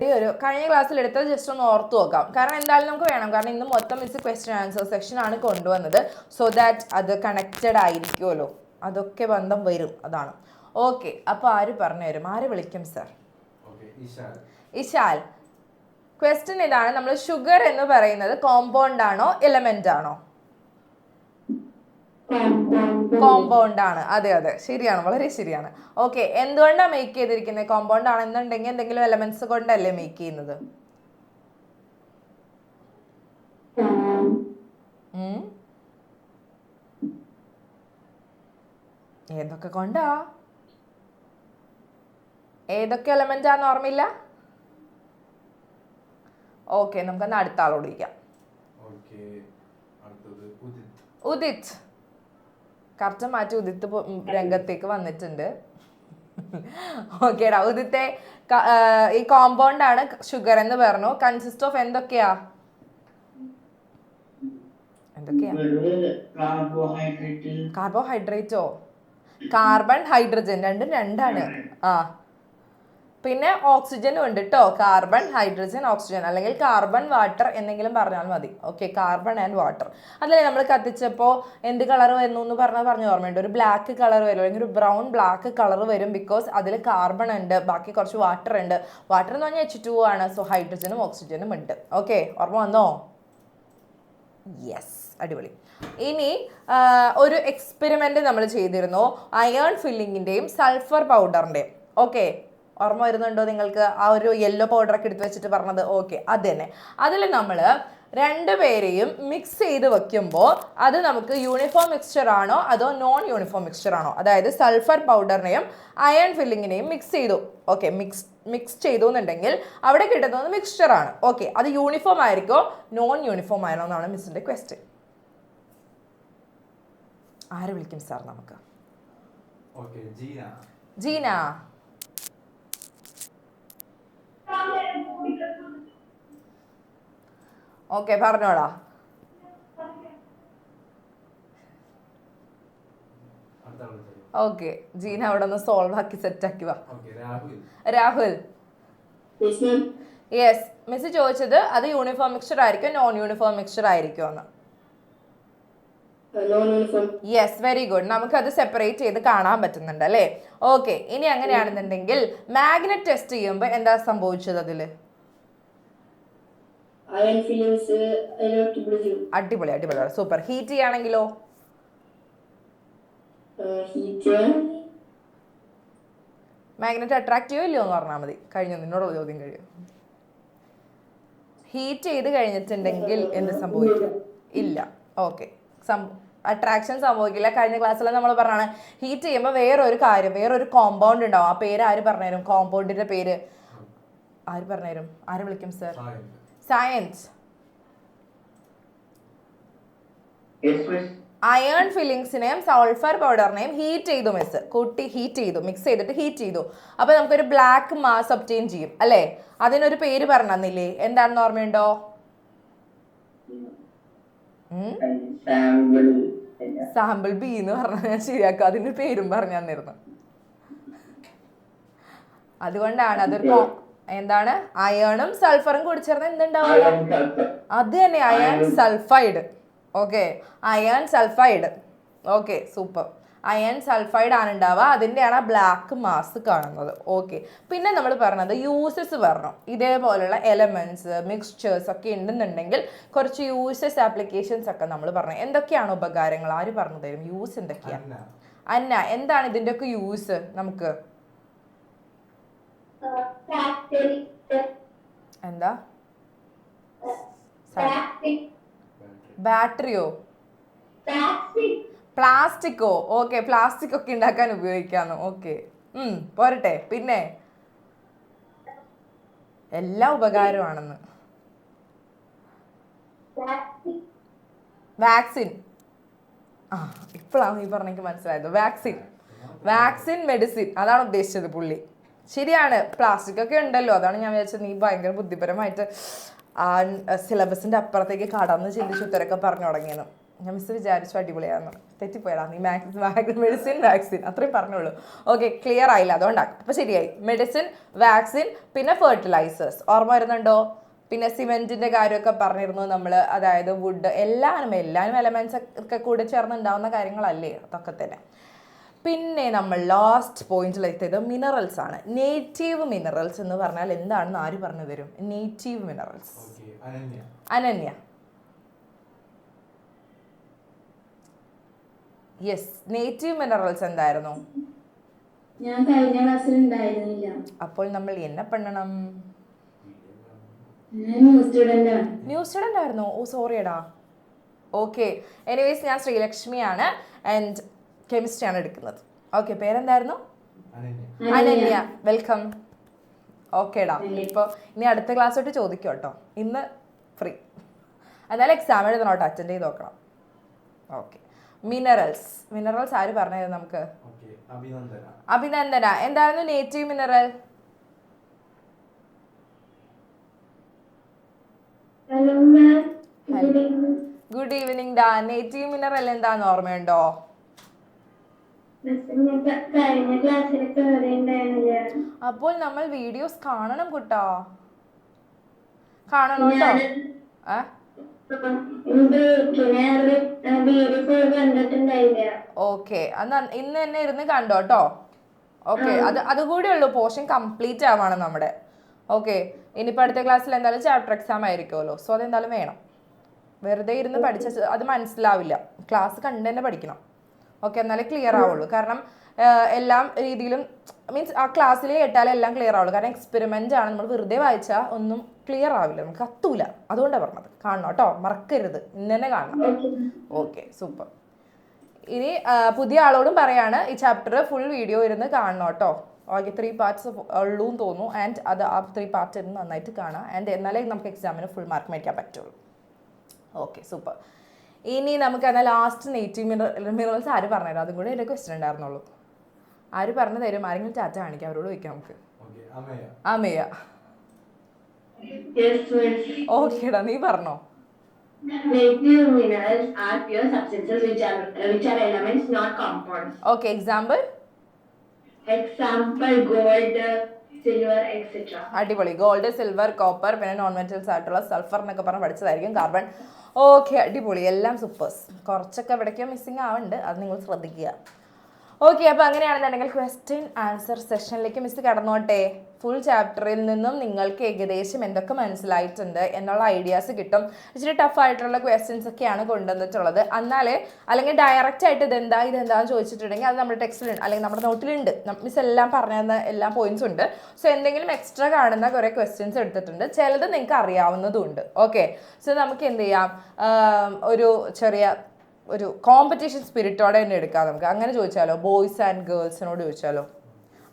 ഈ ഒരു കഴിഞ്ഞ ക്ലാസ്സിൽ എടുത്തത് ജസ്റ്റ് ഒന്ന് ഓർത്ത് നോക്കാം. കാരണം എന്തായാലും നമുക്ക് വേണം. കാരണം ഇന്ന് മൊത്തം മിസ് ക്വസ്റ്റ്യൻ ആൻസർ സെക്ഷൻ ആണ് കൊണ്ടുവന്നത്. സോ ദാറ്റ് അത് കണക്റ്റഡ് ആയിരിക്കുമല്ലോ, അതൊക്കെ ബന്ധം വരും, അതാണ്. ഓക്കെ, അപ്പോൾ ആര് പറഞ്ഞു തരും? ആര് വിളിക്കും സർ? ഇശാൽ. ക്വസ്റ്റ്യൻ ഇതാണ്, നമ്മൾ ഷുഗർ എന്ന് പറയുന്നത് കോമ്പൗണ്ട് ആണോ എലമെന്റ് ആണോ? കോമ്പൗണ്ട് ആണ്. അതെ അതെ, ശരിയാണ്, വളരെ ശരിയാണ്. ഓക്കെ, എന്തുകൊണ്ടാണ് മേക്ക് ചെയ്തിരിക്കുന്നത്? കോമ്പൗണ്ട് ആണെന്നുണ്ടെങ്കിൽ എന്തെങ്കിലും എലമെന്റ്സ് കൊണ്ടല്ലേ മേക്ക് ചെയ്യുന്നത്? ഏതൊക്കെ കൊണ്ടാ? ഏതൊക്കെ എലമെന്റ് ആണെന്ന് ഓർമ്മയില്ല? ഓക്കെ, നമുക്കെന്നാ അടുത്ത ആളോട് ഇരിക്കാം. ഉദിത്. കറക്റ്റ് മാറ്റി ഉദിത്ത് രംഗത്തേക്ക് വന്നിട്ടുണ്ട്. ഓക്കേടാ ഉദിത്തെ, ഈ കോമ്പൗണ്ട് ആണ് ഷുഗർ എന്ന് പറഞ്ഞു. കൺസിസ്റ്റ് ഓഫ് എന്തൊക്കെയാ? കാർബോഹൈഡ്രേറ്റോ? കാർബൺ, ഹൈഡ്രജൻ, രണ്ടും രണ്ടാണ്. ആ, പിന്നെ ഓക്സിജനും ഉണ്ട് കേട്ടോ. കാർബൺ, ഹൈഡ്രജൻ, ഓക്സിജൻ, അല്ലെങ്കിൽ കാർബൺ, വാട്ടർ എന്തെങ്കിലും പറഞ്ഞാൽ മതി. Okay, carbon and water. അതല്ലേ നമ്മൾ കത്തിച്ചപ്പോൾ എന്ത് കളർ വരുന്നു എന്ന് പറഞ്ഞ ഓർമ്മയുണ്ട്? ഒരു ബ്ലാക്ക് കളർ വരും, അല്ലെങ്കിൽ ഒരു ബ്രൗൺ ബ്ലാക്ക് കളർ വരും. ബിക്കോസ് അതിൽ കാർബൺ ഉണ്ട്, ബാക്കി കുറച്ച് വാട്ടർ ഉണ്ട്. വാട്ടർ എന്ന് പറഞ്ഞാൽ H2O ആണ്. സോ ഹൈഡ്രജനും ഓക്സിജനും ഉണ്ട്. ഓക്കെ, ഓർമ്മ വന്നോ? യെസ്, അടിപൊളി. ഇനി ഒരു എക്സ്പെരിമെന്റ് നമ്മൾ ചെയ്തിരുന്നു, അയേൺ ഫില്ലിങ്ങിന്റെയും സൾഫർ പൗഡറിന്റെയും. ഓക്കെ, ഓർമ്മ വരുന്നുണ്ടോ നിങ്ങൾക്ക്? ആ ഒരു യെല്ലോ പൗഡറൊക്കെ എടുത്ത് വെച്ചിട്ട് പറഞ്ഞത്. ഓക്കെ, അത് തന്നെ. അതിൽ നമ്മൾ രണ്ടുപേരെയും മിക്സ് ചെയ്ത് വെക്കുമ്പോൾ അത് നമുക്ക് യൂണിഫോം മിക്സ്ചർ ആണോ അതോ നോൺ യൂണിഫോം മിക്സ്ചർ ആണോ? അതായത് സൾഫർ പൗഡറിനെയും അയൺ ഫില്ലിങ്ങിനെയും മിക്സ് ചെയ്തു. ഓക്കെ, മിക്സ് ചെയ്തു എന്നുണ്ടെങ്കിൽ അവിടെ കിട്ടുന്നത് മിക്സ്ചർ ആണ്. ഓക്കെ, അത് യൂണിഫോം ആയിരിക്കോ നോൺ യൂണിഫോം ആണോ എന്നാണ് മിസ്സിന്റെ ക്വസ്റ്റ്യൻ. ആരെ വിളിക്കും സാർ നമുക്ക്? ജീന. ഓക്കെ, പറഞ്ഞോളാ. ഓക്കെ, ജീന അവിടെ ഒന്ന് സോൾവ് ആക്കി സെറ്റ് ആക്കി വാ. രാഹുൽ. യെസ്, മിസ് ചോദിച്ചത് അത് യൂണിഫോം മിക്സ്ചർ ആയിരിക്കും നോൺ യൂണിഫോം മിക്സ്ചർ ആയിരിക്കും എന്ന്. Yes, very good. നമുക്കത് സെപ്പറേറ്റ് ചെയ്ത് കാണാൻ പറ്റുന്നുണ്ട് അല്ലേ? ഓക്കെ, ഇനി അങ്ങനെയാണെന്നുണ്ടെങ്കിൽ മാഗ്നറ്റ് ടെസ്റ്റ് ചെയ്യുമ്പോൾ എന്താ സംഭവിച്ചത്? അതില് അടിപൊളി അടിപൊളി, സൂപ്പർ. ഹീറ്റ് ചെയ്യാണെങ്കിലോ? മാഗ്നറ്റ് അട്രാക്ട് ചെയ്യോ ഇല്ലയോ എന്ന് പറഞ്ഞാൽ മതി. കഴിഞ്ഞു, നിന്നോടുള്ള ചോദ്യം കഴിയും. ഹീറ്റ് ചെയ്ത് കഴിഞ്ഞിട്ടുണ്ടെങ്കിൽ എന്ത് സംഭവിക്കും? ഇല്ല. ഓക്കെ, അട്രാക്ഷൻ സംഭവിക്കില്ല. കഴിഞ്ഞ ക്ലാസ്സിൽ നമ്മൾ പറഞ്ഞാണ് ഹീറ്റ് ചെയ്യുമ്പോൾ വേറൊരു കോമ്പൗണ്ട് ഉണ്ടാവും. ആ പേര് ആര് പറഞ്ഞുതരും? കോമ്പൗണ്ടിന്റെ പേര് ആര് പറഞ്ഞുതരും? ആര് വിളിക്കും സർ? സയൻസ്. അയേൺ ഫില്ലിങ്സിനെയും സൾഫർ പൗഡറിനെയും ഹീറ്റ് ചെയ്തു മിസ്. ഹീറ്റ് ചെയ്തു, മിക്സ് ചെയ്തിട്ട് ഹീറ്റ് ചെയ്തു. അപ്പൊ നമുക്കൊരു ബ്ലാക്ക് മാസ് ഒബ്റ്റെയിൻ ചെയ്യും അല്ലേ? അതിനൊരു പേര് പറഞ്ഞില്ലേ? എന്താണെന്ന് ഓർമ്മയുണ്ടോ? സാമ്പിൾ ബി എന്ന് പറഞ്ഞാൽ ഞാൻ ശരിയാക്കും. അതിന്റെ പേരും പറഞ്ഞു തന്നിരുന്നു. അതുകൊണ്ടാണ് അതൊരു എന്താണ്, അയേണും സൾഫറും കൂടി ചേർന്ന് എന്തുണ്ടാവുക? അത് തന്നെ, iron sulphide. Okay, iron sulphide. Okay, super. Iron sulphide ആണ് ഉണ്ടാവുക. അതിൻ്റെയാണ് ആ ബ്ലാക്ക് മാസ് കാണുന്നത്. ഓക്കെ, പിന്നെ നമ്മൾ പറഞ്ഞത് യൂസസ് പറഞ്ഞു. ഇതേപോലുള്ള എലമെന്റ്സ് മിക്സ്ചേഴ്സ് ഒക്കെ ഉണ്ടെന്നുണ്ടെങ്കിൽ കുറച്ച് യൂസസ് ആപ്ലിക്കേഷൻസ് ഒക്കെ നമ്മൾ പറഞ്ഞു. എന്തൊക്കെയാണ് ഉപകാരങ്ങൾ? ആര് പറഞ്ഞു തരും? യൂസ് എന്തൊക്കെയാണ്? അന്ന, എന്താണ് ഇതിൻ്റെ ഒക്കെ യൂസ്? നമുക്ക് എന്താ? ബാറ്ററിയോ? പ്ലാസ്റ്റിക്കോ? ഓക്കെ, പ്ലാസ്റ്റിക് ഒക്കെ ഉണ്ടാക്കാൻ ഉപയോഗിക്കാന്ന്. ഓക്കെ, പോരട്ടെ. പിന്നെ എല്ലാ ഉപകാരമാണെന്ന്. വാക്സിൻ. ഇപ്പോഴാണ് ഈ പറഞ്ഞെങ്കിൽ മനസ്സിലായത്. വാക്സിൻ മെഡിസിൻ, അതാണ് ഉദ്ദേശിച്ചത് പുള്ളി. ശരിയാണ്, പ്ലാസ്റ്റിക് ഒക്കെ ഉണ്ടല്ലോ. അതാണ് ഞാൻ വിചാരിച്ചത് നീ ഭയങ്കര ബുദ്ധിപരമായിട്ട് സിലബസിന്റെ അപ്പുറത്തേക്ക് കടന്ന് ചിന്തിച്ച് ഉത്തരമൊക്കെ പറഞ്ഞു തുടങ്ങിയെന്ന്. ഞാൻ മിസ് വിചാരിച്ചു അടിപൊളിയായിരുന്നു, തെറ്റിപ്പോയടാ നീ മെഡിസിൻ വാക്സിൻ അത്രയും പറഞ്ഞോളൂ. ഓക്കെ, ക്ലിയർ ആയില്ല, അതുകൊണ്ടാണ്. അപ്പോൾ ശരിയായി. മെഡിസിൻ, വാക്സിൻ, പിന്നെ ഫെർട്ടിലൈസേഴ്സ് ഓർമ്മ വരുന്നുണ്ടോ? പിന്നെ സിമെന്റിന്റെ കാര്യമൊക്കെ പറഞ്ഞിരുന്നു നമ്മൾ, അതായത് വുഡ്, എല്ലാവരും എലമെന്റ്സ് ഒക്കെ കൂടി ചേർന്നുണ്ടാവുന്ന കാര്യങ്ങളല്ലേ, അതൊക്കെ തന്നെ. പിന്നെ നമ്മൾ ലാസ്റ്റ് പോയിന്റിലെത്തിയത് മിനറൽസ് ആണ്. നേറ്റീവ് മിനറൽസ് എന്ന് പറഞ്ഞാൽ എന്താണെന്ന് ആര് പറഞ്ഞു തരും? Native minerals. Ananya. Yes, native minerals എന്തായിരുന്നു? ഞാൻ കഴിഞ്ഞ ക്ലാസ്സിൽ ഉണ്ടായിരുന്നില്ല. അപ്പോൾ നമ്മൾ എന്നെ പണ്ണണം. ന്യൂ സ്റ്റുഡന്റ് ആയിരുന്നു. ഓ സോറിയടാ. ഓക്കെ, എനിവേസ് ഞാൻ ശ്രീലക്ഷ്മിയാണ് ആൻഡ് കെമിസ്ട്രി ആണ് എടുക്കുന്നത്. ഓക്കെ, പേരെന്തായിരുന്നു? അനന്യ. വെൽക്കം. ഓക്കേടാ. ഇപ്പോൾ ഇനി അടുത്ത ക്ലാസ് തൊട്ട് ചോദിക്കും കേട്ടോ, ഇന്ന് ഫ്രീ. എന്നാലും എക്സാം എഴുതണം കേട്ടോ, അറ്റൻഡ് ചെയ്ത് നോക്കണം. ഓക്കെ, മിനറൽസ് ആര് പറഞ്ഞത് നമുക്ക്? അഭിനന്ദന. എന്തായിരുന്നു നേറ്റീവ് മിനറൽ? ഗുഡ് ഈവനിങ് ഡാ. നേറ്റീവ് മിനറൽ എന്താന്ന് ഓർമ്മയുണ്ടോ? അപ്പോൾ നമ്മൾ വീഡിയോസ് കാണണം കുട്ടാ, കാണണം കേട്ടോ. ഓക്കെ, ഇന്ന് തന്നെ ഇരുന്ന് കണ്ടോ കേട്ടോ. ഓക്കെ, അതുകൂടി ഉള്ളൂ, പോർഷൻ കംപ്ലീറ്റ് ആവാണ് നമ്മുടെ. ഓക്കെ, ഇനിയിപ്പോൾ അടുത്ത ക്ലാസ്സിൽ എന്തായാലും ചാപ്റ്റർ എക്സാം ആയിരിക്കുമല്ലോ, സോ അതെന്തായാലും വേണം. വെറുതെ ഇരുന്ന് പഠിച്ച അത് മനസ്സിലാവില്ല, ക്ലാസ് കണ്ട് തന്നെ പഠിക്കണം. ഓക്കെ, എന്നാലേ ക്ലിയർ ആവുള്ളൂ. കാരണം എല്ലാ രീതിയിലും മീൻസ് ആ ക്ലാസ്സിൽ കേട്ടാലേ എല്ലാം ക്ലിയർ ആവുള്ളൂ. കാരണം എക്സ്പെരിമെൻ്റ് ആണ്, നമ്മൾ വെറുതെ വായിച്ചാൽ ഒന്നും ക്ലിയർ ആവില്ല, നമുക്ക് കത്തൂല. അതുകൊണ്ടാണ് പറഞ്ഞത്. കാണണം കേട്ടോ, മറക്കരുത്, ഇന്ന് തന്നെ കാണണം. Okay, super. ഇനി പുതിയ ആളോടും പറയാണ്, ഈ ചാപ്റ്റർ ഫുൾ വീഡിയോ ഇരുന്ന് കാണണം കേട്ടോ. ഓക്കെ, 3 പാർട്സ് ഉള്ളൂ എന്ന് തോന്നുന്നു. ആൻഡ് അത് ആ 3 പാർട്ട് ഇരുന്ന് നന്നായിട്ട് കാണാം. ആൻഡ് എന്നാലേ നമുക്ക് എക്സാമിന് ഫുൾ മാർക്ക് മേടിക്കാൻ പറ്റുള്ളൂ. Okay, super. ഇനി നമുക്ക് എന്നാൽ ലാസ്റ്റ് നേറ്റീവ് മിനറൽസ് ആര് പറഞ്ഞുതരാം? അതും കൂടെ എൻ്റെ ക്വസ്റ്റ്യൻ ഉണ്ടായിരുന്നുള്ളൂ. ആര് പറഞ്ഞു തരും? ആരെങ്കിലും ടാറ്റ കാണിക്കാം, അവരോട് ചോദിക്കാം നമുക്ക്. അമേയ. ഓക്കേടാ, നീ പറഞ്ഞോ. Native minerals are pure substances which are elements, not compounds. Okay, example? Example, gold, silver, etc. അടിപൊളി. ഗോൾഡ്, സിൽവർ, കോപ്പർ, പിന്നെ നോൺ മെറ്റൽസ് ആയിട്ടുള്ള സൾഫർ എന്നൊക്കെ പറഞ്ഞ് പഠിച്ചതായിരിക്കും. കാർബൺ. ഓക്കെ, അടിപൊളി, എല്ലാം സൂപ്പേഴ്സ്. കുറച്ചൊക്കെ എവിടേക്കോ മിസ്സിങ് ആവുന്നുണ്ട്, അത് നിങ്ങൾ ശ്രദ്ധിക്കുക. ഓക്കെ, അപ്പോൾ അങ്ങനെയാണെന്നുണ്ടെങ്കിൽ ക്വസ്റ്റ്യൻ ആൻസർ സെഷനിലേക്ക് മിസ് കടന്നോട്ടെ. ഫുൾ ചാപ്റ്ററിൽ നിന്നും നിങ്ങൾക്ക് ഏകദേശം എന്തൊക്കെ മനസ്സിലായിട്ടുണ്ട് എന്നുള്ള ഐഡിയാസ് കിട്ടും. ഇച്ചിരി ടഫായിട്ടുള്ള ക്വസ്റ്റ്യൻസ് ഒക്കെയാണ് കൊണ്ടുവന്നിട്ടുള്ളത്. എന്നാലേ അല്ലെങ്കിൽ ഡയറക്റ്റ് ആയിട്ട് ഇതെന്താന്ന് ചോദിച്ചിട്ടുണ്ടെങ്കിൽ അത് നമ്മുടെ ടെക്സ്റ്റിലുണ്ട്, അല്ലെങ്കിൽ നമ്മുടെ നോട്ടിലുണ്ട്. മിസ് എല്ലാം പറഞ്ഞ എല്ലാ പോയിന്റ്സും ഉണ്ട്. സോ എന്തെങ്കിലും എക്സ്ട്രാ കാണുന്ന കുറേ ക്വസ്റ്റ്യൻസ് എടുത്തിട്ടുണ്ട്, ചിലത് നിങ്ങൾക്ക് അറിയാവുന്നതും ഉണ്ട്. ഓക്കെ, സോ നമുക്ക് എന്ത് ചെയ്യാം, ഒരു കോമ്പറ്റീഷൻ സ്പിരിറ്റോടെ തന്നെ എടുക്കാം നമുക്ക്. അങ്ങനെ ചോദിച്ചാലോ, ബോയ്സ് ആൻഡ് ഗേൾസിനോട് ചോദിച്ചാലോ?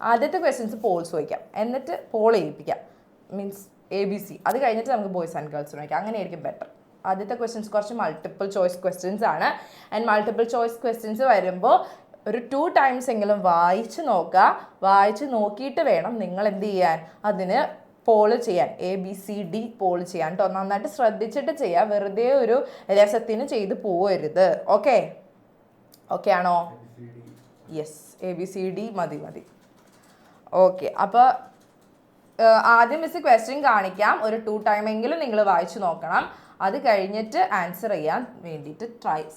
ആദ്യത്തെ ക്വസ്റ്റ്യൻസ് പോൾസ് ചോദിക്കാം, എന്നിട്ട് പോൾ ചെയ്യിപ്പിക്കാം, മീൻസ് ABC. അത് കഴിഞ്ഞിട്ട് നമുക്ക് ബോയ്സ് ആൻഡ് ഗേൾസിന് ചോദിക്കാം, അങ്ങനെയായിരിക്കും ബെറ്റർ. ആദ്യത്തെ ക്വസ്റ്റ്യൻസ് കുറച്ച് മൾട്ടിപ്പിൾ ചോയ്സ് ക്വസ്റ്റ്യൻസ് ആണ്. ആൻഡ് മൾട്ടിപ്പിൾ ചോയ്സ് ക്വസ്റ്റ്യൻസ് വരുമ്പോൾ ഒരു 2 ടൈംസ് എങ്കിലും വായിച്ച് നോക്കുക. വായിച്ച് നോക്കിയിട്ട് വേണം നിങ്ങൾ എന്ത് ചെയ്യാൻ, അതിന് പോള് ചെയ്യാൻ, ABCD പോള് ചെയ്യാൻ കേട്ടോ. നന്നായിട്ട് ശ്രദ്ധിച്ചിട്ട് ചെയ്യുക, വെറുതെ ഒരു രസത്തിന് ചെയ്ത് പോവരുത്. ഓക്കെ ആണോ? യെസ്, ABCD മതി. ഓക്കെ, അപ്പോൾ ആദ്യം മിസ് ക്വസ്റ്റ്യൻ കാണിക്കാം, ഒരു 2 ടൈമെങ്കിലും നിങ്ങൾ വായിച്ചു നോക്കണം. അത് കഴിഞ്ഞിട്ട് ആൻസർ ചെയ്യാൻ വേണ്ടിയിട്ട്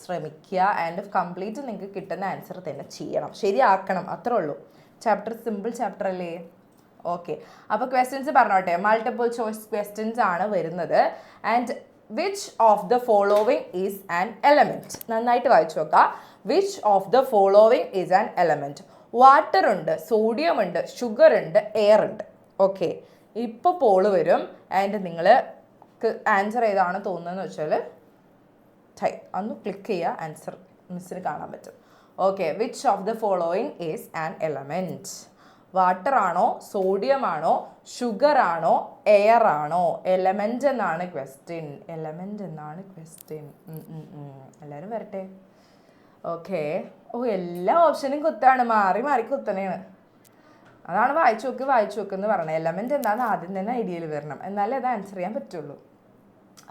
ശ്രമിക്കുക. ആൻഡ് കംപ്ലീറ്റ് നിങ്ങൾക്ക് കിട്ടുന്ന ആൻസർ തന്നെ ചെയ്യണം, ശരിയാക്കണം, അത്രേ ഉള്ളൂ. ചാപ്റ്റർ സിമ്പിൾ ചാപ്റ്റർ അല്ലേ? ഓക്കെ, അപ്പോൾ ക്വസ്റ്റ്യൻസ് പറഞ്ഞോട്ടെ. മൾട്ടിപ്പിൾ ചോയ്സ് ക്വസ്റ്റ്യൻസ് ആണ് വരുന്നത്. And which of the following is an element? നന്നായിട്ട് വായിച്ചു നോക്കുക. Which of the following is an element? Water ഉണ്ട്, സോഡിയം ഉണ്ട്, ഷുഗർ ഉണ്ട്, എയർ ഉണ്ട്. ഓക്കെ, ഇപ്പോൾ പോള് വരും. ആൻഡ് നിങ്ങൾ ആൻസർ ഏതാണ് തോന്നുന്നതെന്ന് വെച്ചാൽ ഒന്ന് ക്ലിക്ക് ചെയ്യുക, ആൻസർ മിസ്സിന് കാണാൻ പറ്റും. Okay, which of the following is an element? Water ആണോ, സോഡിയം ആണോ, ഷുഗർ ആണോ, എയർ ആണോ? എലമെൻറ്റ് എന്നാണ് ക്വസ്റ്റ്യൻ. എല്ലാവരും വരട്ടെ. ഓക്കെ, എല്ലാ ഓപ്ഷനും കുത്താണ്, മാറി കുത്തനെയാണ്. അതാണ് വായിച്ചു നോക്ക് എന്ന് പറഞ്ഞത്. എലമെൻറ്റ് എന്താണെന്ന് ആദ്യം തന്നെ ഐഡിയയിൽ വരണം, എന്നാലേ അത് ആൻസർ ചെയ്യാൻ പറ്റുള്ളൂ.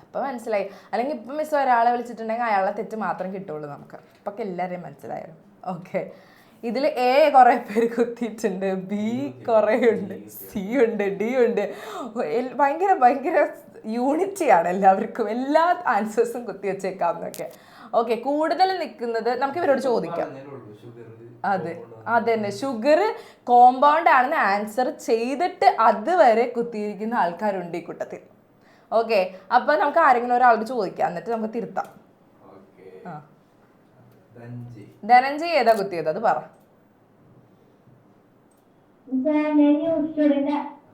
അപ്പോൾ മനസ്സിലായി. അല്ലെങ്കിൽ ഇപ്പം മിസ് ഒരാളെ വിളിച്ചിട്ടുണ്ടെങ്കിൽ അയാളെ തെറ്റ് മാത്രം കിട്ടുള്ളൂ നമുക്ക്. ഇപ്പൊക്കെ എല്ലാവരെയും മനസ്സിലായോ? ഓക്കെ. ഇതിൽ എ കുറേ പേര് കുത്തിയിട്ടുണ്ട്, ബി കുറേ ഉണ്ട്, സി ഉണ്ട്, ഡി ഉണ്ട്. ഭയങ്കര ഭയങ്കര യൂണിറ്റിയാണ് എല്ലാവർക്കും, എല്ലാ ആൻസേഴ്സും കുത്തി വെച്ചേക്കാവുന്നൊക്കെ. ഓക്കെ, കൂടുതൽ നിൽക്കുന്നത് നമുക്ക് ഇവരോട് ചോദിക്കാം. അതെ അതന്നെ, ഷുഗർ കോമ്പൗണ്ട് ആണെന്ന് ആൻസർ ചെയ്തിട്ട് അതുവരെ കുത്തിയിരിക്കുന്ന ആൾക്കാരുണ്ട് ഈ കൂട്ടത്തിൽ. ഓക്കെ, അപ്പൊ നമുക്ക് ആരെങ്കിലും ഒരാളോട് ചോദിക്കാം, എന്നിട്ട് നമുക്ക് തിരുത്താം. ധനഞ്ജയ് ഏതാ കുത്തിയത് അത് പറ.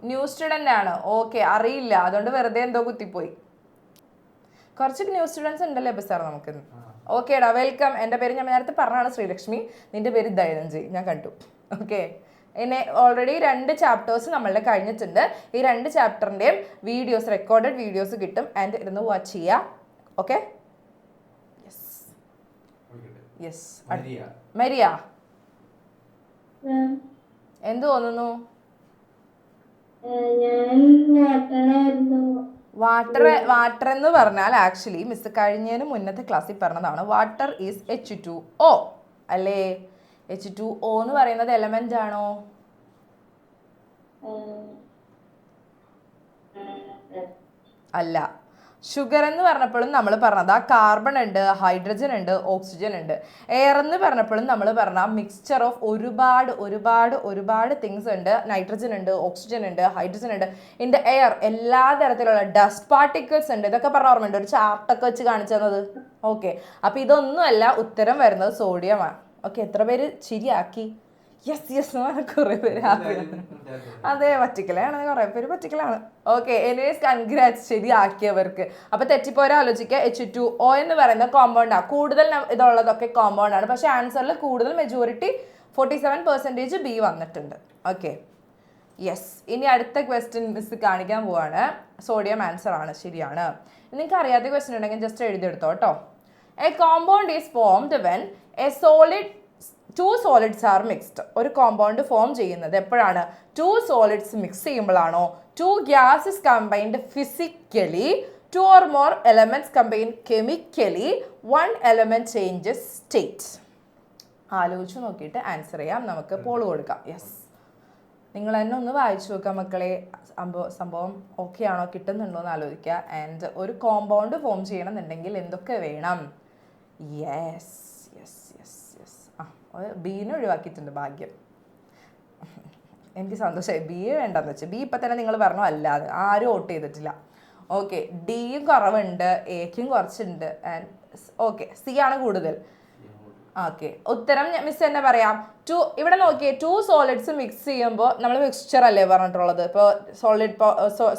ന്യൂ സ്റ്റുഡന്റ് ആണ്. ഓക്കെ, അറിയില്ല, അതുകൊണ്ട് വെറുതെ എന്തോ കുത്തിപ്പോയി. കുറച്ച് ന്യൂ സ്റ്റുഡൻസ് ഉണ്ടല്ലേ ഇപ്പൊ സാർ നമുക്ക്. ഓക്കേടാ, വെൽക്കം. എൻ്റെ പേര് ഞാൻ നേരത്തെ പറഞ്ഞാണ് ശ്രീലക്ഷ്മി, നിന്റെ പേര് ധനഞ്ജയ്, ഞാൻ കണ്ടു. ഓക്കെ, ഇനി ഓൾറെഡി 2 ചാപ്റ്റേഴ്സ് നമ്മളുടെ കഴിഞ്ഞിട്ടുണ്ട്. ഈ 2 ചാപ്റ്ററിൻ്റെയും വീഡിയോസ്, റെക്കോർഡഡ് വീഡിയോസ് കിട്ടും, ആൻഡ് ഇരുന്ന് വാച്ച് ചെയ്യുക. Okay, yes. മരിയ, എന്ത് തോന്നുന്നു? വാട്ടർ എന്ന് പറഞ്ഞാൽ ആക്ച്വലി മിസ് കഴിഞ്ഞതിന് മുന്നത്തെ ക്ലാസ്സിൽ പറഞ്ഞതാണ്, വാട്ടർ ഈസ് H2O അല്ലേ? H2O എന്ന് പറയുന്നത് എലമെന്റ് ആണോ? അല്ല. ഷുഗർ എന്ന് പറഞ്ഞപ്പോഴും നമ്മൾ പറഞ്ഞതാ കാർബൺ ഉണ്ട്, ഹൈഡ്രജൻ ഉണ്ട്, ഓക്സിജൻ ഉണ്ട്. എയർ എന്ന് പറഞ്ഞപ്പോഴും നമ്മൾ പറഞ്ഞ മിക്സ്ചർ ഓഫ് ഒരുപാട് ഒരുപാട് ഒരുപാട് തിങ്സ് ഉണ്ട്. നൈട്രജൻ ഉണ്ട്, ഓക്സിജൻ ഉണ്ട്, ഹൈഡ്രജൻ ഉണ്ട് ഇൻ ദ എയർ. എല്ലാ തരത്തിലുള്ള ഡസ്റ്റ് പാർട്ടിക്കിൾസ് ഉണ്ട്. ഇതൊക്കെ പറഞ്ഞ ഓർമ്മയുണ്ട്, ഒരു ചാർട്ടൊക്കെ വെച്ച് കാണിച്ചു തന്നത്. ഓക്കെ, അപ്പൊ ഇതൊന്നുമല്ല, ഉത്തരം വരുന്നത് സോഡിയമാണ്. ഓക്കെ, എത്ര പേര് ശരിയാക്കി? യെസ് യെസ്, കുറെ പേര് ഹാപ്പി. അതെ, പറ്റിക്കലാണ്, കുറെ പേര് പറ്റിക്കലാണ്. ഓക്കെ, എനിവേസ് കൺഗ്രാറ്റ്സ് ശരിയാക്കിയവർക്ക്. അപ്പൊ തെറ്റിപ്പോരെ ആലോചിക്കുക. H2O എന്ന് പറയുന്ന കോമ്പൗണ്ടാണ്. കൂടുതൽ ഇതുള്ളതൊക്കെ കോമ്പൗണ്ട് ആണ്, പക്ഷെ ആൻസറിൽ കൂടുതൽ മെജോറിറ്റി 47% ബി വന്നിട്ടുണ്ട്. Okay, yes. ഇനി അടുത്ത ക്വസ്റ്റ്യൻ മിസ് കാണിക്കാൻ പോവാണ്. സോഡിയം ആൻസർ ആണ്, ശരിയാണ്. നിങ്ങൾക്ക് അറിയാത്ത ക്വസ്റ്റ്യൻ ഉണ്ടെങ്കിൽ ജസ്റ്റ് എഴുതിയെടുത്തോ കേട്ടോ. A compound is formed when A solid 2 solids are mixed. ഒരു കോമ്പൗണ്ട് ഫോം ചെയ്യുന്നത് എപ്പോഴാണ്? 2 solids mix ചെയ്യുമ്പോഴാണോ? 2 gases combined physically, 2 or more elements combined chemically, 1 element changes state. ആലോചിച്ച് നോക്കിയിട്ട് ആൻസർ ചെയ്യാം. നമുക്ക് പോൾ കൊടുക്കാം. യെസ്, നിങ്ങൾ തന്നെ ഒന്ന് വായിച്ചു നോക്കാം മക്കളെ. സംഭവം ഓക്കെ ആണോ, കിട്ടുന്നുണ്ടോ എന്ന് ആലോചിക്കുക. ആൻഡ് ഒരു കോമ്പൗണ്ട് ഫോം ചെയ്യണമെന്നുണ്ടെങ്കിൽ എന്തൊക്കെ വേണം? Yes yes yes yes. ബീനെ ഒഴിവാക്കിയിട്ടുണ്ട്, ഭാഗ്യം. എനിക്ക് സന്തോഷമായി. ബി എ വേണ്ടെന്ന് വെച്ചാൽ ബി ഇപ്പം തന്നെ നിങ്ങൾ പറഞ്ഞു, അല്ലാതെ ആരും വോട്ട് ചെയ്തിട്ടില്ല. ഓക്കെ, ഡിയും കുറവുണ്ട്, എക്കും കുറച്ചുണ്ട്, ആൻഡ് ഓക്കെ സി ആണ് കൂടുതൽ. ഓക്കെ, ഉത്തരം മിസ് തന്നെ പറയാം. ഇവിടെ നോക്കിയേ, 2 solids മിക്സ് ചെയ്യുമ്പോൾ നമ്മൾ മിക്സ്ചർ അല്ലേ പറഞ്ഞിട്ടുള്ളത്. ഇപ്പോൾ സോളിഡ്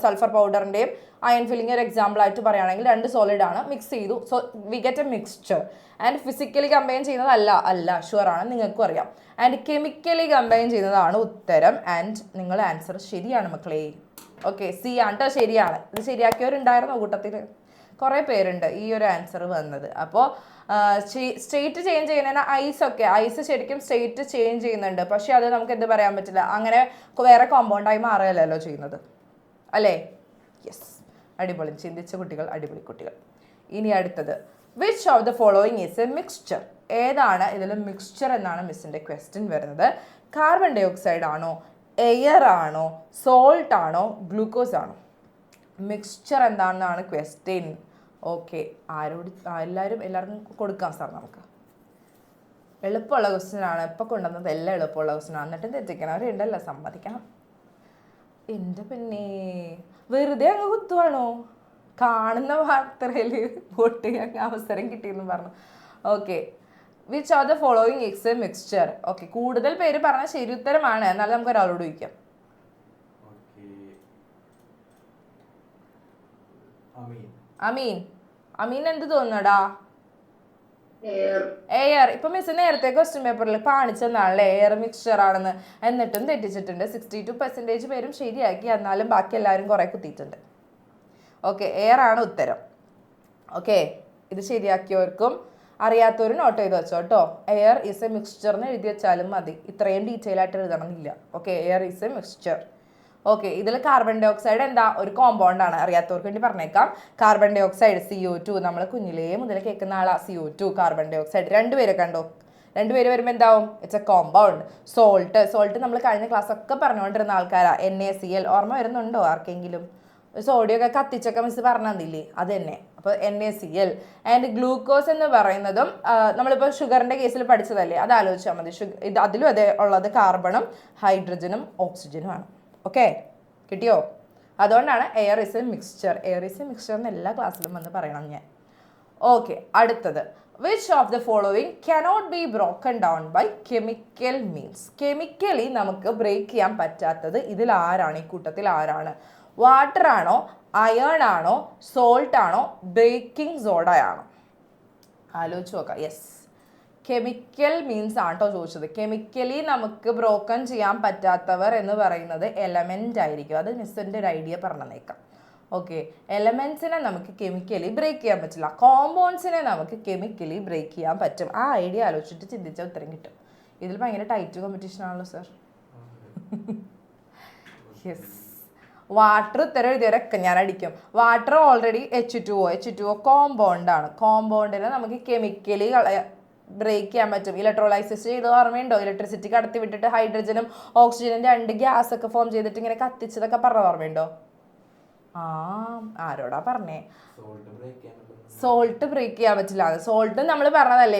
സൾഫർ പൗഡറിൻ്റെയും അയൺ ഫില്ലിംഗ് ഒരു എക്സാമ്പിൾ ആയിട്ട് പറയുകയാണെങ്കിൽ 2 solid ആണ് മിക്സ് ചെയ്തു. So we get A mixture. And physically combine ചെയ്യുന്നതല്ല, അല്ല ഷുവർ ആണ്, നിങ്ങൾക്കും അറിയാം. ആൻഡ് കെമിക്കലി കമ്പൈൻ ചെയ്യുന്നതാണ് ഉത്തരം. ആൻഡ് നിങ്ങളുടെ ആൻസർ ശരിയാണ് മക്കളെ. ഓക്കെ, സി ആണ് കേട്ടോ, ശരിയാണ്. ഇത് ശരിയാക്കിയവരുണ്ടായിരുന്നോ കൂട്ടത്തിൽ? കുറേ പേരുണ്ട് ഈ ഒരു ആൻസർ വന്നത്. അപ്പോൾ സ്റ്റേറ്റ് ചേഞ്ച് ചെയ്യുന്നതിന് ഐസ് ശരിക്കും സ്റ്റേറ്റ് ചേഞ്ച് ചെയ്യുന്നുണ്ട്, പക്ഷെ അത് നമുക്ക് എന്ത് പറയാൻ പറ്റില്ല, അങ്ങനെ വേറെ കോമ്പൗണ്ടായി മാറുകയല്ലോ ചെയ്യുന്നത്, അല്ലേ? യെസ്, അടിപൊളി. ചിന്തിച്ച കുട്ടികൾ, അടിപൊളി കുട്ടികൾ. ഇനി അടുത്തത്, which of the following is a mixture? ഏതാണ് ഇതിൽ മിക്സ്ചർ എന്നാണ് മിസ്സിൻ്റെ ക്വസ്റ്റ്യൻ വരുന്നത്. കാർബൺ ഡൈ ഓക്സൈഡ് ആണോ, എയർ ആണോ, സോൾട്ട് ആണോ, ഗ്ലൂക്കോസ് ആണോ? മിക്സ്ചർ എന്താണെന്നാണ് ക്വസ്റ്റ്യൻ. ഓക്കെ, എല്ലാവർക്കും കൊടുക്കാം സാർ. നമുക്ക് എളുപ്പമുള്ള ക്വസ്റ്റ്യൻ ആണ് ഇപ്പോൾ കൊണ്ടുവന്നത്, എല്ലാം എളുപ്പമുള്ള ക്വസ്റ്റ്യൻ ആണ്. എന്നിട്ടും തെറ്റിക്കണവരുണ്ടല്ലോ, സമ്മതിക്കണം. എൻ്റെ പിന്നെ വെറുതെ അങ്ങ് കുത്തുവാണോ? കാണുന്ന മാത്രയിൽ വോട്ട് ചെയ്യാൻ അവസരം കിട്ടിയെന്ന് പറഞ്ഞു. Okay, which are the following is a mixture? Okay, കൂടുതൽ പേര് പറഞ്ഞ ശരി ഉത്തരമാണ്. എന്നാലും നമുക്ക് ഒരാളോട് ചോദിക്കാം. അമീൻ എന്ത് തോന്നുന്നടാ? എയർ. ഇപ്പൊ മിസ് നേരത്തെ ക്വസ്റ്റ്യൻ പേപ്പറിൽ കാണിച്ചെന്നാണല്ലേ എയർ മിക്സ്ചർ ആണെന്ന്. എന്നിട്ടും തെറ്റിച്ചിട്ടുണ്ട്. 62% പേരും ശരിയാക്കി, എന്നാലും ബാക്കി എല്ലാവരും കുറെ കുത്തിയിട്ടുണ്ട്. ഓക്കെ, എയർ ആണ് ഉത്തരം. ഓക്കെ, ഇത് ശരിയാക്കിയവർക്കും അറിയാത്തവരും നോട്ട് ചെയ്ത് വെച്ചോ കേട്ടോ. എയർ ഈസ് എ മിക്സ്ചർ എന്ന് എഴുതി വെച്ചാലും മതി, ഇത്രയും ഡീറ്റെയിൽ ആയിട്ട് എഴുതണമെന്നില്ല. Okay, air is a mixture. Okay, ഇതിൽ കാർബൺ ഡൈ ഓക്സൈഡ് എന്താ ഒരു കോമ്പൗണ്ട് ആണ്, അറിയാത്തവർക്ക് വേണ്ടി പറഞ്ഞേക്കാം. കാർബൺ ഡൈ ഓക്സൈഡ് CO2, നമ്മൾ കുഞ്ഞിലേ മുതൽ കേൾക്കുന്ന ആളാ CO2, കാർബൺ ഡൈ ഓക്സൈഡ്, രണ്ടുപേരെ കണ്ടോ, രണ്ടുപേര് വരുമ്പോൾ എന്താവും, ഇറ്റ്സ് എ കോമ്പൗണ്ട്. സോൾട്ട് നമ്മൾ കഴിഞ്ഞ ക്ലാസ് ഒക്കെ പറഞ്ഞുകൊണ്ടിരുന്ന ആൾക്കാരാ, NaCl. ഓർമ്മ വരുന്നുണ്ടോ ആർക്കെങ്കിലും? സോഡിയം ഒക്കെ കത്തിച്ചൊക്കെ മിസ് പറഞ്ഞു തന്നില്ലേ, അത് തന്നെ. അപ്പോൾ NaCl. ആൻഡ് ഗ്ലൂക്കോസ് എന്ന് പറയുന്നതും നമ്മളിപ്പോൾ ഷുഗറിൻ്റെ കേസിൽ പഠിച്ചതല്ലേ, അത് ആലോചിച്ചാൽ മതി. അതിലും അതേ ഉള്ളത് കാർബണും ഹൈഡ്രജനും ഓക്സിജനും ആണ്. ഓക്കെ, കിട്ടിയോ? അതുകൊണ്ടാണ് air is a mixture. Air is a mixture എന്ന് എല്ലാ ക്ലാസ്സിലും വന്ന് പറയണം ഞാൻ. ഓക്കെ, അടുത്തത് which of the following cannot be broken down by chemical means. Chemically നമുക്ക് ബ്രേക്ക് ചെയ്യാൻ പറ്റാത്തത് ഇതിൽ ആരാണ്, ഈ കൂട്ടത്തിൽ ആരാണ്? വാട്ടർ ആണോ, അയേൺ ആണോ, സോൾട്ട് ആണോ, ബേക്കിംഗ് സോഡയാണോ? ആലോചിച്ച് നോക്കാം. യെസ്, കെമിക്കൽ മീൻസ് ആട്ടോ ചോദിച്ചത്. കെമിക്കലി നമുക്ക് ബ്രോക്കൺ ചെയ്യാൻ പറ്റാത്തവർ എന്ന് പറയുന്നത് എലമെൻ്റ് ആയിരിക്കും. അത് മിസ്സിൻ്റെ ഒരു ഐഡിയ പറഞ്ഞേക്കാം. ഓക്കെ, എലമെൻസിനെ നമുക്ക് കെമിക്കലി ബ്രേക്ക് ചെയ്യാൻ പറ്റില്ല, കോമ്പൗണ്ട്സിനെ നമുക്ക് കെമിക്കലി ബ്രേക്ക് ചെയ്യാൻ പറ്റും. ആ ഐഡിയ ആലോചിച്ചിട്ട് ചിന്തിച്ചാൽ ഉത്തരം കിട്ടും. ഇതിൽ ഭയങ്കര ടൈറ്റ് കോമ്പറ്റീഷൻ ആണല്ലോ സർ. യെസ്, വാട്ടർ ഉത്തരം എഴുതിയവരൊക്കെ ഞാൻ അടിക്കും. വാട്ടർ ഓൾറെഡി H2O കോമ്പൗണ്ട് ആണ്. കോമ്പൗണ്ടിനെ നമുക്ക് കെമിക്കലി ബ്രേക്ക് ചെയ്യാൻ പറ്റും. ഇലക്ട്രോലൈസിസ് ചെയ്ത് ഓർമ്മയുണ്ടോ? ഇലക്ട്രിസിറ്റി കടത്തി വിട്ടിട്ട് ഹൈഡ്രജനും ഓക്സിജനും 2 ഗ്യാസ് ഒക്കെ ഫോം ചെയ്തിട്ട് ഇങ്ങനെ കത്തിച്ചതൊക്കെ പറഞ്ഞ ഓർമ്മയുണ്ടോ? ആരോടാ പറഞ്ഞേ? സോൾട്ട് ബ്രേക്ക് ചെയ്യാൻ പറ്റില്ല. സോൾട്ട് നമ്മൾ പറഞ്ഞതല്ലേ,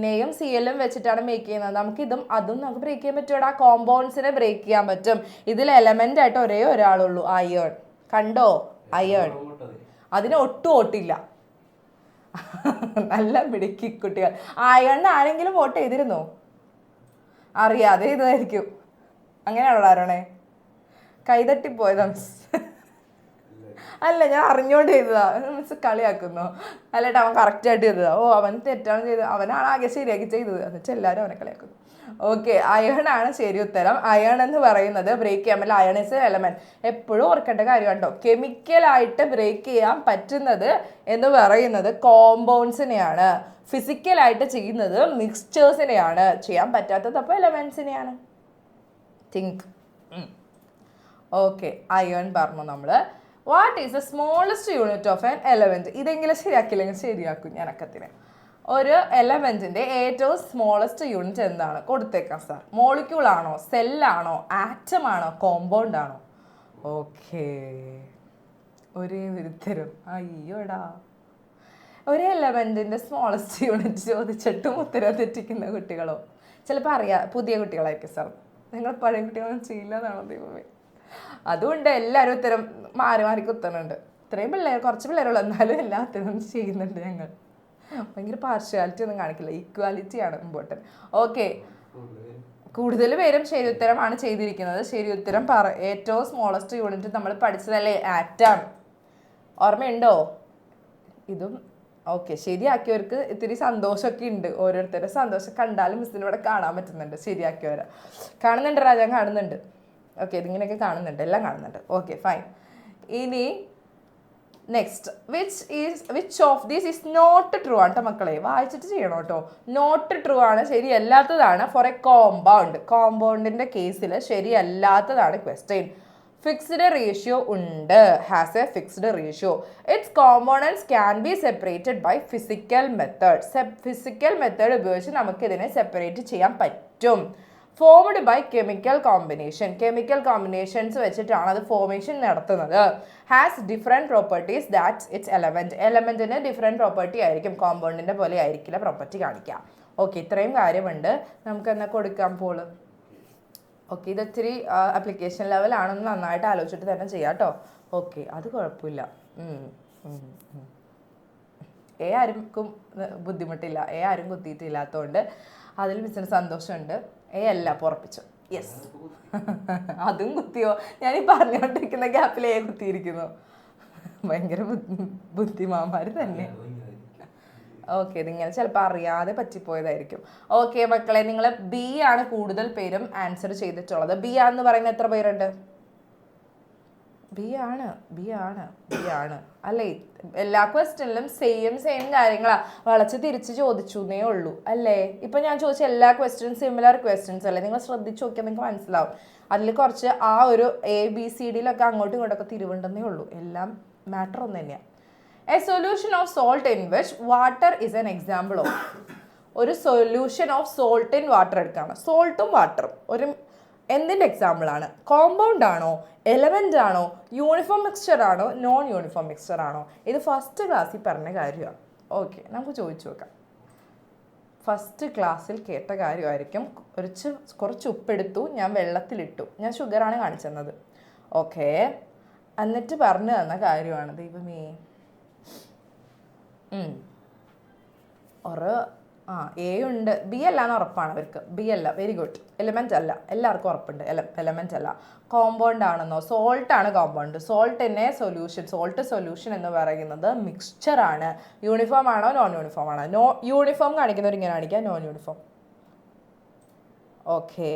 Naയും Cl വെച്ചിട്ടാണ് മേക്ക് ചെയ്യുന്നത്. നമുക്ക് അതും നമുക്ക് ബ്രേക്ക് ചെയ്യാൻ പറ്റുമോ? കോമ്പൗണ്ട്സിനെ ബ്രേക്ക് ചെയ്യാൻ പറ്റും. ഇതിൽ എലമെന്റ് ആയിട്ട് ഒരേ ഒരാളുള്ളൂ, അയേൺ. കണ്ടോ, അയേൺ. അതിന് ഒട്ടും ഓട്ടില്ല. നല്ല മിടുക്കി കുട്ടികൾ. അയേൺ ആരെങ്കിലും വോട്ട് ചെയ്തിരുന്നോ? അറിയാതെ ഇതായിരിക്കും. അങ്ങനെയാണോ ആരോണേ? കൈതട്ടിപ്പോയതാ മിസ്. അല്ല, ഞാൻ അറിഞ്ഞോണ്ട് ചെയ്തതാ. മിസ് കളിയാക്കുന്നു. അല്ലേട്ടാ, അവൻ കറക്റ്റായിട്ട് ചെയ്തതാ. അവൻ തെറ്റാണ് ചെയ്തത്, അവനാണ് ആകെ ശരിയാക്കി ചെയ്തത് എന്നുവെച്ചാൽ എല്ലാവരും അവനെ കളിയാക്കുന്നു. ഓക്കെ, അയേൺ ആണ് ശരി ഉത്തരം. അയേൺ എന്ന് പറയുന്നത് ബ്രേക്ക് ചെയ്യാൻ പറ്റില്ല. Iron is element. എപ്പോഴും ഓർക്കേണ്ട കാര്യം കണ്ടോ, കെമിക്കലായിട്ട് ബ്രേക്ക് ചെയ്യാൻ പറ്റുന്നത് എന്ന് പറയുന്നത് കോമ്പൗണ്ട്സിനെയാണ്, ഫിസിക്കലായിട്ട് ചെയ്യുന്നത് മിക്സ്ചേഴ്സിനെയാണ്, ചെയ്യാൻ പറ്റാത്തത് അപ്പോൾ എലമെന്റ്സിനെയാണ്. തിങ്ക്. ഓക്കെ, അയേൺ പറഞ്ഞു നമ്മൾ. What is the smallest unit of an element? ഇതെങ്കിലും ശരിയാക്കില്ലെങ്കിൽ ശരിയാക്കും ഞാൻ അക്കത്തിന്. ഒരു എലമെന്റിന്റെ ഏറ്റവും സ്മോളസ്റ്റ് യൂണിറ്റ് എന്താണ്? കൊടുത്തേക്കാം സാർ. മോളിക്യൂൾ ആണോ, സെല്ലാണോ, ആറ്റം ആണോ, കോമ്പൗണ്ട് ആണോ? ഓക്കെ, ഒരേ ഉത്തരം. അയ്യോടാ, ഒരു എലമെന്റിന്റെ സ്മോളസ്റ്റ് യൂണിറ്റ് ചോദിച്ചിട്ടും ഉത്തരം തെറ്റിക്കുന്ന കുട്ടികളോ? ചിലപ്പോൾ പുതിയ കുട്ടികളായിരിക്കും സാർ. നിങ്ങൾ പഴയ കുട്ടികളൊന്നും ചെയ്യില്ല എന്നാണോ ദൈവമേ? അതുകൊണ്ട് എല്ലാവരും ഉത്തരം മാറി മാറി കുത്തുന്നുണ്ട്. ഇത്രയും കുറച്ച് പിള്ളേരുള്ളൂ, എന്നാലും എല്ലാ ഉത്തരവും ചെയ്യുന്നുണ്ട് ഞങ്ങൾ. ഭയങ്കര പാർഷ്യാലിറ്റി ഒന്നും കാണിക്കില്ല, ഈക്വാലിറ്റിയാണ് ഇമ്പോർട്ടൻറ്റ്. ഓക്കെ, കൂടുതൽ പേരും ശരി ഉത്തരമാണ് ചെയ്തിരിക്കുന്നത്. ശരി ഉത്തരം ഏറ്റവും സ്മോളസ്റ്റ് യൂണിറ്റ് നമ്മൾ പഠിച്ചതല്ലേ, ആറ്റം. ഓർമ്മയുണ്ടോ? ഇതും ഓക്കെ, ശരിയാക്കിയവർക്ക് ഇത്തിരി സന്തോഷമൊക്കെ ഉണ്ട്. ഓരോരുത്തരുടെ സന്തോഷം കണ്ടാലും മിസ്സിനിവിടെ കാണാൻ പറ്റുന്നുണ്ട്. ശരിയാക്കിയവരെ കാണുന്നുണ്ട്, രാജാൻ കാണുന്നുണ്ട്. ഓക്കെ, ഇതിങ്ങനെയൊക്കെ കാണുന്നുണ്ട്, എല്ലാം കാണുന്നുണ്ട്. Okay, fine. ഇനി next, which of these is not true ആണ് കേട്ടോ മക്കളെ. വായിച്ചിട്ട് ചെയ്യണം കേട്ടോ. നോട്ട് ട്രൂ ആണ്, ശരിയല്ലാത്തതാണ്. ഫോർ എ കോമ്പൗണ്ട്, കോമ്പൗണ്ടിന്റെ കേസിൽ ശരിയല്ലാത്തതാണ് ക്വസ്റ്റ്യൻ. ഫിക്സ്ഡ് റേഷ്യോ ഉണ്ട്, has a fixed ratio. Its components can be separated by physical method. Physical method ഉപയോഗിച്ച് നമുക്കിതിനെ സെപ്പറേറ്റ് ചെയ്യാൻ പറ്റും. Formed by chemical combination, chemical combinations വെച്ചിട്ടാണ് അത് ഫോർമേഷൻ നടത്തുന്നത്. Has different properties that its element, എലമെൻറ്റിന് different property ആയിരിക്കും, കോമ്പൗണ്ടിൻ്റെ പോലെ ആയിരിക്കില്ല പ്രോപ്പർട്ടി കാണിക്കാം. ഓക്കെ, ഇത്രയും കാര്യമുണ്ട്. നമുക്ക് എന്നാൽ കൊടുക്കാൻ പോള്. ഓക്കെ, ഇത് ഇത്തിരി ആപ്ലിക്കേഷൻ ലെവലാണെന്ന് നന്നായിട്ട് ആലോചിച്ചിട്ട് തന്നെ ചെയ്യാം കേട്ടോ. ഓക്കെ, അത് കുഴപ്പമില്ല. ആർക്കും ബുദ്ധിമുട്ടില്ല, ആരും കുത്തിയിട്ടില്ലാത്തതുകൊണ്ട് അതിൽ മിസ്സിന് സന്തോഷമുണ്ട്. അല്ല പുറപ്പിച്ചു. യെസ്, അതും കുത്തിയോ? ഞാൻ ഈ പറഞ്ഞുകൊണ്ടിരിക്കുന്ന ഗ്യാപ്പിൽ കുത്തിയിരിക്കുന്നു. ഭയങ്കര ബുദ്ധിമാന്മാർ തന്നെ. ഓക്കെ, ഇതിങ്ങനെ ചിലപ്പോൾ അറിയാതെ പറ്റിപ്പോയതായിരിക്കും. ഓക്കെ മക്കളെ, നിങ്ങൾ ബി ആണ് കൂടുതൽ പേരും ആൻസർ ചെയ്തിട്ടുള്ളത്. ബി ആണെന്ന് പറയുന്ന എത്ര പേരുണ്ട്? ബി ആണ് അല്ലേ? എല്ലാ ക്വസ്റ്റ്യനിലും സെയിം കാര്യങ്ങളാ, വളച്ച് തിരിച്ച് ചോദിച്ചേ ഉള്ളൂ അല്ലേ? ഇപ്പം ഞാൻ ചോദിച്ച എല്ലാ ക്വസ്റ്റ്യനും സിമിലർ ക്വസ്റ്റ്യൻസ് അല്ലേ? നിങ്ങൾ ശ്രദ്ധിച്ച് നോക്കിയാൽ നിങ്ങൾക്ക് മനസ്സിലാവും. അതിൽ കുറച്ച് ആ ഒരു ABCDയിലൊക്കെ അങ്ങോട്ടും ഇങ്ങോട്ടൊക്കെ തിരിവുണ്ടെന്നേ ഉള്ളൂ. എല്ലാം മാറ്റർ ഒന്ന് തന്നെയാണ്. A solution of salt in which water is an example of. ഒരു solution of salt in water എടുക്കുകയാണ്. സോൾട്ടും വാട്ടറും ഒരു എന്തിൻ്റെ എക്സാമ്പിളാണ്? കോമ്പൗണ്ട് ആണോ, എലമെൻ്റ് ആണോ, യൂണിഫോം മിക്സ്ചർ ആണോ, നോൺ യൂണിഫോം മിക്സ്ചർ ആണോ? ഇത് ഫസ്റ്റ് ക്ലാസ്സിൽ പറഞ്ഞ കാര്യമാണ്. ഓക്കെ, നമുക്ക് ചോദിച്ചു നോക്കാം. ഫസ്റ്റ് ക്ലാസ്സിൽ കേട്ട കാര്യമായിരിക്കും. കുറച്ച് ഉപ്പെടുത്തു, ഞാൻ വെള്ളത്തിലിട്ടു. ഞാൻ ഷുഗറാണ് കാണിച്ചത്. ഓക്കെ, എന്നിട്ട് പറഞ്ഞു തന്ന കാര്യമാണ്. ദൈവമേ, A ഉണ്ട്, B അല്ലാന്ന് ഉറപ്പാണ് അവർക്ക്. B അല്ല, വെരി ഗുഡ്. എലിമെൻ്റ് അല്ല, എല്ലാവർക്കും ഉറപ്പുണ്ട്. എലമെൻ്റ് അല്ല. കോമ്പൗണ്ട് ആണെന്നോ? സോൾട്ട് ആണ് കോമ്പൗണ്ട്. സോൾട്ടിനെ സൊല്യൂഷൻ, സോൾട്ട് സൊല്യൂഷൻ എന്ന് പറയുന്നത് മിക്സ്ചർ ആണ്. യൂണിഫോം ആണോ, നോൺ യൂണിഫോം ആണോ? യൂണിഫോം കാണിക്കുന്നവർ ഇങ്ങനെ കാണിക്കുക, non uniform. Okay,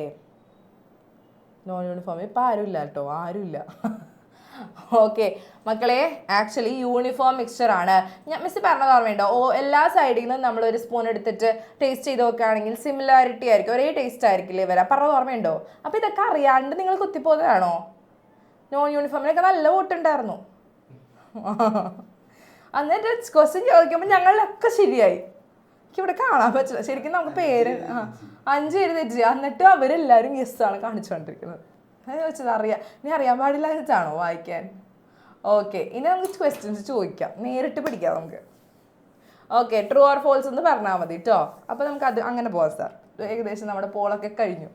non uniform ഇപ്പം ആരുമില്ല കേട്ടോ, ആരുമില്ല. ഓക്കെ മക്കളെ, ആക്ച്വലി യൂണിഫോം മിക്സ്ചർ ആണ്. ഞാൻ മിസ് പറഞ്ഞത് ഓർമ്മയുണ്ടോ? എല്ലാ സൈഡിൽ നിന്നും നമ്മളൊരു സ്പൂൺ എടുത്തിട്ട് ടേസ്റ്റ് ചെയ്ത് നോക്കുകയാണെങ്കിൽ സിമിലാരിറ്റി ആയിരിക്കും, ഒരേ ടേസ്റ്റ് ആയിരിക്കില്ലേ വരാം. പറഞ്ഞത് ഓർമ്മയുണ്ടോ? അപ്പോൾ ഇതൊക്കെ അറിയാണ്ട് നിങ്ങൾ കുത്തിപ്പോകുന്നതാണോ? നോൺ യൂണിഫോമിനൊക്കെ നല്ല വോട്ടുണ്ടായിരുന്നു. എന്നിട്ട് ക്വസ്റ്റ്യൻ ചോദിക്കുമ്പോൾ ഞങ്ങളിലൊക്കെ ശരിയായി. എനിക്കിവിടെ കാണാൻ പറ്റില്ല. ശരിക്കും നമുക്ക് പേര് 5 പേര് തെറ്റി, എന്നിട്ടും അവരെല്ലാവരും യെസ് ആണ് കാണിച്ചുകൊണ്ടിരിക്കുന്നത്. ഞാൻ ചോദിച്ചത് ഇനി അറിയാൻ പാടില്ല വെച്ചാണോ വായിക്കാൻ? ഓക്കെ, ഇനി നമുക്ക് ക്വസ്റ്റ്യൻസ് ചോദിക്കാം, നേരിട്ട് പിടിക്കാം നമുക്ക്. ഓക്കെ, ട്രൂ ഓർ ഫോൾസ് എന്ന് പറഞ്ഞാൽ മതി കേട്ടോ. അപ്പോൾ നമുക്ക് അത് അങ്ങനെ പോവാം സാർ. ഏകദേശം നമ്മുടെ പോളൊക്കെ കഴിഞ്ഞു.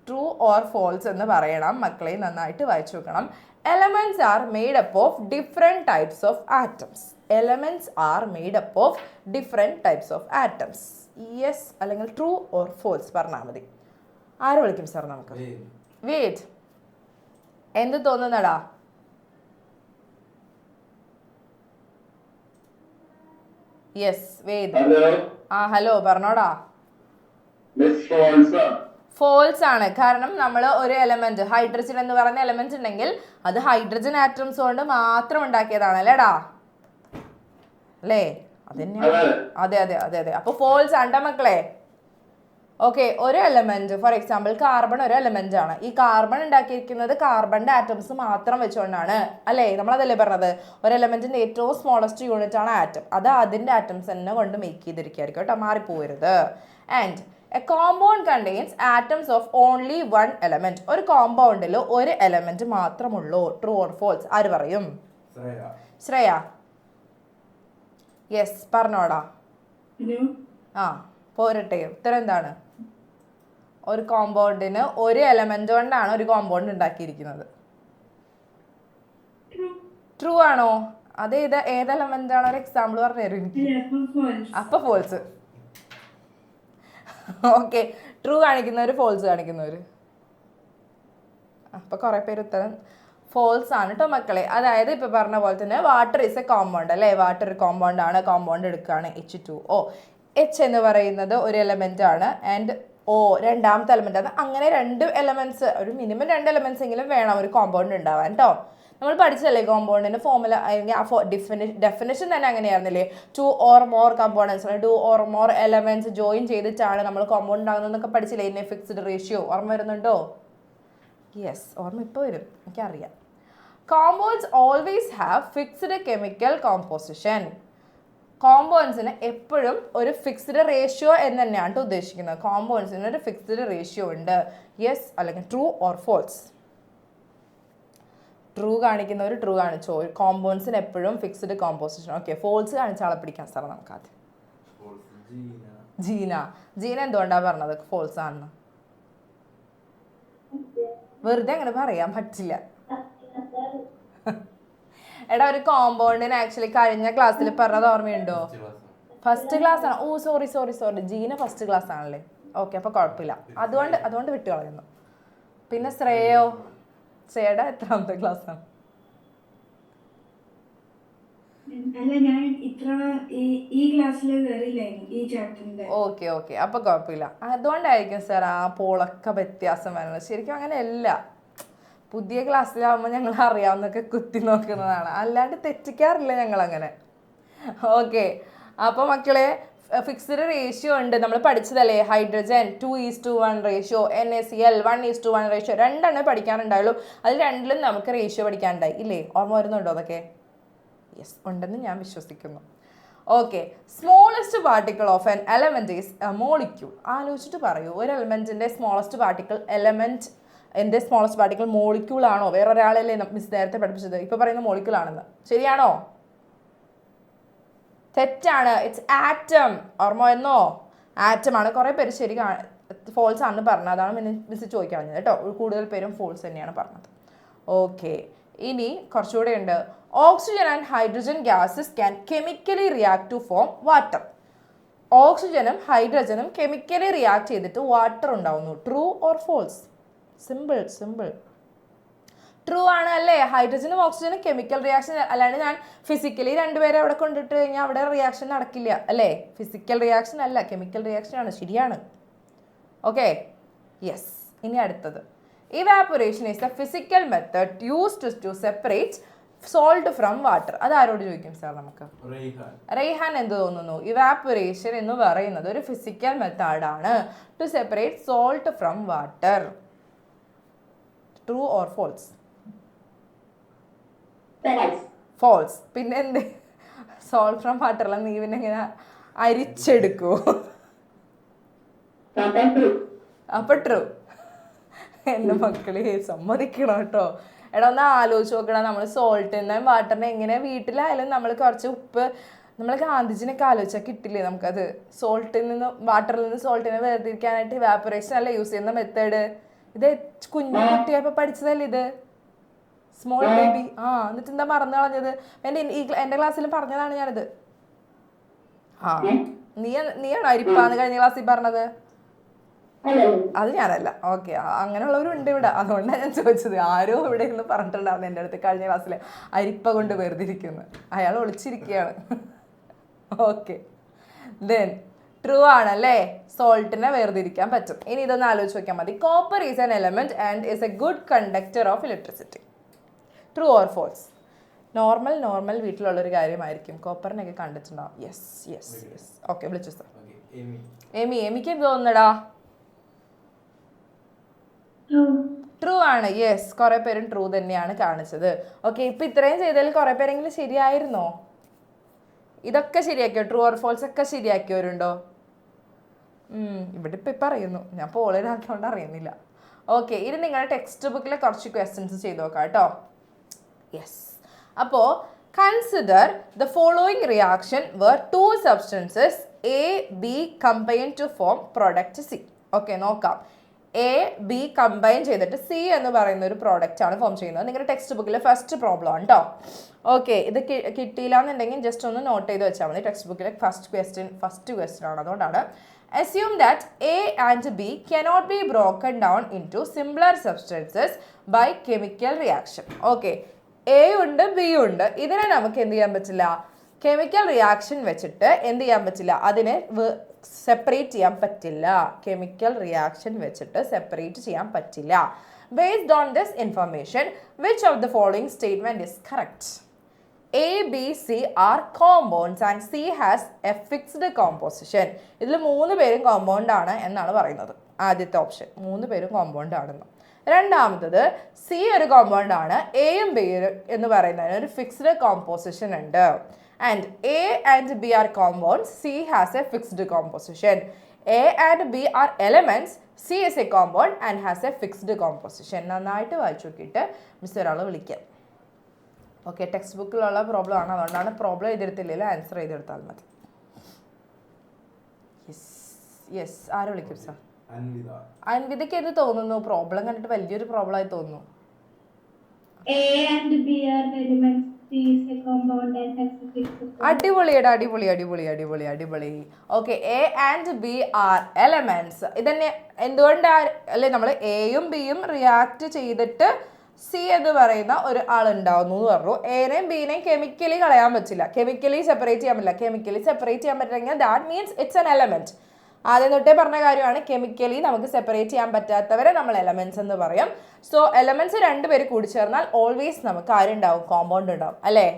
ട്രൂ ഓർ ഫോൾസ് എന്ന് പറയണം. മക്കളെ നന്നായിട്ട് വായിച്ചു വെക്കണം. Elements are made up of different types of atoms. Elements are made up of different types of atoms. Yes അല്ലെങ്കിൽ ട്രൂ ഓർ ഫോൾസ് പറഞ്ഞാൽ മതി. ആര് വിളിക്കും സാർ നമുക്ക്? വെയിറ്റ്, എന്ത് തോന്നുന്നടാ? യെസ്, വേദ്. ഹലോ, പറഞ്ഞോടാ. ഫോൾസ് ആണ്. കാരണം നമ്മൾ ഒരു എലമെന്റ്, ഹൈഡ്രജൻ എന്ന് പറയുന്ന എലമെന്റ് ഉണ്ടെങ്കിൽ അത് ഹൈഡ്രജൻ ആറ്റംസ് കൊണ്ട് മാത്രം ഉണ്ടാക്കിയതാണ് അല്ലേടാ? അല്ലേ? അതന്നെയാണ്. അതെ അതെ അതെ അതെ. അപ്പോൾ ഫോൾസ് ആണ്ട മക്കളെ. ഓക്കെ, ഒരു എലമെന്റ്, ഫോർ എക്സാമ്പിൾ കാർബൺ ഒരു എലമെന്റ് ആണ്. ഈ കാർബൺ ഉണ്ടാക്കിയിരിക്കുന്നത് കാർബണിന്റെ ആറ്റംസ് മാത്രം വെച്ചുകൊണ്ടാണ് അല്ലേ? നമ്മളതല്ലേ പറഞ്ഞത്? ഒരു എലമെന്റിന്റെ ഏറ്റവും സ്മോളസ്റ്റ് യൂണിറ്റ് ആണ് ആറ്റം. അത് അതിന്റെ ആറ്റംസ് തന്നെ കൊണ്ട് മേക്ക് ചെയ്തിരിക്കുകയായിരിക്കും കേട്ടോ, മാറിപ്പോരുത്. And a compound contains atoms of only one element. ഒരു കോമ്പൗണ്ടിൽ ഒരു എലമെന്റ് മാത്രമുള്ളൂ. True or false? ആര് പറയും? ശ്രേയ. യെസ്, പറഞ്ഞോടാ. പോരട്ടെ, ഉത്തരം എന്താണ്? ഒരു കോമ്പൗണ്ടിന് ഒരു എലമെന്റ് കൊണ്ടാണ് ഒരു കോമ്പൗണ്ട് ഉണ്ടാക്കിയിരിക്കുന്നത്. ട്രൂ ആണോ? അത് ഏത് എലമെന്റ് ആണ്? ഒരു എക്സാമ്പിൾ പറഞ്ഞു തരും എനിക്ക്. അപ്പൊ ഫോൾസ്. ഓക്കെ, ട്രൂ കാണിക്കുന്നവര്, ഫോൾസ് കാണിക്കുന്നവര്. അപ്പൊ കുറെ പേര് ഉത്തരം ഫോൾസ് ആണ് കേട്ടോ മക്കളെ. അതായത് ഇപ്പൊ പറഞ്ഞ പോലെ തന്നെ വാട്ടർ ഇസ് എ കോമ്പൗണ്ട് അല്ലേ? വാട്ടർ ഒരു കോമ്പൗണ്ട് ആണ്. കോമ്പൗണ്ട് എടുക്കുകയാണ് H2O. H എന്ന് പറയുന്നത് ഒരു എലമെന്റ് ആണ്. ആൻഡ് O രണ്ടാമത്തെ എലമെന്റ് ആണ്. അങ്ങനെ 2 എലമെന്റ്സ്, ഒരു മിനിമം 2 എലമെന്റ്സ് എങ്കിലും വേണം ഒരു കോമ്പൗണ്ട് ഉണ്ടാവാൻ കേട്ടോ. നമ്മൾ പഠിച്ചല്ലേ കോമ്പൗണ്ടിന്റെ ഫോർമുല, ഡെഫിനിഷൻ തന്നെ അങ്ങനെയായിരുന്നില്ലേ? 2 or more components, 2 or more elements join ചെയ്തിട്ടാണ് നമ്മൾ കോമ്പൗണ്ട് ഉണ്ടാകുന്നതെന്നൊക്കെ പഠിച്ചില്ലേ? In a fixed ratio. ഓർമ്മ വരുന്നുണ്ടോ? യെസ്, ഓർമ്മ ഇപ്പോൾ വരും, എനിക്കറിയാം. Compounds always have fixed chemical composition. കോമ്പൗണ്ട്സിന് എപ്പോഴും ഒരു ഫിക്സ്ഡ് റേഷ്യോ എന്ന് തന്നെയാണ് ഉദ്ദേശിക്കുന്നത്. കോമ്പൗണ്ട്സിന് ഒരു ഫിക്സ്ഡ് റേഷ്യോ ഉണ്ട്. യെസ് അല്ലെങ്കിൽ ട്രൂ ഓർ ഫോൾസ്? ട്രൂ കാണിക്കുന്നവർ ട്രൂ കാണിച്ചോ. കോമ്പൗണ്ട്സിന് എപ്പോഴും ഫിക്സ്ഡ് കോമ്പോസിഷൻ. ഓക്കെ, ഫോൾസ് കാണിച്ച ആളെ പിടിക്കാൻ സാർ നമുക്കത്. ജീന എന്തുകൊണ്ടാണ് പറഞ്ഞത് ഫോൾസ് ആണെന്ന്? വെറുതെ അങ്ങനെ പറയാൻ പറ്റില്ല. എടാ, ഒരു കോമ്പൗണ്ടിന് ആക്ച്വലി കഴിഞ്ഞ ക്ലാസ്സിൽ പറഞ്ഞത് ഓർമ്മയുണ്ടോ? ഫസ്റ്റ് ക്ലാസ് ആണ്. സോറി, ജീന ഫസ്റ്റ് ക്ലാസ് ആണല്ലേ? ഓക്കെ, അപ്പോൾ കുഴപ്പമില്ല. അതുകൊണ്ട് വിട്ടു കളയുന്നു. പിന്നെ ശ്രേയയുടെ എത്രാമത്തെ ക്ലാസ് ആണ്? ഓക്കെ, അപ്പൊ കുഴപ്പമില്ല. അതുകൊണ്ടായിരിക്കും സാർ ആ പോളൊക്കെ വ്യത്യാസം വരുന്നത്. ശരിക്കും അങ്ങനെയല്ല. പുതിയ ക്ലാസ്സിലാവുമ്പോൾ ഞങ്ങൾ അറിയാവുന്നൊക്കെ കുത്തി നോക്കുന്നതാണ്, അല്ലാണ്ട് തെറ്റിക്കാറില്ല ഞങ്ങൾ അങ്ങനെ. ഓക്കെ, അപ്പോൾ മക്കളെ ഫിക്സ്ഡ് റേഷ്യോ ഉണ്ട്, നമ്മൾ പഠിച്ചതല്ലേ, ഹൈഡ്രജൻ 2:1 റേഷ്യോ, NaCl 1:1 റേഷ്യോ, രണ്ടെണ്ണം പഠിക്കാനുണ്ടായുള്ളൂ. അതിൽ രണ്ടിലും നമുക്ക് റേഷ്യോ പഠിക്കാനുണ്ടായി ഇല്ലേ? ഓർമ്മ വരുന്നുണ്ടോ അതൊക്കെ? യെസ്, ഉണ്ടെന്ന് ഞാൻ വിശ്വസിക്കുന്നു. Okay, smallest particle of N element is A molecule. ആലോചിച്ചിട്ട് പറയൂ, ഒരു എലമെന്റിന്റെ സ്മോളസ്റ്റ് പാർട്ടിക്കിൾ എൻ്റെ സ്മോളസ്റ്റ് പാർട്ടിക്കിൾ മോളിക്യൂൾ ആണോ? വേറൊരാളല്ലേ മിസ് നേരത്തെ പഠിപ്പിച്ചത്, ഇപ്പൊ പറയുന്ന മോളിക്യൂൾ ആണെന്ന്. ശരിയാണോ? തെറ്റാണ്. It's atom. ഓർമ്മ വരുന്നോ? ആറ്റം ആണ്. കുറേ പേര് ശരി ഫോൾസ് ആണ് പറഞ്ഞത്, അതാണ് മിസ് ചോദിക്കാൻ പറഞ്ഞത് കേട്ടോ. കൂടുതൽ പേരും ഫോൾസ് തന്നെയാണ് പറഞ്ഞത്. ഓക്കെ, ഇനി കുറച്ചുകൂടെ ഉണ്ട്. Oxygen and hydrogen gases can chemically react to form water. ഓക്സിജനും ഹൈഡ്രജനും കെമിക്കലി റിയാക്ട് ചെയ്തിട്ട് വാട്ടർ ഉണ്ടാവുന്നു. True or false? Simple simple. True ആണ് അല്ലേ? ഹൈഡ്രജനും ഓക്സിജനും കെമിക്കൽ റിയാക്ഷൻ, അല്ലാണ്ട് ഞാൻ ഫിസിക്കലി രണ്ടുപേരെ അവിടെ കൊണ്ടിട്ട് കഴിഞ്ഞാൽ അവിടെ റിയാക്ഷൻ നടക്കില്ല അല്ലേ? ഫിസിക്കൽ റിയാക്ഷൻ അല്ല, കെമിക്കൽ റിയാക്ഷൻ ആണ്. ശരിയാണ്. Okay, yes. ഇനി അടുത്തത്, evaporation is the physical method used to separate salt from water. അത് ആരോട് ചോദിക്കും സാർ? നമുക്ക് റെയ്ഹാൻ എന്ത് തോന്നുന്നു? ഇവാപൊറേഷൻ എന്ന് പറയുന്നത് ഒരു ഫിസിക്കൽ മെത്തേഡാണ് to separate salt from water. True or false? False. പിന്നെ എന്ത്? സോൾട്ട് ഫ്രം വാട്ടർ നീ പിന്നെ ഇങ്ങനെ അരിച്ചെടുക്കൂ. അപ്പൊ ട്രൂ. എൻ്റെ മക്കളെ സമ്മതിക്കണം കേട്ടോ. എടാ ഒന്ന് ആലോചിച്ച് നോക്കണം, നമ്മൾ സോൾട്ടിനെ വാട്ടറിനെ എങ്ങനെ വീട്ടിലായാലും നമ്മൾ കുറച്ച് ഉപ്പ്, നമ്മൾ ഗാന്ധിജിനൊക്കെ ആലോചിച്ചാൽ കിട്ടില്ലേ നമുക്കത്? വാട്ടറിൽ നിന്ന് സോൾട്ടിനെ വേർതിരിക്കാനായിട്ട് ഇവാപൊറേഷൻ അല്ലേ യൂസ് ചെയ്യുന്ന മെത്തേഡ്. ഇത് കുഞ്ഞു കുട്ടിയായപ്പോൾ പഠിച്ചതല്ലേ ഇത്? Small baby. എന്നിട്ട് എന്താ മറന്നു കളഞ്ഞത്? എൻ്റെ ക്ലാസ്സിൽ പറഞ്ഞതാണ് ഞാനിത്. നീയാണോ അരിപ്പാന്ന് കഴിഞ്ഞ ക്ലാസ്സിൽ പറഞ്ഞത്? അത് ഞാനല്ല. ഓക്കെ, അങ്ങനെയുള്ളവരുണ്ട് ഇവിടെ, അതുകൊണ്ടാണ് ഞാൻ ചോദിച്ചത്. ആരോ ഇവിടെ ഇരുന്ന് പറഞ്ഞിട്ടുണ്ടായിരുന്നു എൻ്റെ അടുത്ത് കഴിഞ്ഞ ക്ലാസ്സിൽ അരിപ്പ കൊണ്ട് വേർതിരിക്കുന്നു. അയാൾ ഒളിച്ചിരിക്കുകയാണ്. ഓക്കെ, ദെൻ ട്രൂ ആണല്ലേ, സോൾട്ടിനെ വേർതിരിക്കാൻ പറ്റും. ഇനി ഇതൊന്ന് ആലോചിച്ച് നോക്കിയാൽ മതി. Copper is an element and is a good conductor of electricity. True or false? Normal വീട്ടിലുള്ളൊരു കാര്യമായിരിക്കും. കോപ്പറിനൊക്കെ കണ്ടിട്ടുണ്ടാവും. Yes yes yes. ഓക്കെ, വിളിച്ചു സാർ. എമിക്ക് എന്ത് തോന്നുന്നടാ? ട്രൂ ആണ്. യെസ്, കുറെ പേരും ട്രൂ തന്നെയാണ് കാണിച്ചത്. ഓക്കെ, ഇപ്പൊ ഇത്രയും ചെയ്തതിൽ കുറെ പേരെങ്കിലും ശരിയായിരുന്നോ? ഇതൊക്കെ ശരിയാക്കിയോ? ട്രൂ ഓർ ഫോൾസ് ഒക്കെ ശരിയാക്കിയവരുണ്ടോ? ഇവിടെ ഇപ്പൊ പറയുന്നു, ഞാൻ പോളിനാത്തോണ്ട് അറിയുന്നില്ല. ഓക്കെ, ഇനി നിങ്ങളുടെ ടെക്സ്റ്റ് ബുക്കിലെ കുറച്ച് ക്വസ്റ്റ്യൻസ് ചെയ്ത് നോക്കാം കേട്ടോ. യെസ്, അപ്പോൾ consider the following reaction where 2 substances A, B combine to form product C. Okay, നോക്കാം. A, B കമ്പൈൻ ചെയ്തിട്ട് C എന്ന് പറയുന്ന ഒരു പ്രോഡക്റ്റ് ആണ് ഫോം ചെയ്യുന്നത്. നിങ്ങളുടെ ടെക്സ്റ്റ് ബുക്കിലെ ഫസ്റ്റ് പ്രോബ്ലം ആണ് കേട്ടോ. ഓക്കെ, ഇത് കിട്ടിയില്ല എന്നുണ്ടെങ്കിൽ ജസ്റ്റ് ഒന്ന് നോട്ട് ചെയ്ത് വെച്ചാൽ മതി. ടെക്സ്റ്റ് ബുക്കിലെ ഫസ്റ്റ് ക്വസ്റ്റ്യൻ ആണ്, അതുകൊണ്ടാണ്. Assume that A and B cannot be broken down into simpler substances by chemical reaction. Okay, A ഉണ്ട്, B ഉണ്ട്. ഇതിനെ നമുക്ക് എന്ത് ചെയ്യാൻ പറ്റില്ല? കെമിക്കൽ റിയാക്ഷൻ വെച്ചിട്ട് എന്ത് ചെയ്യാൻ പറ്റില്ല? അതിനെ സെപ്പറേറ്റ് ചെയ്യാൻ പറ്റില്ല. കെമിക്കൽ റിയാക്ഷൻ വെച്ചിട്ട് സെപ്പറേറ്റ് ചെയ്യാൻ പറ്റില്ല. Based on this information, which of the following statement is correct? A, B, C are compounds and C has a fixed composition. ഇതിൽ 3 പേരും കോമ്പൗണ്ട് ആണ് എന്നാണ് പറയുന്നത്. ആദ്യത്തെ ഓപ്ഷൻ 3 പേരും കോമ്പൗണ്ട് ആണെന്ന്. രണ്ടാമത്തത് C ഒരു കോമ്പൗണ്ട് ആണ്, എയും ബി എന്ന് പറയുന്നതിന് ഒരു ഫിക്സ്ഡ് കോമ്പോസിഷൻ ഉണ്ട്. And A and B are compounds, C has a fixed composition. A and B are elements, C is a compound and has a fixed composition. നന്നായിട്ട് വായിച്ചു നോക്കിയിട്ട് മിസ് ഒരാൾ വിളിക്കാം. ഓക്കെ, ടെക്സ്റ്റ് ബുക്കിലുള്ള പ്രോബ്ലം ആണ്, അതുകൊണ്ടാണ് problem എഴുതിയെടുത്തില്ലെങ്കിൽ answer എഴുതിയെടുത്താൽ മതി. Yes, ആര് വിളിക്കും സാർ? അൻവിതയ്ക്ക് എന്ത് തോന്നുന്നു? പ്രോബ്ലം കണ്ടിട്ട് വലിയൊരു പ്രോബ്ലം ആയി തോന്നുന്നു. അടിപൊളിയുടെ അടിപൊളി അടിപൊളി അടിപൊളി അടിപൊളി. Okay, A and B are elements. ഇതന്നെ എന്തുകൊണ്ടാണ് അല്ലെ നമ്മൾ എയും ബിയും റിയാക്ട് ചെയ്തിട്ട് സി എന്ന് പറയുന്ന ഒരു ആളുണ്ടാവുന്നു എന്ന് പറഞ്ഞു. എനെയും ബിനെയും കെമിക്കലി കളയാൻ പറ്റില്ല, കെമിക്കലി സെപ്പറേറ്റ് ചെയ്യാൻ പറ്റില്ല. കെമിക്കലി സെപ്പറേറ്റ് ചെയ്യാൻ പറ്റില്ലെങ്കിൽ that means it's an element. ആദ്യം തൊട്ടേ പറഞ്ഞ കാര്യമാണ്, കെമിക്കലി നമുക്ക് സെപ്പറേറ്റ് ചെയ്യാൻ പറ്റാത്തവരെ നമ്മൾ എലമെന്റ്സ് എന്ന് പറയും. സോ എലമെന്റ്സ് 2 പേര് കൂടി ചേർന്നാൽ ഓൾവേസ് നമുക്ക് ആരുണ്ടാവും? കോമ്പൗണ്ട് ഉണ്ടാവും അല്ലേ?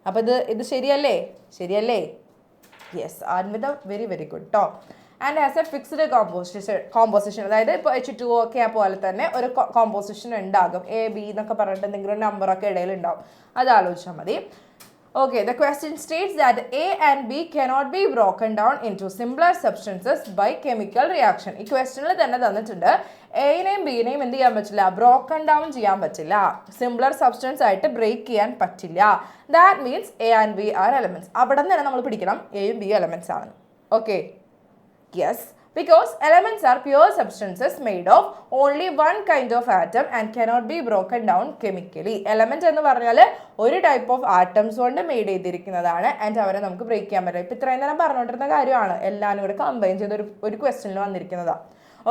അപ്പൊ ഇത് ശരിയല്ലേ? ശരിയല്ലേ? യെസ്, ആൻവിത വെരി വെരി ഗുഡ് കേട്ടോ. And as A fixed composition അതായത് ഇപ്പോൾ H2O ഒക്കെ ആ പോലെ തന്നെ ഒരു കോമ്പോസിഷൻ ഉണ്ടാകും. AB എന്നൊക്കെ പറഞ്ഞിട്ട് എന്തെങ്കിലും നമ്പറൊക്കെ ഇടയിൽ ഉണ്ടാവും, അത് ആലോചിച്ചാൽ മതി. Okay, the question states that A and B cannot be broken down into simpler substances by chemical reaction. ഈ ക്വസ്റ്റനിൽ തന്നെ തന്നിട്ടുണ്ട് എനെയും ബിനെയും എന്ത് ചെയ്യാൻ പറ്റില്ല, ബ്രോക്കൺ ഡൗൺ ചെയ്യാൻ പറ്റില്ല, സിംപ്ലർ സബ്സ്റ്റൻസ് ആയിട്ട് ബ്രേക്ക് ചെയ്യാൻ പറ്റില്ല. That means A and B are elements. അവിടെ നിന്ന് തന്നെ നമ്മൾ പിടിക്കണം എയും ബി എലമെന്റ്സ് ആണ്. Okay, yes, because elements are pure substances made of only one kind of atom and cannot be broken down chemically. Element എന്ന് പറഞ്ഞാൽ ഒരു ടൈപ്പ് ഓഫ് ആറ്റംസ് കൊണ്ട് മെയ്ഡ് ചെയ്തിരിക്കുന്നതാണ് ആൻഡ് അവരെ നമുക്ക് ബ്രേക്ക് ചെയ്യാൻ പറ്റില്ല. ഇപ്പം ഇത്രയും നേരം പറഞ്ഞുകൊണ്ടിരുന്ന കാര്യമാണ് എല്ലാം കൂടെ കമ്പൈൻ ചെയ്ത് ഒരു ക്വസ്റ്റനിൽ വന്നിരിക്കുന്നതാണ്.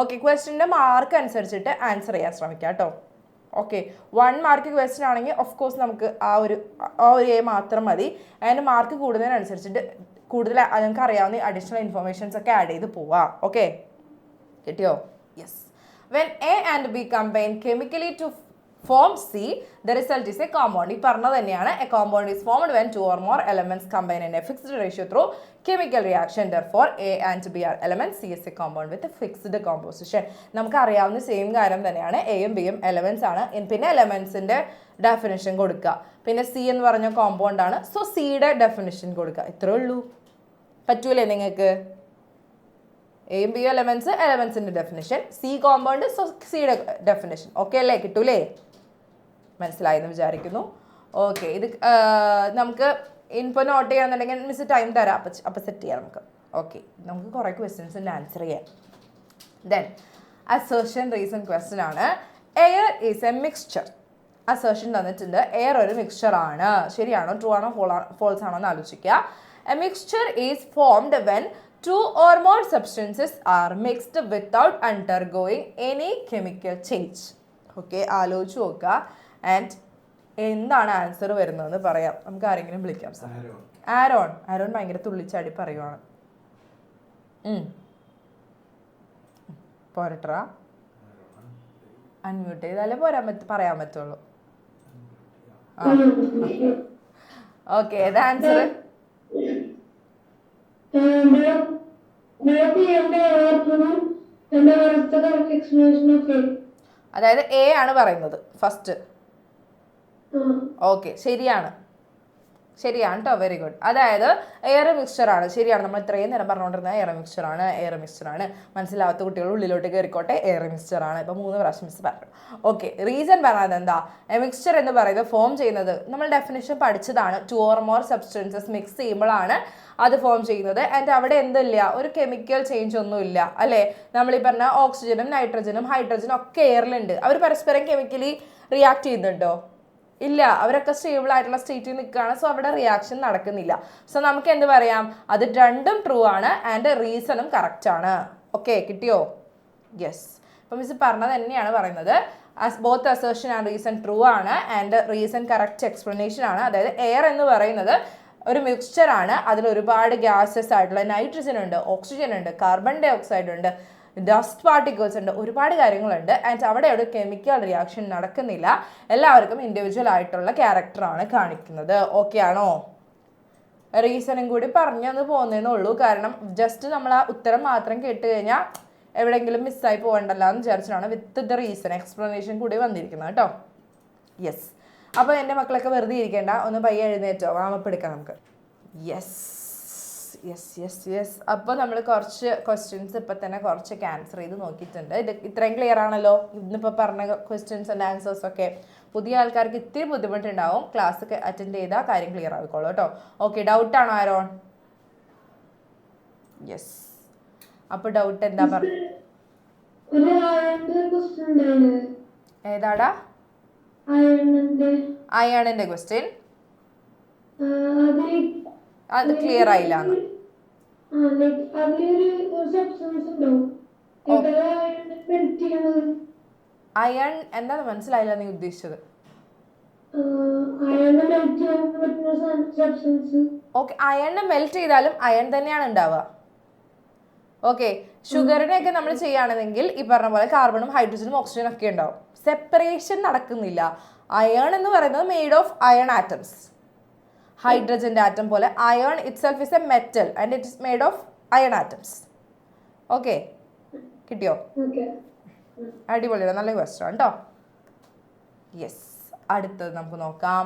ഓക്കെ, ക്വസ്റ്റ്യൻ്റെ മാർക്ക് അനുസരിച്ചിട്ട് ആൻസർ ചെയ്യാൻ ശ്രമിക്കാം കേട്ടോ. ഓക്കെ, 1 മാർക്ക് ക്വസ്റ്റ്യൻ ആണെങ്കിൽ ഓഫ് കോഴ്സ് നമുക്ക് ആ ഒരു എ മാത്രം മതി. അതിന് മാർക്ക് കൂടുന്നതിനനുസരിച്ചിട്ട് കൂടുതൽ നിങ്ങൾക്ക് അറിയാവുന്ന അഡീഷണൽ ഇൻഫർമേഷൻസ് ഒക്കെ ആഡ് ചെയ്ത് പോവാം. ഓക്കെ, കിട്ടിയോ? Yes. When A and B combine chemically to form C the result is a compound. ഈ പറഞ്ഞത് തന്നെയാണ് A compound is formed when 2 or more elements combine in a fixed ratio through chemical reaction. Therefore A and B are elements, C is a compound with a fixed composition. നമുക്ക് അറിയാവുന്ന same കാര്യം തന്നെയാണ്, എയും ബിയും elements ആണ്. പിന്നെ എലമെന്റ്സിന്റെ definition കൊടുക്കുക, പിന്നെ സി എന്ന് പറഞ്ഞ കോമ്പൗണ്ട് ആണ്, സോ സിയുടെ ഡെഫിനിഷൻ കൊടുക്കുക. ഇത്രേ ഉള്ളൂ. പറ്റൂലേ നിങ്ങൾക്ക്? എയും ബിയും എലമെന്റ്സിന്റെ ഡെഫിനിഷൻ, സി കോമ്പൗണ്ട്, സോ സിയുടെ ഡെഫിനിഷൻ. ഓക്കെ അല്ലേ? കിട്ടൂലേ? മനസ്സിലായെന്ന് വിചാരിക്കുന്നു. ഓക്കെ, ഇത് നമുക്ക് ഇപ്പോൾ നോട്ട് ചെയ്യാന്നുണ്ടെങ്കിൽ മിസ് ടൈം തരാം, അപ്പം സെറ്റ് ചെയ്യാം നമുക്ക്. ഓക്കെ, നമുക്ക് കുറേ ക്വസ്റ്റ്യൻസിൻ്റെ ആൻസർ ചെയ്യാം. ദെൻ അസേർഷൻ റീസൺ ക്വസ്റ്റ്യൻ ആണ്. Air is a mixture. Assertion തന്നിട്ടുണ്ട് എയർ ഒരു മിക്സ്ചർ ആണ്. ശരിയാണോ, ട്രൂ ആണോ, ഫോൾസ് ആണോ എന്ന് ആലോചിക്കുക. A mixture is formed when 2 or more substances are mixed without undergoing any chemical change. Okay, ആലോചിച്ച് നോക്കുക ആൻഡ് എന്താണ് ആൻസർ വരുന്നതെന്ന് പറയാം. നമുക്ക് ആരെങ്കിലും വിളിക്കാം. സാർ ആരോൺ ഭയങ്കര തുള്ളിച്ചാടി പറയുവാണ്. പോരട്ടാ, അൺമ്യൂട്ട് ചെയ്താലേ പറയാൻ പറ്റുള്ളൂ. ഓക്കെ, ഏതാ ആൻസർ? അതായത് എ ആണ് പറയുന്നത് ഫസ്റ്റ്. ഓക്കെ, ശരിയാണ് കേട്ടോ, വെരി ഗുഡ്. അതായത് എയർ മിക്സ്ചർ ആണ്. ശരിയാണ്, നമ്മൾ ഇത്രയും നേരം പറഞ്ഞുകൊണ്ടിരുന്നത് എയർ മിക്സ്ചർ ആണ്. മനസ്സിലാവാത്ത കുട്ടികൾ ഉള്ളിലോട്ട് കയറിക്കോട്ടെ, എയർ മിക്സ്ചർ ആണ്. ഇപ്പം 3 പ്രാവശ്യം മിസ് പറഞ്ഞു. ഓക്കെ, റീസൺ പറഞ്ഞത് എന്താ? എ മിക്സ്ചർ എന്ന് പറയുന്നത് ഫോം ചെയ്യുന്നത് നമ്മൾ ഡെഫിനിഷൻ പഠിച്ചതാണ്. 2 or more substances മിക്സ് ചെയ്യുമ്പോഴാണ് അത് ഫോം ചെയ്യുന്നത്. ആൻഡ് അവിടെ എന്തില്ല, ഒരു കെമിക്കൽ ചേഞ്ച് ഒന്നും ഇല്ല അല്ലേ? നമ്മൾ ഈ പറഞ്ഞ ഓക്സിജനും നൈട്രജനും ഹൈഡ്രജനും ഒക്കെ എയറിലുണ്ട്. അവർ പരസ്പരം കെമിക്കലി റിയാക്ട് ചെയ്യുന്നുണ്ടോ? ഇല്ല, അവരൊക്കെ സ്റ്റേബിൾ ആയിട്ടുള്ള സ്റ്റേറ്റിൽ നിൽക്കുകയാണ്. സോ അവിടെ റിയാക്ഷൻ നടക്കുന്നില്ല. സോ നമുക്ക് എന്ത് പറയാം, അത് രണ്ടും ട്രൂ ആണ് ആൻഡ് റീസണും കറക്റ്റ് ആണ്. ഓക്കെ, കിട്ടിയോ? യെസ്. അപ്പം മിസ് പറഞ്ഞത് തന്നെയാണ് പറയുന്നത്. Both assertion and reason true ആണ് ആൻഡ് റീസൺ കറക്റ്റ് എക്സ്പ്ലനേഷൻ ആണ്. അതായത് എയർ എന്ന് പറയുന്നത് ഒരു മിക്സ്ചർ ആണ്. അതിൽ ഒരുപാട് ഗ്യാസസ് ആയിട്ടുള്ള നൈട്രജൻ ഉണ്ട്, ഓക്സിജൻ ഉണ്ട്, കാർബൺ ഡൈ ഓക്സൈഡ് ഉണ്ട്, ഡസ്റ്റ് പാർട്ടിക്കിൾസ് ഉണ്ട്, ഒരുപാട് കാര്യങ്ങളുണ്ട്. ആൻഡ് അവിടെ ഒരു കെമിക്കൽ റിയാക്ഷൻ നടക്കുന്നില്ല. എല്ലാവർക്കും ഇൻഡിവിജ്വൽ ആയിട്ടുള്ള ക്യാരക്ടറാണ് കാണിക്കുന്നത്. ഓക്കെ ആണോ? റീസണും കൂടി പറഞ്ഞെന്ന് പോകുന്നതേ ഉള്ളൂ. കാരണം ജസ്റ്റ് നമ്മൾ ആ ഉത്തരം മാത്രം കേട്ട് കഴിഞ്ഞാൽ എവിടെയെങ്കിലും മിസ്സായി പോകണ്ടല്ലോ എന്ന് വിചാരിച്ചിട്ടാണ് വിത്ത് ദ റീസൺ എക്സ്പ്ലനേഷൻ കൂടി വന്നിരിക്കുന്നത് കേട്ടോ. യെസ്. അപ്പോൾ എൻ്റെ മക്കളൊക്കെ വെറുതെ ഇരിക്കേണ്ട, ഒന്ന് പയ്യെ എഴുന്നേറ്റോ, വാമപ്പ് എടുക്കാം നമുക്ക്. യെസ്. അപ്പോൾ നമ്മൾ കുറച്ച് ക്വസ്റ്റ്യൻസ് ഇപ്പം തന്നെ കുറച്ചൊക്കെ ആൻസർ ചെയ്ത് നോക്കിയിട്ടുണ്ട്. ഇത് ഇത്രയും ക്ലിയർ ആണല്ലോ? ഇന്നിപ്പോൾ പറഞ്ഞ ക്വസ്റ്റ്യൻസ് ആൻഡ് ആൻസേഴ്സൊക്കെ പുതിയ ആൾക്കാർക്ക് ഇത്തിരി ബുദ്ധിമുട്ടുണ്ടാവും. ക്ലാസ് ഒക്കെ അറ്റൻഡ് ചെയ്താൽ കാര്യം ക്ലിയർ ആയിക്കോളൂ കേട്ടോ. ഓക്കെ, ഡൗട്ടാണോ ആരോൺ? യെസ്. അപ്പോൾ ഡൗട്ട് എന്താ പറഞ്ഞത്? ഏതാടാ? അയണിന്റെ ക്വസ്റ്റ്യൻ അത് ക്ലിയർ ആയില്ല. അയൺ എന്താന്ന് മനസ്സിലായില്ല നീ ഉദ്ദേശിച്ചത്? ഓക്കെ, അയണിനെ മെൽറ്റ് ചെയ്താലും അയൺ തന്നെയാണ് ഉണ്ടാവുക. ഓക്കെ, ഷുഗറിനെയൊക്കെ നമ്മൾ ചെയ്യുകയാണെങ്കിൽ ഈ പറഞ്ഞ പോലെ കാർബണും ഹൈഡ്രജനും ഓക്സിജനും ഒക്കെ ഉണ്ടാവും. സെപ്പറേഷൻ നടക്കുന്നില്ല. അയൺ എന്ന് പറയുന്നത് മെയ്ഡ് ഓഫ് അയൺ ആറ്റംസ്. ഹൈഡ്രജൻ്റെ ആറ്റം പോലെ iron itself is a metal and it is made of iron atoms. Okay, കിട്ടിയോ? അടിപൊളിയാണ്, നല്ല ക്വസ്റ്റ്യൻ കേട്ടോ. യെസ്, അടുത്തത് നമുക്ക് നോക്കാം.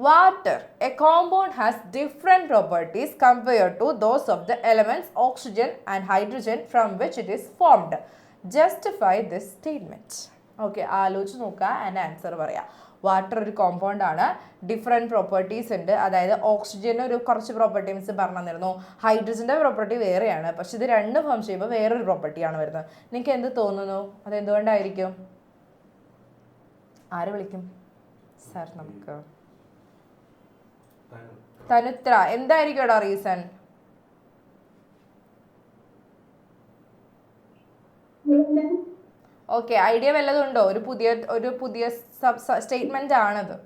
Water, a compound has different properties compared to those of the elements oxygen and hydrogen from which it is formed. Justify this statement. Okay, ആലോചിച്ച് നോക്കുക, and answer പറയാം. വാട്ടർ ഒരു കോമ്പൗണ്ട് ആണ്, ഡിഫറെൻറ്റ് പ്രോപ്പർട്ടീസ് ഉണ്ട്. അതായത് ഓക്സിജന് ഒരു കുറച്ച് പ്രോപ്പർട്ടീസ് പറഞ്ഞു തന്നിരുന്നു, ഹൈഡ്രജൻ്റെ പ്രോപ്പർട്ടി വേറെയാണ്. പക്ഷെ ഇത് രണ്ട് ഫോം ചെയ്യുമ്പോൾ വേറൊരു പ്രോപ്പർട്ടിയാണ് വരുന്നത്. നിങ്ങൾക്ക് എന്ത് തോന്നുന്നു? അതെന്തുകൊണ്ടായിരിക്കും? ആര് വിളിക്കും സാർ? നമുക്ക് തനുത്ര, എന്തായിരിക്കും ഇവിടെ റീസൺ? ഓക്കെ, ഐഡിയ വല്ലതും ഉണ്ടോ? ഒരു പുതിയ സ്റ്റേറ്റ്മെന്റ് ആണത്.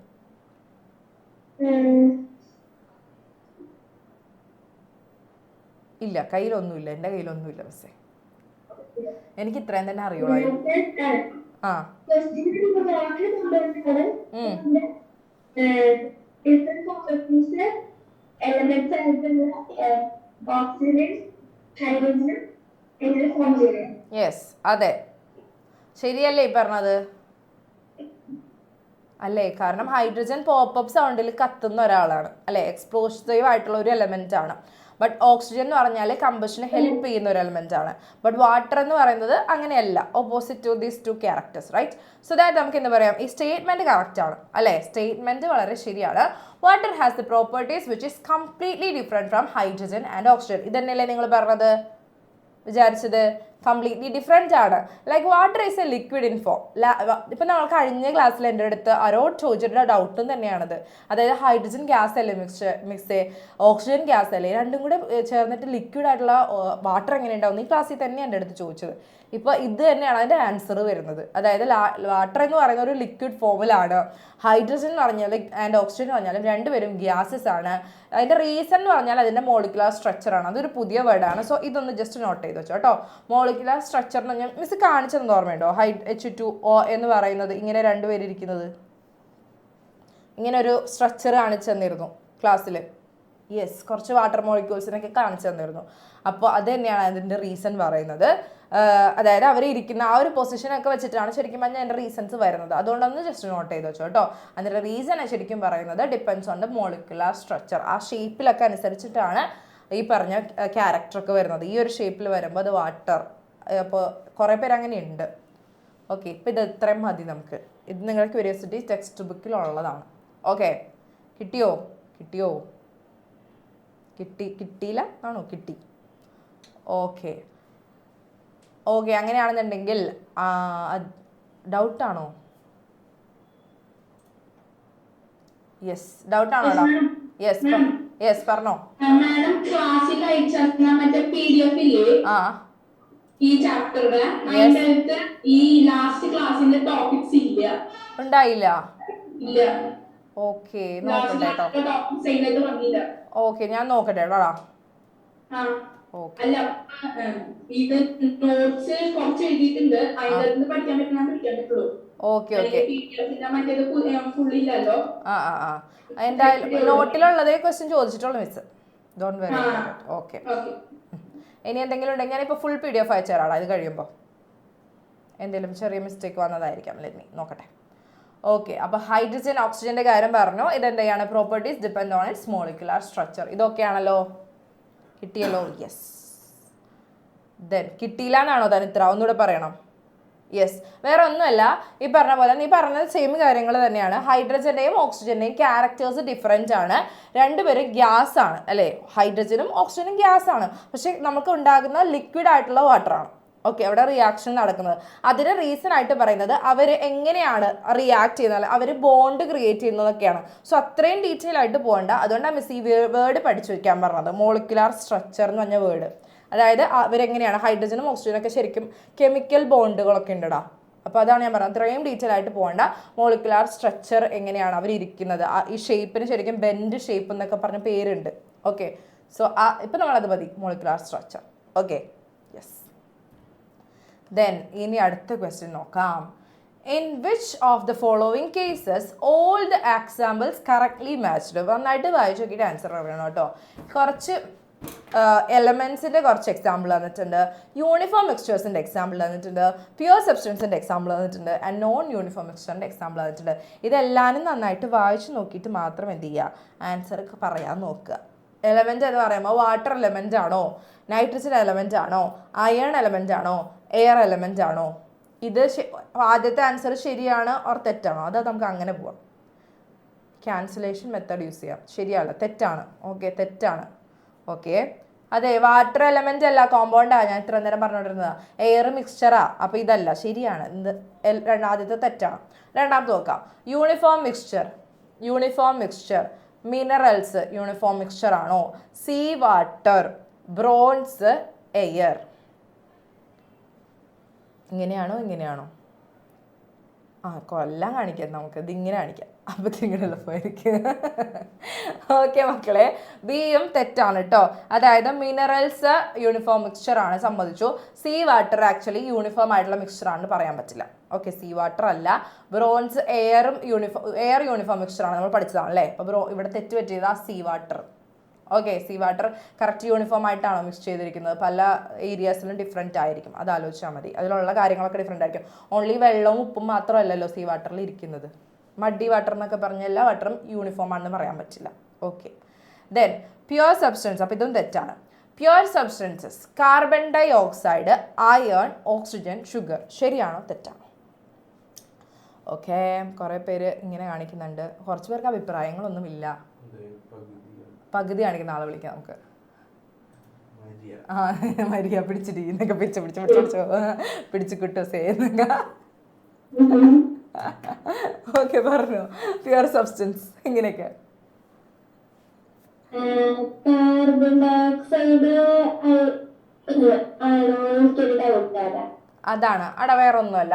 ഇല്ല, കയ്യിലൊന്നുമില്ല, എൻ്റെ കയ്യിലൊന്നുമില്ല. പക്ഷേ എനിക്ക് ഇത്രയും തന്നെ അറിയുള്ളൂ. ആ യെസ്, അതെ, ശരിയല്ലേ ഈ പറഞ്ഞത്? അല്ലേ? കാരണം ഹൈഡ്രജൻ പോപ്പപ്പ് സൗണ്ടിൽ കത്തുന്ന ഒരാളാണ് അല്ലേ, എക്സ്പ്ലോസീവ് ആയിട്ടുള്ള ഒരു എലമെന്റ് ആണ്. ബട്ട് ഓക്സിജൻ എന്ന് പറഞ്ഞാൽ കമ്പഷന് ഹെൽപ്പ് ചെയ്യുന്ന ഒരു എലമെന്റ് ആണ്. ബട്ട് വാട്ടർ എന്ന് പറയുന്നത് അങ്ങനെയല്ല, opposite to these two characters, right? So that നമുക്ക് എന്താ പറയാം, ഈ സ്റ്റേറ്റ്മെന്റ് കറക്റ്റ് ആണ് അല്ലേ? സ്റ്റേറ്റ്മെന്റ് വളരെ ശരിയാണ്. Water has the properties which is completely different from hydrogen and oxygen. ഇതന്നെയല്ലേ നിങ്ങൾ പറഞ്ഞത്, വിചാരിച്ചത്? കംപ്ലീറ്റ്ലി ഡിഫറെൻ്റ് ആണ്. Like water is a liquid in form. ഇപ്പം നമ്മൾ കഴിഞ്ഞ ക്ലാസ്സിൽ എൻ്റെ അടുത്ത് ആരോട് ചോദിച്ചിട്ടുള്ള ഡൗട്ടും തന്നെയാണത്. അതായത് ഹൈഡ്രജൻ ഗ്യാസ് അല്ലേ മിക്സ് ഓക്സിജൻ ഗ്യാസ് അല്ലേ, രണ്ടും കൂടെ ചേർന്നിട്ട് ലിക്വിഡ് ആയിട്ടുള്ള വാട്ടർ എങ്ങനെ ഉണ്ടാവും? ഈ ക്ലാസ്സിൽ തന്നെ എൻ്റെ അടുത്ത് ചോദിച്ചത്. ഇപ്പോൾ ഇത് തന്നെയാണ് അതിൻ്റെ ആൻസർ വരുന്നത്. അതായത് വാട്ടർ എന്ന് പറയുന്ന ഒരു ലിക്വിഡ് ഫോമിലാണ്, ഹൈഡ്രജൻ എന്ന് പറഞ്ഞാൽ ആൻഡ് ഓക്സിജൻ എന്ന് പറഞ്ഞാലും രണ്ടുപേരും ഗ്യാസസ് ആണ്. അതിൻ്റെ റീസൺ എന്ന് പറഞ്ഞാൽ അതിൻ്റെ മോളിക്കുലർ സ്ട്രക്ചർ ആണ്. അതൊരു പുതിയ വേർഡാണ്. സോ ഇതൊന്ന് ജസ്റ്റ് നോട്ട് ചെയ്ത് വെച്ചോ കേട്ടോ. മോളിക്കുലർ സ്ട്രക്ചർ എന്ന് പറഞ്ഞാൽ മിസ് കാണിച്ചതെന്ന് ഓർമ്മയുണ്ടോ? H2O എന്ന് പറയുന്നത് ഇങ്ങനെ രണ്ടുപേരിരിക്കുന്നത്, ഇങ്ങനെ ഒരു സ്ട്രക്ചർ കാണിച്ചു തന്നിരുന്നു ക്ലാസ്സിൽ. യെസ്, കുറച്ച് വാട്ടർ മോളിക്യൂൾസിനൊക്കെ കാണിച്ചു തന്നിരുന്നു. അപ്പോൾ അത് തന്നെയാണ് അതിൻ്റെ റീസൺ പറയുന്നത്. അതായത് അവർ ഇരിക്കുന്ന ആ ഒരു പൊസിഷനൊക്കെ വെച്ചിട്ടാണ് ശരിക്കും പറഞ്ഞാൽ അതിൻ്റെ റീസൺസ് വരുന്നത്. അതുകൊണ്ടൊന്ന് ജസ്റ്റ് നോട്ട് ചെയ്ത് വെച്ചോ കേട്ടോ. അതിൻ്റെ റീസൺ ശരിക്കും പറയുന്നത് depends on the molecular structure. ആ ഷേപ്പിലൊക്കെ അനുസരിച്ചിട്ടാണ് ഈ പറഞ്ഞ ക്യാരക്ടറൊക്കെ വരുന്നത്. ഈ ഒരു ഷേപ്പിൽ വരുമ്പോൾ അത് വാട്ടർ. അപ്പോൾ കുറേ പേര് അങ്ങനെയുണ്ട്. ഓക്കെ, ഇപ്പോൾ ഇത് ഇത്രയും മതി നമുക്ക്. ഇത് നിങ്ങളുടെ ക്യൂരിയോസിറ്റി ടെക്സ്റ്റ് ബുക്കിലുള്ളതാണ്. ഓക്കെ, കിട്ടിയോ? കിട്ടിയില്ല ആണോ? കിട്ടി. ഓക്കെ, അങ്ങനെയാണെന്നുണ്ടെങ്കിൽ ഡൗട്ടാണോ? യെസ്, ഡൗട്ടാണോ? യെസ് പറഞ്ഞോ. ആ ഈ ചാപ്റ്ററുടെ ഈ ലാസ്റ്റ് ക്ലാസ്സിന്റെ ടോപ്പിക്സ് ഇല്ല, ഉണ്ടായില്ല. ഓക്കെ, നോക്കട്ടെ കേട്ടോ. ഓക്കെ, ഞാൻ നോക്കട്ടെ കേട്ടോടാ. അല്ല, ഇത് നോട്ട്സ് കുറച്ച് എഴുതിയിട്ടുണ്ട്, അതിന്റെ പഠിക്കാൻ പറ്റുള്ളൂ. ഓക്കെ, മറ്റേത് ഫുള്ളില്ലല്ലോ. എന്തായാലും നോട്ടിലുള്ളതേ ക്വസ്റ്റ്യൻ ചോദിച്ചിട്ടുള്ളൂ മിസ്. Don't worry. ഓക്കെ, ഇനി എന്തെങ്കിലും ഉണ്ടെങ്കിൽ ഞാനിപ്പോൾ ഫുൾ PDF അയച്ചു തരാടാ. ഇത് കഴിയുമ്പോൾ എന്തെങ്കിലും ചെറിയ മിസ്റ്റേക്ക് വന്നതായിരിക്കാം. നോക്കട്ടെ. ഓക്കെ, അപ്പോൾ ഹൈഡ്രജൻ ഓക്സിജൻ്റെ കാര്യം പറഞ്ഞു. ഇതെന്താണ്? Properties depend on its molecular structure. ഇതൊക്കെയാണല്ലോ. കിട്ടിയല്ലോ? യെസ്. ദെൻ കിട്ടിയില്ല എന്നാണോ തനിത്ര? ഒന്നുകൂടെ പറയണം. യെസ്, വേറെ ഒന്നുമല്ല, ഈ പറഞ്ഞ പോലെ നീ പറഞ്ഞത് സെയിം കാര്യങ്ങൾ തന്നെയാണ്. ഹൈഡ്രജൻ്റെയും ഓക്സിജൻ്റെയും ക്യാരക്ടേഴ്സ് ഡിഫറെൻ്റ് ആണ്. രണ്ടുപേരും ഗ്യാസ് ആണ് അല്ലേ? ഹൈഡ്രജനും ഓക്സിജനും ഗ്യാസ് ആണ്, പക്ഷെ നമുക്ക് ഉണ്ടാകുന്ന ലിക്വിഡ് ആയിട്ടുള്ള വാട്ടറാണ്. ഓക്കെ, അവിടെ റിയാക്ഷൻ നടക്കുന്നത്. അതിന് റീസൺ ആയിട്ട് പറയുന്നത് അവർ എങ്ങനെയാണ് റിയാക്ട് ചെയ്യുന്നത്, അവർ ബോണ്ട് ക്രിയേറ്റ് ചെയ്യുന്നതൊക്കെയാണ്. സോ അത്രയും ഡീറ്റെയിൽ ആയിട്ട് പോകണ്ട. അതുകൊണ്ടാണ് മിസ് ഈ വേർഡ് പഠിച്ചു വയ്ക്കാൻ പറഞ്ഞത്, മോളിക്കുലാർ സ്ട്രക്ചർ എന്ന് പറഞ്ഞ വേർഡ്. അതായത് അവരെങ്ങനെയാണ്, ഹൈഡ്രജനും ഓക്സിജനൊക്കെ ശരിക്കും കെമിക്കൽ ബോണ്ടുകളൊക്കെ ഉണ്ടടാ. അപ്പോൾ അതാണ് ഞാൻ പറഞ്ഞത്, അത്രയും ഡീറ്റെയിൽ ആയിട്ട് പോകണ്ട. മോളിക്കുലാർ സ്ട്രക്ചർ എങ്ങനെയാണ് അവരിയ്ക്കുന്നത്, ഈ ഷേപ്പിന് ശരിക്കും ബെൻഡ് ഷേപ്പ് എന്നൊക്കെ പറഞ്ഞ പേരുണ്ട്. ഓക്കെ, സോ ഇപ്പം നമ്മളത് മതി, molecular structure. Okay, yes. Then ഇനി അടുത്ത ക്വസ്റ്റ്യൻ നോക്കാം. In which of the following cases all the examples correctly matched. നന്നായിട്ട് വായിച്ചു നോക്കിയിട്ട് ആൻസർ പറയണം കേട്ടോ. കുറച്ച് എലമെൻസിൻ്റെ കുറച്ച് എക്സാമ്പിൾ തന്നിട്ടുണ്ട്, യൂണിഫോം മിക്സ്ചേഴ്സിൻ്റെ എക്സാമ്പിൾ തന്നിട്ടുണ്ട്, പ്യുവർ സബ്സ്റ്റൻസിൻ്റെ എക്സാമ്പിൾ തന്നിട്ടുണ്ട്, ആൻഡ് നോൺ യൂണിഫോം മിക്സ്ചറിൻ്റെ എക്സാമ്പിൾ തന്നിട്ടുണ്ട്. ഇതെല്ലാവരും നന്നായിട്ട് വായിച്ച് നോക്കിയിട്ട് മാത്രം എന്ത് ചെയ്യുക, ആൻസർ പറയാൻ നോക്കുക. എലമെൻ്റ് എന്ന് പറയുമ്പോൾ വാട്ടർ എലമെൻ്റ് ആണോ, നൈട്രജൻ എലമെൻ്റ് ആണോ, അയൺ എലമെൻ്റ് ആണോ, എയർ എലമെൻ്റ് ആണോ, ഇത് ആദ്യത്തെ ആൻസർ ശരിയാണ് ഓർ തെറ്റാണോ, അത് നമുക്ക് അങ്ങനെ പോവാം. ക്യാൻസലേഷൻ മെത്തേഡ് യൂസ് ചെയ്യാം. ശരിയല്ല, തെറ്റാണ്. ഓക്കെ, തെറ്റാണ്. ഓക്കെ, അതെ, വാട്ടർ എലമെൻ്റ് അല്ല, കോമ്പൗണ്ടാണ്. ഞാൻ ഇത്ര നേരം പറഞ്ഞുകൊണ്ടിരുന്നത് എയർ മിക്സ്ചറാ. അപ്പോൾ ഇതല്ല, ശരിയാണ്. ആദ്യത്തെ തെറ്റാണ്. രണ്ടാമത്തെ നോക്കാം. Uniform mixture, uniform mixture, minerals uniform mixture ആണോ, സീ വാട്ടർ, ബ്രോൺസ്, എയർ. ഇങ്ങനെയാണോ ഇങ്ങനെയാണോ? കൊല്ലം കാണിക്കാം, നമുക്ക് ഇതിങ്ങനെ കാണിക്കാം, അപ്പോൾ ഇങ്ങനെ എളുപ്പമായിരിക്കും. ഓക്കെ മക്കളെ, ബിയും തെറ്റാണ് കേട്ടോ. അതായത് മിനറൽസ് യൂണിഫോം മിക്സ്ചർ ആണ്, സമ്മതിച്ചു. സീ വാട്ടർ ആക്ച്വലി യൂണിഫോം ആയിട്ടുള്ള മിക്സ്ചർ ആണെന്ന് പറയാൻ പറ്റില്ല. ഓക്കെ, സീ വാട്ടർ അല്ല. ബ്രോൺസ് എയറും എയർ യൂണിഫോം മിക്സ്ചർ ആണ്, നമ്മൾ പഠിച്ചതാണ് അല്ലേ. അപ്പോൾ ഇവിടെ തെറ്റ് പറ്റിയതാ sea water. Okay, sea water correct uniform ആയിട്ടാണോ മിക്സ് ചെയ്തിരിക്കുന്നത്? പല ഏരിയാസിലും ഡിഫറെൻ്റ് ആയിരിക്കും, അത് ആലോചിച്ചാൽ മതി. അതിലുള്ള കാര്യങ്ങളൊക്കെ ഡിഫറെൻ്റ് ആയിരിക്കും. ഓൺലി വെള്ളവും ഉപ്പും മാത്രമല്ലല്ലോ സീ വാട്ടറിൽ ഇരിക്കുന്നത്. മഡി വാട്ടർ എന്നൊക്കെ പറഞ്ഞ എല്ലാ വാട്ടറും യൂണിഫോം ആണെന്ന് പറയാൻ പറ്റില്ല. Okay, then pure substance. അപ്പോൾ ഇതും തെറ്റാണ്. Pure substances carbon dioxide, iron, oxygen, sugar. ശരിയാണോ തെറ്റാണോ? ഓക്കെ, കുറേ പേര് ഇങ്ങനെ കാണിക്കുന്നുണ്ട്. കുറച്ച് പേർക്ക് അഭിപ്രായങ്ങളൊന്നുമില്ല. പകുതി കാണിക്കുന്ന ആളെ വിളിക്കാം നമുക്ക്. മരിയ പിടിച്ചിരിക്കുന്നൊക്കെ പിടിച്ചു കിട്ടോ സേന്നൊക്കെ. ഓക്കെ, പറഞ്ഞു. പ്യുവർ സബ്സ്റ്റൻസ് ഇങ്ങനെയൊക്കെ. കാർബൺ ഡയോക്സൈഡ് അതാണ്. അവിടെ വേറെ ഒന്നുമല്ല.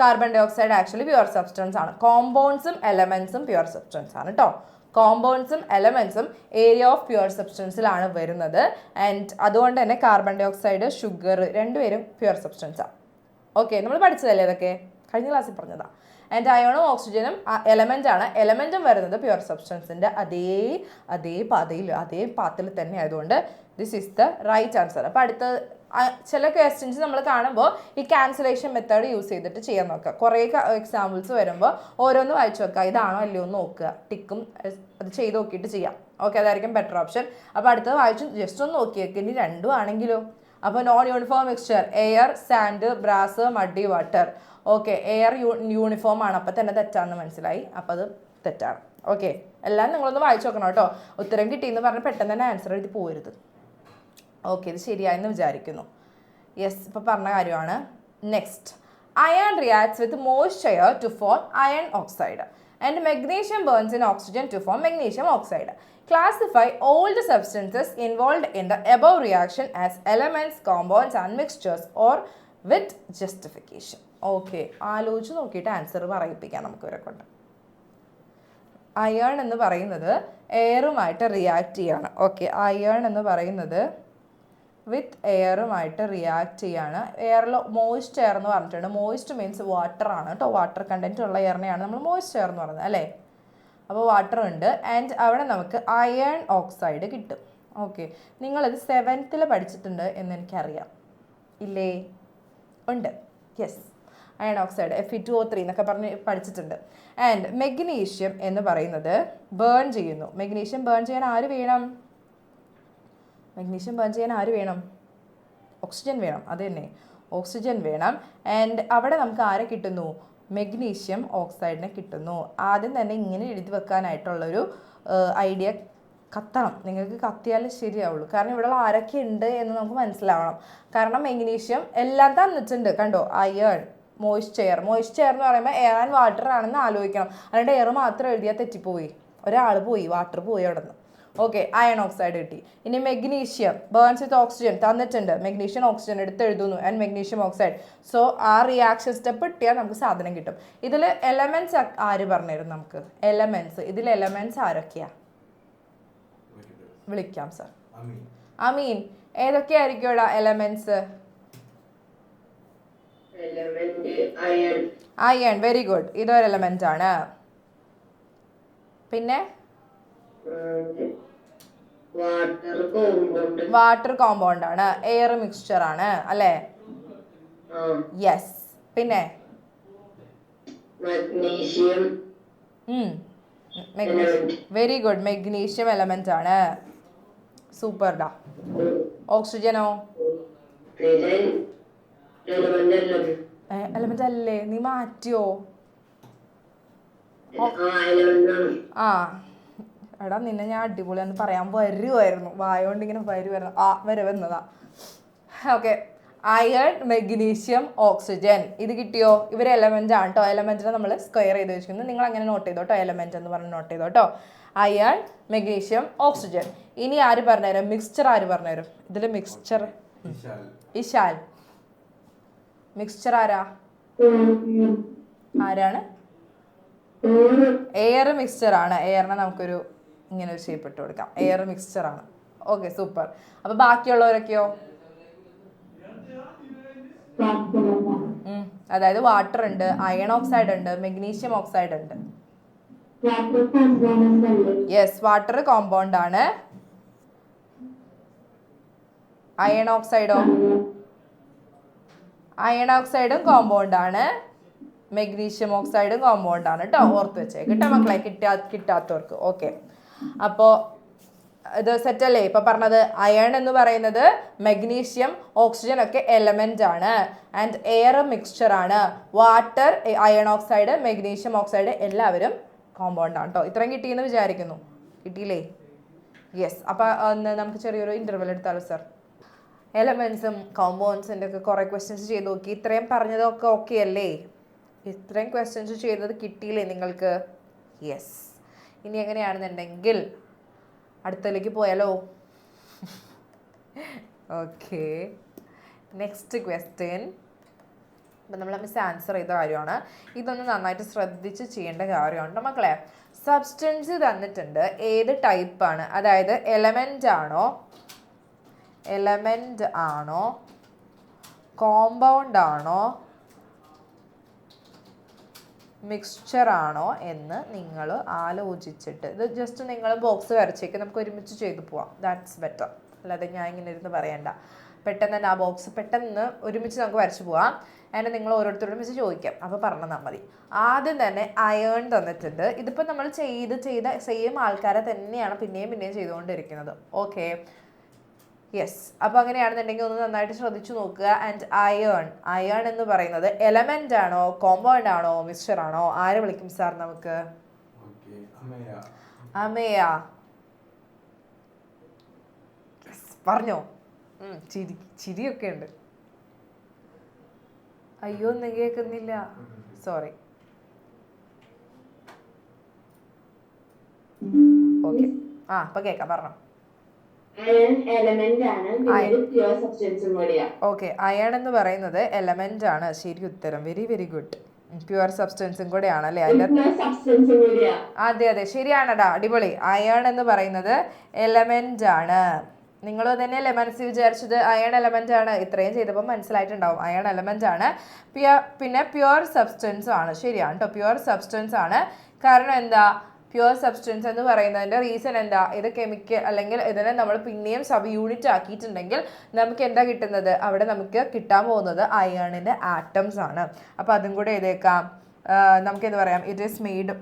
Carbon dioxide actually pure substance ആണ്. കോമ്പൗണ്ട്സും എലമെന്റ്സും പ്യുവർ സബ്സ്റ്റൻസ് ആണ് കേട്ടോ. കോമ്പൗണ്ട്സും എലമെന്റ്സും ഏരിയ ഓഫ് പ്യുവർ സബ്സ്റ്റൻസിലാണ് വരുന്നത്. ആൻഡ് അതുകൊണ്ട് തന്നെ കാർബൺ ഡൈ ഓക്സൈഡ്, ഷുഗർ രണ്ടുപേരും പ്യുവർ സബ്സ്റ്റൻസാണ്. ഓക്കെ, നമ്മൾ പഠിച്ചതല്ലേ ഇതൊക്കെ, കഴിഞ്ഞ ക്ലാസ്സിൽ പറഞ്ഞതാണ്. ആൻഡ് അയണും ഓക്സിജനും എലമെൻ്റ് ആണ്. എലമെൻറ്റും വരുന്നത് പ്യുവർ സബ്സ്റ്റൻസിൻ്റെ അതേ പാത്തിൽ തന്നെ ആയതുകൊണ്ട് this is the right answer. അപ്പോൾ അടുത്ത ചില ക്വസ്റ്റ്യൻസ് നമ്മൾ കാണുമ്പോൾ ഈ ക്യാൻസലേഷൻ മെത്തേഡ് യൂസ് ചെയ്തിട്ട് ചെയ്യാൻ നോക്കുക. കുറേ എക്സാമ്പിൾസ് വരുമ്പോൾ ഓരോന്ന് വായിച്ചു നോക്കുക, ഇതാണോ അല്ലയോ എന്ന് നോക്കുക, ടിക്കും അത് ചെയ്ത് നോക്കിയിട്ട് ചെയ്യാം. ഓക്കെ, അതായിരിക്കും ബെറ്റർ ഓപ്ഷൻ. അപ്പോൾ അടുത്തത് വായിച്ചു ജസ്റ്റ് ഒന്ന് നോക്കിയേക്ക്, ഇനി രണ്ടും ആണെങ്കിലോ. അപ്പോൾ non uniform mixture, air, sand, brass, muddy, water. Okay, air uniform ആണ്, അപ്പോൾ തന്നെ തെറ്റാണെന്ന് മനസ്സിലായി. അപ്പോൾ അത് തെറ്റാണ്. ഓക്കെ, എല്ലാം നിങ്ങളൊന്ന് വായിച്ചു നോക്കണം കേട്ടോ. ഉത്തരം കിട്ടിയെന്ന് പറഞ്ഞ് പെട്ടെന്ന് തന്നെ ആൻസർ എഴുതി പോരുത്. ഓക്കെ, ഇത് ശരിയായെന്ന് വിചാരിക്കുന്നു. യെസ്, ഇപ്പോൾ പറഞ്ഞ കാര്യമാണ്. Next, iron reacts with moisture to form iron oxide and magnesium burns in oxygen to form magnesium oxide. Classify all the substances involved in the above reaction as elements, compounds and mixtures or with justification. Okay, ആലോചിച്ച് നോക്കിയിട്ട് answer പറയിപ്പിക്കാം നമുക്ക് ഇവരെ കൊണ്ട്. Iron എന്ന് പറയുന്നത് എയറുമായിട്ട് react ചെയ്യാണ്. Okay, iron എന്ന് പറയുന്നത് വിത്ത് എയറുമായിട്ട് റിയാക്ട് ചെയ്യാണ്. എയറിൽ മോയിസ്റ്റ് എയർ എന്ന് പറഞ്ഞിട്ടുണ്ട്. മോയിസ്റ്റ് മീൻസ് വാട്ടർ ആണ് കേട്ടോ. വാട്ടർ കണ്ടൻറ്റ് ഉള്ള എയറിനെയാണ് നമ്മൾ മോയിസ്റ്റ് എയർ എന്ന് പറയുന്നത് അല്ലേ. അപ്പോൾ വാട്ടർ ഉണ്ട്. ആൻഡ് അവിടെ നമുക്ക് അയൺ ഓക്സൈഡ് കിട്ടും. ഓക്കെ, നിങ്ങളത് 7th പഠിച്ചിട്ടുണ്ട് എന്ന് എനിക്കറിയാം, ഇല്ലേ? ഉണ്ട്. യെസ്, അയൺ ഓക്സൈഡ് Fe2O3 എന്നൊക്കെ പറഞ്ഞ് പഠിച്ചിട്ടുണ്ട്. ആൻഡ് മെഗ്നീഷ്യം എന്ന് പറയുന്നത് ബേൺ ചെയ്യുന്നു. മെഗ്നീഷ്യം ബേൺ ചെയ്യാൻ ആര് വേണം? മെഗ്നീഷ്യം ബേൺ ചെയ്യാൻ ആര് വേണം? ഓക്സിജൻ വേണം. അത് തന്നെ, ഓക്സിജൻ വേണം. ആൻഡ് അവിടെ നമുക്ക് ആരെ കിട്ടുന്നു? മെഗ്നീഷ്യം ഓക്സൈഡിനെ കിട്ടുന്നു. ആദ്യം തന്നെ ഇങ്ങനെ എഴുതി വെക്കാനായിട്ടുള്ളൊരു ഐഡിയ കത്തണം. നിങ്ങൾക്ക് കത്തിയാലേ ശരിയാവുള്ളൂ. കാരണം ഇവിടെ ആരൊക്കെ ഉണ്ട് എന്ന് നമുക്ക് മനസ്സിലാവണം. കാരണം മെഗ്നീഷ്യം എല്ലാം തന്നിട്ടുണ്ട് കണ്ടോ. അയൺ, മോയ്സ്ചർ എന്ന് പറയുമ്പോൾ എയർ ആൻഡ് വാട്ടർ ആണെന്ന് ആലോചിക്കണം. അതുകൊണ്ട് എയർ മാത്രം എഴുതിയാൽ തെറ്റിപ്പോയി, ഒരാൾ പോയി, വാട്ടർ പോയി അവിടെ നിന്ന്. ഓക്കെ, അയൺ ഓക്സൈഡ് കിട്ടി. ഇനി മെഗ്നീഷ്യം ബേൺസ് വിത്ത് ഓക്സിജൻ തന്നിട്ടുണ്ട്. മെഗ്നീഷ്യം ഓക്സിജൻ എടുത്ത് എഴുതുന്നു ആൻഡ് മെഗ്നീഷ്യം ഓക്സൈഡ്. സോ ആ റിയാക്ഷൻ സ്റ്റെപ്പ് കിട്ടിയാൽ നമുക്ക് സാധനം കിട്ടും. ഇതിൽ എലമെന്റ്സ് ആര് പറഞ്ഞുതരും നമുക്ക്? എലമെന്റ്സ്, ഇതിൽ എലമെന്റ്സ് ആരൊക്കെയാ? വിളിക്കാം സർ. അമീൻ, ഏതൊക്കെയായിരിക്കും ഇവിടെ elements? element iron. Iron, very good. ഇതൊരു എലമെന്റ് ആണ്. പിന്നെ Water compound. വാട്ടർ കോമ്പൗണ്ട് ആണ്. എയർ മിക്സ്ചർ ആണ് അല്ലേ? യെസ്. പിന്നെ Magnesium very good. Magnesium element ആണ്. സൂപ്പർ ഡാ. ഓക്സിജനോ? എലമെന്റ് അല്ലേ? നീ മാറ്റിയോ? ആ എടാ നിന്നെ ഞാൻ അടിപൊളിയാന്ന് പറയാൻ വരുമായിരുന്നു, വായോണ്ട് ഇങ്ങനെ വരുമായിരുന്നു. വരെ വന്നതാ. ഓക്കെ, അയൺ, മെഗ്നീഷ്യം, ഓക്സിജൻ, ഇത് കിട്ടിയോ? ഇവർ എലമെന്റ് ആണ് കേട്ടോ. എലമെന്റിനെ നമ്മൾ സ്ക്വയർ ചെയ്ത് വെച്ചിരിക്കുന്നത്. നിങ്ങൾ അങ്ങനെ നോട്ട് ചെയ്തോട്ടോ, എലമെന്റ് എന്ന് പറഞ്ഞ് നോട്ട് ചെയ്തോട്ടോ. Iron, magnesium, oxygen. ഇനി ആര് പറഞ്ഞുതരും? മിക്സ്ചർ ആര് പറഞ്ഞുതരും? ഇതിൽ മിക്സ്ചർ ഇശാൽ. മിക്സ്ചർ ആരാണ്? എയർ മിക്സ്ചർ ആണ്. എയറിനെ നമുക്കൊരു ഇങ്ങനെ ഒരു ഷേപ്പ് ഇട്ട് കൊടുക്കാം. എയർ മിക്സ്ചർ ആണ്. Okay, super. അപ്പൊ ബാക്കിയുള്ളവരൊക്കെയോ? അതായത് വാട്ടർ ഉണ്ട്, അയൺ ഓക്സൈഡ് ഉണ്ട്, മെഗ്നീഷ്യം ഓക്സൈഡ് ഉണ്ട്. യെസ്, വാട്ടർ കോമ്പൗണ്ട് ആണ്. അയൺ ഓക്സൈഡോ? അയൺ ഓക്സൈഡും കോമ്പൗണ്ട് ആണ്. മെഗ്നീഷ്യം ഓക്സൈഡും കോമ്പൗണ്ട് ആണ് കേട്ടോ. ഓർത്ത് വെച്ചേ കേട്ടോ മക്കളെ, കിട്ടാത്തവർക്ക്. ഓക്കെ, അപ്പോൾ ഇത് സെറ്റ് അല്ലേ? ഇപ്പൊ പറഞ്ഞത് അയൺ എന്ന് പറയുന്നത് മെഗ്നീഷ്യം, ഓക്സിജൻ ഒക്കെ എലമെന്റ് ആണ്. ആൻഡ് എയർ മിക്സ്ചർ ആണ്. Water, iron oxide, magnesium oxide എല്ലാവരും കോമ്പൗണ്ട് ആണ് കേട്ടോ. ഇത്രയും കിട്ടിയെന്ന് വിചാരിക്കുന്നു. കിട്ടിയില്ലേ? യെസ്. അപ്പൊ നമുക്ക് ചെറിയൊരു ഇന്റർവെൽ എടുത്താലോ സർ? എലമെന്റ്സും കോമ്പൗണ്ട്സിൻ്റെ ഒക്കെ കുറേ ക്വസ്റ്റ്യൻസ് ചെയ്ത് നോക്കി. ഇത്രയും പറഞ്ഞതൊക്കെ ഓക്കെ അല്ലേ? ഇത്രയും ക്വസ്റ്റ്യൻസ് ചെയ്തത് കിട്ടിയില്ലേ നിങ്ങൾക്ക്? യെസ്. ഇനി എങ്ങനെയാണെന്നുണ്ടെങ്കിൽ അടുത്തതിലേക്ക് പോയാലോ? Okay, next question. അപ്പം നമ്മൾ മിസ് ആൻസർ ചെയ്ത കാര്യമാണ്. ഇതൊന്ന് നന്നായിട്ട് ശ്രദ്ധിച്ച് ചെയ്യേണ്ട കാര്യമുണ്ട് മക്കളെ. സബ്സ്റ്റൻസ് തന്നിട്ടുണ്ട്, ഏത് ടൈപ്പാണ്, അതായത് എലമെൻ്റ് ആണോ, കോമ്പൗണ്ട് ആണോ, മിക്സ്ചർ ആണോ എന്ന് നിങ്ങൾ ആലോചിച്ചിട്ട്, ഇത് ജസ്റ്റ് നിങ്ങൾ ബോക്സ് വരച്ചേക്ക്, നമുക്ക് ഒരുമിച്ച് ചെയ്തു പോവാം. That's better. അല്ലാതെ ഞാൻ ഇങ്ങനെ ഇരുന്ന് പറയണ്ട. പെട്ടെന്ന് തന്നെ ആ ബോക്സ് പെട്ടെന്ന് ഒരുമിച്ച് നമുക്ക് വരച്ചു പോവാം. അതിനെ നിങ്ങൾ ഓരോരുത്തരോടും വെച്ച് ചോദിക്കാം, അപ്പോൾ പറഞ്ഞാൽ മതി. ആദ്യം തന്നെ അയേൺ തന്നിട്ടുണ്ട്. ഇതിപ്പോൾ നമ്മൾ ചെയ്ത സെയിം ആൾക്കാരെ തന്നെയാണ് പിന്നെയും ചെയ്തുകൊണ്ടിരിക്കുന്നത്. Okay, yes. അപ്പോൾ അങ്ങനെയാണെന്നുണ്ടെങ്കിൽ ഒന്ന് നന്നായിട്ട് ശ്രദ്ധിച്ചു നോക്കുക. ആൻഡ് അയേൺ എന്ന് പറയുന്നത് എലമെന്റ് ആണോ, കോമ്പൗണ്ട് ആണോ, മിക്സ്ചർ ആണോ? ആരെ വിളിക്കും സാർ നമുക്ക്? അമേയ. പറഞ്ഞോ? ചിരിയൊക്കെ ഉണ്ട്. അയ്യോ, ഒന്നും കേൾക്കുന്നില്ല, സോറി. ഓക്കെ, അപ്പൊ കേൾക്കാം, പറഞ്ഞോ. ഓക്കെ, അയൺ എന്ന് പറയുന്നത് എലമെന്റ് ആണ്. ശരി ഉത്തരം, വെരി വെരി ഗുഡ്. പ്യുവർ സബ്സ്റ്റൻസും കൂടെ ആണ് അല്ലേ? അതെ ശരിയാണടാ, അടിപൊളി. അയൺ എന്ന് പറയുന്നത് എലമെന്റ് ആണ്. നിങ്ങൾ തന്നെയല്ലേ മനസ്സിൽ വിചാരിച്ചത് അയൺ എലമെന്റ് ആണ്? ഇത്രയും ചെയ്തപ്പോൾ മനസ്സിലായിട്ടുണ്ടാവും, അയൺ എലമെന്റ് ആണ്. പിന്നെ പ്യുവർ സബ്സ്റ്റൻസ് ആണ്. ശരിയാണ് കേട്ടോ, പ്യുവർ സബ്സ്റ്റൻസ് ആണ്. കാരണം എന്താ? പ്യുവർ സബ്സ്റ്റൻസ് എന്ന് പറയുന്നതിൻ്റെ റീസൺ എന്താ? ഇത് കെമിക്കൽ അല്ലെങ്കിൽ ഇതിനെ നമ്മൾ പിന്നെയും സബ് യൂണിറ്റ് ആക്കിയിട്ടുണ്ടെങ്കിൽ നമുക്ക് എന്താ കിട്ടുന്നത്? അവിടെ നമുക്ക് കിട്ടാൻ പോകുന്നത് അയണിൻ്റെ ആറ്റംസ് ആണ്. അപ്പോൾ അതും കൂടെ എഴുതേക്കാം. നമുക്ക് എന്ത് പറയാം? It is made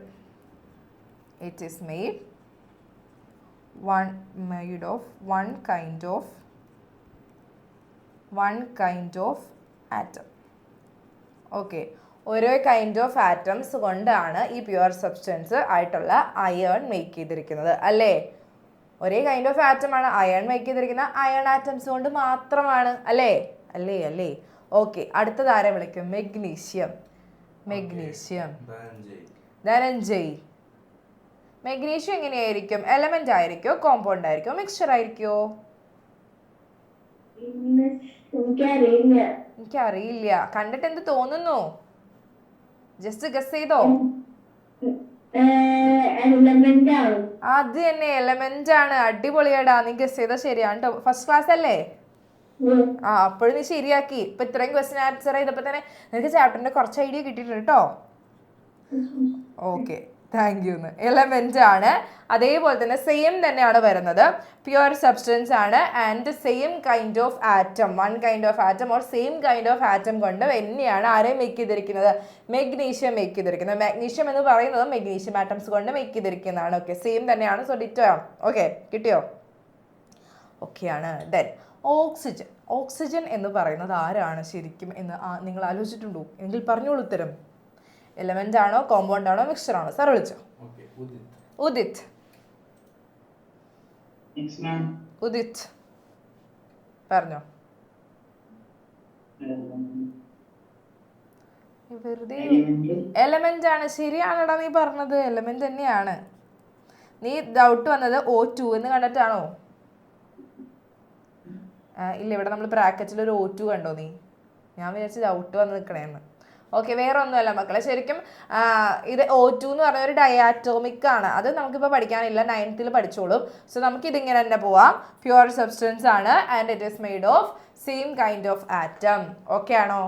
of one kind of atom. Okay, ഓരോ കൈൻഡ് ഓഫ് ആറ്റംസ് കൊണ്ടാണ് ഈ പ്യുവർ സബ്സ്റ്റൻസ് ആയിട്ടുള്ള അയൺ മേക്ക് ചെയ്തിരിക്കുന്നത് അല്ലേ? ഒരേ കൈൻഡ് ഓഫ് ആറ്റം ആണ് അയൺ മേക്ക് ചെയ്തിരിക്കുന്ന അയൺ ആറ്റംസ് കൊണ്ട് മാത്രമാണ് അല്ലേ? ഓക്കെ, അടുത്തത് ആരെ വിളിക്കും? മെഗ്നീഷ്യം. ധനഞ്ജയ്. മെഗ്നീഷ്യം എങ്ങനെയായിരിക്കും? എലമെന്റ് ആയിരിക്കോ, കോമ്പൗണ്ട് ആയിരിക്കോ, മിക്സ്ചർ ആയിരിക്കോ? എനിക്കറിയില്ല. കണ്ടിട്ട് എന്ത് തോന്നുന്നു? ജസ്റ്റ് ഗസ് ചെയ്തോ. അത് തന്നെ, എലമെന്റ് ആണ്. അടിപൊളിയാടാ, നീ ഗസ് ചെയ്താ ശരിയാണ് കേട്ടോ. ഫസ്റ്റ് ക്ലാസ് അല്ലേ? ആ അപ്പോഴും നീ ശരിയാക്കി. ഇപ്പൊ ഇത്രയും ക്വസ്റ്റ്യൻ ആൻസർ ചെയ്തപ്പോ തന്നെ നിനക്ക് ചാപ്റ്ററിന്റെ കുറച്ച് ഐഡിയ കിട്ടിയിട്ടുണ്ട് കേട്ടോ. Okay, thank you. എലമെന്റ് ആണ്, അതേപോലെ തന്നെ സെയിം തന്നെയാണ് വരുന്നത്. പ്യുവർ സബ്സ്റ്റൻസ് ആണ് and same kind of atom, one kind of atom or same kind of atom കൊണ്ട് തന്നെയാണ് ആരെ മേക്ക് ചെയ്തിരിക്കുന്നത്? മെഗ്നീഷ്യം മേക്ക് ചെയ്തിരിക്കുന്നത്. മാഗ്നീഷ്യം എന്ന് പറയുന്നത് മെഗ്നീഷ്യം ആറ്റംസ് കൊണ്ട് മേക്ക് ചെയ്തിരിക്കുന്നതാണ്. ഓക്കെ, സെയിം തന്നെയാണ്. സോ ഡിറ്റോ ആണ്. ഓക്കെ, കിട്ടിയോ? ഓക്കെയാണ്. Then oxygen. ഓക്സിജൻ എന്ന് പറയുന്നത് ആരാണ് ശരിക്കും എന്ന് നിങ്ങൾ ആലോചിച്ചിട്ടുണ്ടോ? എങ്കിൽ പറഞ്ഞോളൂ ഉത്തരം. എലമെന്റ് ആണോ, കോമ്പൗണ്ട് ആണോ, മിക്സ്ചർ ആണോ? സാർ വിളിച്ചോ. ഉദിത്. ഉദിത് പറഞ്ഞോ. വെറുതെ എലമെന്റ് ആണ്. ശരിയാണടാ നീ പറഞ്ഞത്, എലമെന്റ് തന്നെയാണ്. നീ ഡൗട്ട് വന്നത് O2 എന്ന് കണ്ടിട്ടാണോ? ഇല്ല, ഇവിടെ നമ്മൾ ബ്രാക്കറ്റിൽ ഒരു O2 കണ്ടോ നീ? ഞാൻ വിചാരിച്ചു ഡൗട്ട് വന്ന് നിൽക്കണേന്ന്. ഓക്കെ, വേറെ ഒന്നുമല്ല മക്കളെ. ശരിക്കും ഇത് O2 എന്ന് പറഞ്ഞ ഒരു ഡയാറ്റോമിക് ആണ്. അത് നമുക്കിപ്പോൾ പഠിക്കാനില്ല, 9th പഠിച്ചോളും. സോ നമുക്ക് ഇതിങ്ങനെ തന്നെ പോവാം. പ്യുവർ സബ്സ്റ്റൻസ് ആണ് and it is made of same kind of atom. Okay ആണോ?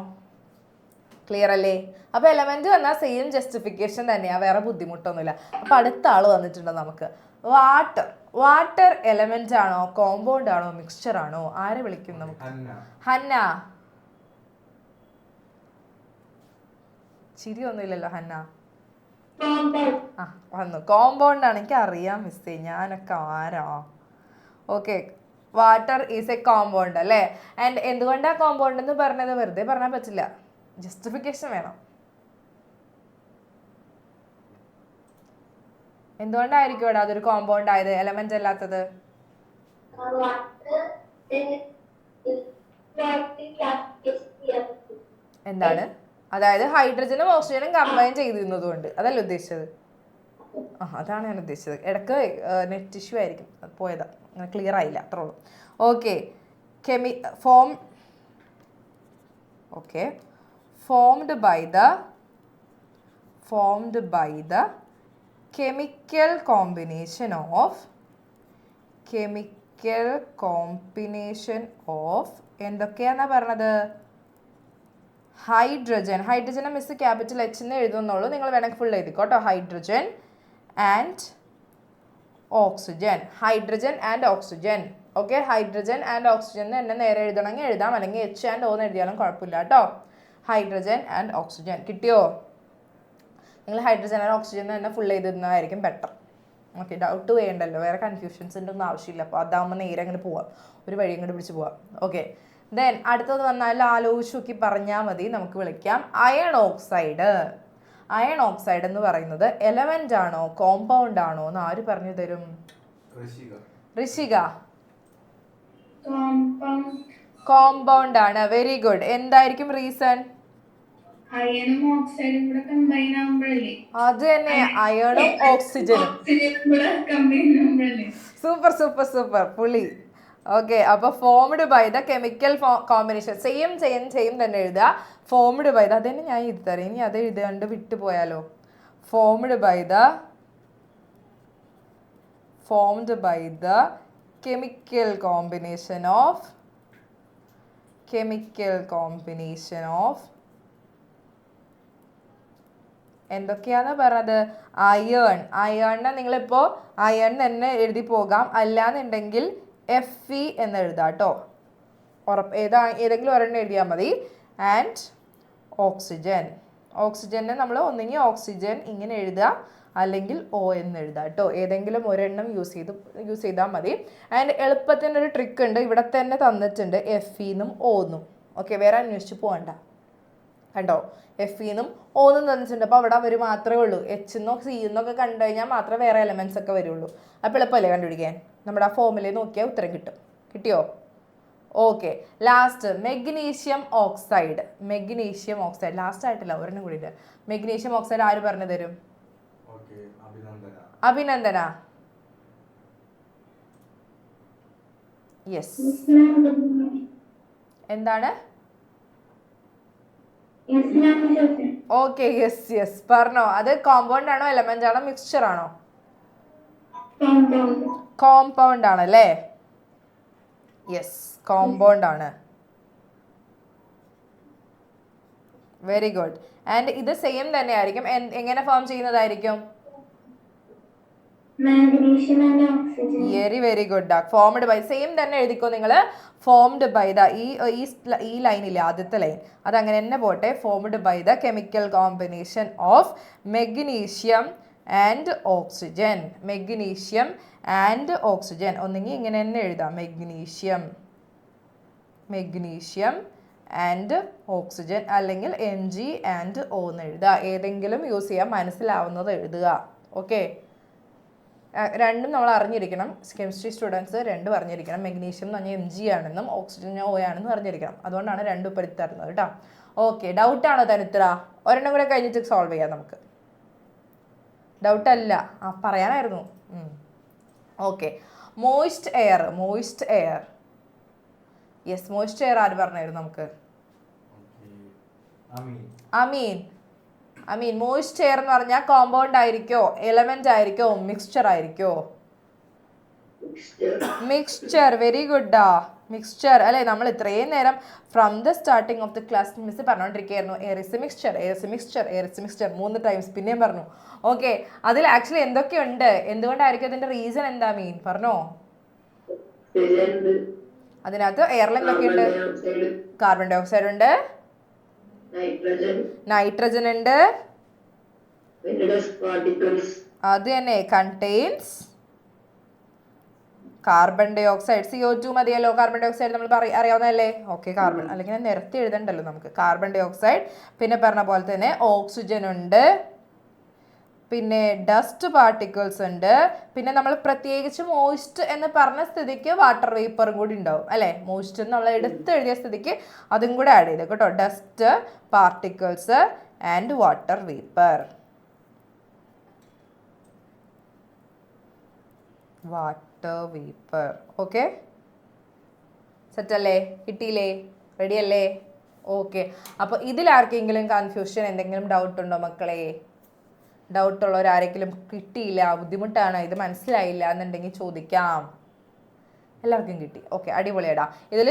ക്ലിയർ അല്ലേ? അപ്പോൾ എലമെന്റ് വന്നാൽ സെയിം ജസ്റ്റിഫിക്കേഷൻ തന്നെയാണ്, വേറെ ബുദ്ധിമുട്ടൊന്നുമില്ല. അപ്പോൾ അടുത്ത ആൾ വന്നിട്ടുണ്ട് നമുക്ക്. വാട്ടർ. വാട്ടർ എലമെന്റ് ആണോ, കോമ്പൗണ്ട് ആണോ, മിക്സ്ചർ ആണോ? ആരെ വിളിക്കും നമുക്ക്? ഹന്ന. ചിരി ഒന്നുമില്ലല്ലോ ഹന്ന. ആ വന്നു. കോമ്പൗണ്ട് ആണ്. എനിക്ക് അറിയാം മിസ്സേ, ഞാനൊക്കെ ആരാ. Okay, water is a compound അല്ലേ? ആൻഡ് എന്തുകൊണ്ടാണ് കോമ്പൗണ്ട് എന്ന് പറഞ്ഞത്? വെറുതെ പറഞ്ഞാൽ പറ്റില്ല, ജസ്റ്റിഫിക്കേഷൻ വേണം. എന്തുകൊണ്ടായിരിക്കും ഇവിടെ അതൊരു കോമ്പൗണ്ട് ആയത്, എലമെന്റ് അല്ലാത്തത്? എന്താണ്? അതായത് ഹൈഡ്രജനും ഓക്സിജനും കമ്പൈൻ ചെയ്തിരുന്നതുകൊണ്ട്, അതല്ല ഉദ്ദേശിച്ചത്? ആ അതാണ് ഞാൻ ഉദ്ദേശിച്ചത്. ഇടയ്ക്ക് നെറ്റ് ഇഷ്യൂ ആയിരിക്കും, പോയതാ, അങ്ങനെ ക്ലിയർ ആയില്ല, അത്രേ ഉള്ളൂ. Okay, formed by the chemical combination of എന്തൊക്കെയാന്നാ പറഞ്ഞത്? ഹൈഡ്രജനെ മിസ് ക്യാപിറ്റൽ H എന്ന് എഴുതുന്നുള്ളൂ, നിങ്ങൾ വേണമെങ്കിൽ ഫുൾ എഴുതിക്കോട്ടോ. Hydrogen and oxygen. Okay, hydrogen and oxygen തന്നെ നേരെ എഴുതണമെങ്കിൽ എഴുതാം, അല്ലെങ്കിൽ H ആൻഡ് O എന്ന് എഴുതിയാലും കുഴപ്പമില്ല കേട്ടോ. ഹൈഡ്രജൻ ആൻഡ് ഓക്സിജൻ കിട്ടിയോ? നിങ്ങൾ ഹൈഡ്രജൻ ആൻഡ് ഓക്സിജൻ തന്നെ ഫുൾ ചെയ്തിരുന്നതായിരിക്കും ബെറ്റർ. ഓക്കെ, ഡൗട്ട് വേണ്ടല്ലോ, വേറെ കൺഫ്യൂഷൻസിൻ്റെ ഒന്നും ആവശ്യമില്ല. അപ്പോൾ അതാകുമ്പോൾ നേരെ അങ്ങനെ പോവാം, ഒരു വഴി അങ്ങോട്ട് പിടിച്ച് പോവാം. ഓക്കെ, ദെൻ അടുത്തത് വന്നാൽ ആലോചിച്ച് നോക്കി പറഞ്ഞാൽ മതി. നമുക്ക് വിളിക്കാം അയൺ ഓക്സൈഡ്. അയൺ ഓക്സൈഡ് എന്ന് പറയുന്നത് എലമെന്റ് ആണോ, കോമ്പൗണ്ട് ആണോ എന്ന് ആര് പറഞ്ഞു തരും? ഋഷിക. കോമ്പൗണ്ട് ആണ്. Very good. എന്തായിരിക്കും റീസൺ? അയണും ഓക്സൈഡും കൂടെ കമ്പൈൻ ആവുമ്പോഴല്ലേ? അത് തന്നെ, അയണും ഓക്സിജനും സൂപ്പർ പുളി. ഓക്കെ, അപ്പൊ formed by the chemical combination. Same തന്നെ എഴുതുക. ഫോംഡ് ബൈ ദ, അതന്നെ ഞാൻ എഴുതി തരാം. ഇനി അത് എഴുതാണ്ട് വിട്ടു പോയാലോ? Formed by the chemical combination of എന്തൊക്കെയാന്ന് പറഞ്ഞത്? അയേണിനെ നിങ്ങളിപ്പോൾ അയൺ തന്നെ എഴുതി പോകാം, അല്ലാന്നുണ്ടെങ്കിൽ Fe എന്ന് എഴുതാം കേട്ടോ. ഏതെങ്കിലും ഒരെണ്ണം എഴുതിയാൽ മതി. ആൻഡ് ഓക്സിജനെ നമ്മൾ ഒന്നെങ്കിൽ ഓക്സിജൻ ഇങ്ങനെ എഴുതുക, അല്ലെങ്കിൽ O എന്ന് എഴുതാം കേട്ടോ. ഏതെങ്കിലും ഒരെണ്ണം യൂസ് ചെയ്താൽ മതി. ആൻഡ് എളുപ്പത്തിൻ്റെ ഒരു ട്രിക്ക് ഉണ്ട്, ഇവിടെ തന്നെ തന്നിട്ടുണ്ട്, Fe എന്നും O എന്നും. ഓക്കെ, വേറെ അന്വേഷിച്ച് പോകണ്ട കണ്ടോ. Fe എന്നും O എന്നും തന്നിട്ടുണ്ട്. അപ്പോൾ അവിടെ അവർ മാത്രമേ ഉള്ളൂ. H എന്നോ C എന്നൊക്കെ കണ്ടു കഴിഞ്ഞാൽ മാത്രമേ വേറെ എലമെന്റ്സ് ഒക്കെ വരുള്ളൂ. അപ്പോൾ എളുപ്പമല്ലേ കണ്ടുപിടിക്കാൻ? നമ്മുടെ ആ ഫോമിലേക്ക് നോക്കിയാൽ ഉത്തരം കിട്ടിയോ? Okay, last magnesium oxide. Last ആയിട്ടില്ല, ഒരെണ്ണം കൂടി. മെഗ്നീഷ്യം ഓക്സൈഡ് ആര് പറഞ്ഞു തരും? അഭിനന്ദന. യെസ്. എന്താണ്? ഓക്കെ, യെസ് പറഞ്ഞോ. അത് കോമ്പൗണ്ട് ആണോ, എലമെന്റ് ആണോ, മിക്സ്ചർ ആണോ? കോമ്പൗണ്ട് ആണല്ലേ? യെസ്, കോമ്പൗണ്ട് ആണ്. Very good. ആൻഡ് ഇത് സെയിം തന്നെ ആയിരിക്കും. എങ്ങനെ ഫോം ചെയ്യുന്നതായിരിക്കും? Magnesium and oxygen. Very good. Formed by same തന്നെ എഴുതിക്കോ നിങ്ങൾ. ഫോംഡ് ബൈ ദ ഈ ലൈനില്ലേ ആദ്യത്തെ ലൈൻ അത് അങ്ങനെ തന്നെ പോട്ടെ. Formed by the chemical combination of magnesium and oxygen. Magnesium and oxygen ഒന്നെങ്കിൽ ഇങ്ങനെ തന്നെ എഴുതാം. മെഗ്നീഷ്യം ആൻഡ് ഓക്സിജൻ അല്ലെങ്കിൽ Mg ആൻഡ് O എന്ന് എഴുതുക. ഏതെങ്കിലും യൂസ് ചെയ്യാം. മനസ്സിലാവുന്നത് എഴുതുക. ഓക്കെ, രണ്ടും നമ്മൾ അറിഞ്ഞിരിക്കണം. കെമിസ്ട്രി സ്റ്റുഡൻസ് രണ്ടും അറിഞ്ഞിരിക്കണം. മെഗ്നീഷ്യം എന്ന് പറഞ്ഞാൽ Mg ആണെന്നും ഓക്സിജൻ O ആണെന്നും അറിഞ്ഞിരിക്കണം. അതുകൊണ്ടാണ് രണ്ടും ഇപ്പോൾ തരുന്നത് കേട്ടോ. ഓക്കെ, ഡൗട്ടാണോ തനിത്ര? ഒരെണ്ണം കൂടെ കഴിഞ്ഞിട്ട് സോൾവ് ചെയ്യാം നമുക്ക്. ഡൗട്ടല്ല, പറയാനായിരുന്നു. Okay, moist air. Yes, moist air ആര് പറഞ്ഞായിരുന്നു നമുക്ക്? അമീൻ. മോയിസ്റ്റ് എയർ എന്ന് പറഞ്ഞാൽ കോമ്പൗണ്ട് ആയിരിക്കോ, എലമെന്റ് ആയിരിക്കോ, മിക്സ്ചർ ആയിരിക്കോ? മിക്സ്ചർ. വെരി ഗുഡാ. മിക്സ്ചർ അല്ലേ? നമ്മൾ ഇത്രയും നേരം from the starting of the class miss പറഞ്ഞുകൊണ്ടിരിക്കുകയായിരുന്നു air is a mixture 3 times പിന്നെയും പറഞ്ഞു. ഓക്കെ, അതിൽ ആക്ച്വലി എന്തൊക്കെയുണ്ട്? എന്തുകൊണ്ടായിരിക്കും അതിന്റെ റീസൺ എന്താ? മീൻ പറഞ്ഞോ. അതിനകത്ത് എയറിൽ എന്തൊക്കെയുണ്ട്? കാർബൺ ഡൈ ഓക്സൈഡ് ഉണ്ട്, നൈട്രജൻ ഉണ്ട്, അത് തന്നെ contains carbon dye oxide. CO2 മതിയല്ലോ. കാർബൺ ഡൈ ഓക്സൈഡ് നമ്മൾ അറിയാവുന്നതല്ലേ? ഓക്കെ, കാർബൺ അല്ലെങ്കിൽ നിരത്തി എഴുതണ്ടല്ലോ നമുക്ക്. കാർബൺ ഡൈ ഓക്സൈഡ്, പിന്നെ പറഞ്ഞ പോലെ തന്നെ ഓക്സിജൻ ഉണ്ട്, പിന്നെ ഡസ്റ്റ് പാർട്ടിക്കിൾസ് ഉണ്ട്, പിന്നെ നമ്മൾ പ്രത്യേകിച്ച് മോയിസ്റ്റ് എന്ന് പറഞ്ഞ സ്ഥിതിക്ക് വാട്ടർ വേപ്പറും കൂടി ഉണ്ടാവും അല്ലേ? മോയിസ്റ്റ് നമ്മൾ എടുത്ത് എഴുതിയ സ്ഥിതിക്ക് അതും കൂടെ ആഡ് ചെയ്ത് കേട്ടോ. Dust particles and water vapour. Okay, സെറ്റല്ലേ? കിട്ടിയില്ലേ? റെഡി അല്ലേ? ഓക്കെ, അപ്പോൾ ഇതിലാർക്കെങ്കിലും കൺഫ്യൂഷൻ എന്തെങ്കിലും ഡൗട്ട് ഉണ്ടോ മക്കളെ? ഡൗട്ടുള്ളവർ ആരെങ്കിലും കിട്ടിയില്ല, ബുദ്ധിമുട്ടാണ്, ഇത് മനസ്സിലായില്ല എന്നുണ്ടെങ്കിൽ ചോദിക്കാം. എല്ലാവർക്കും കിട്ടി. ഓക്കെ, അടിപൊളിയാടാ. ഇതിൽ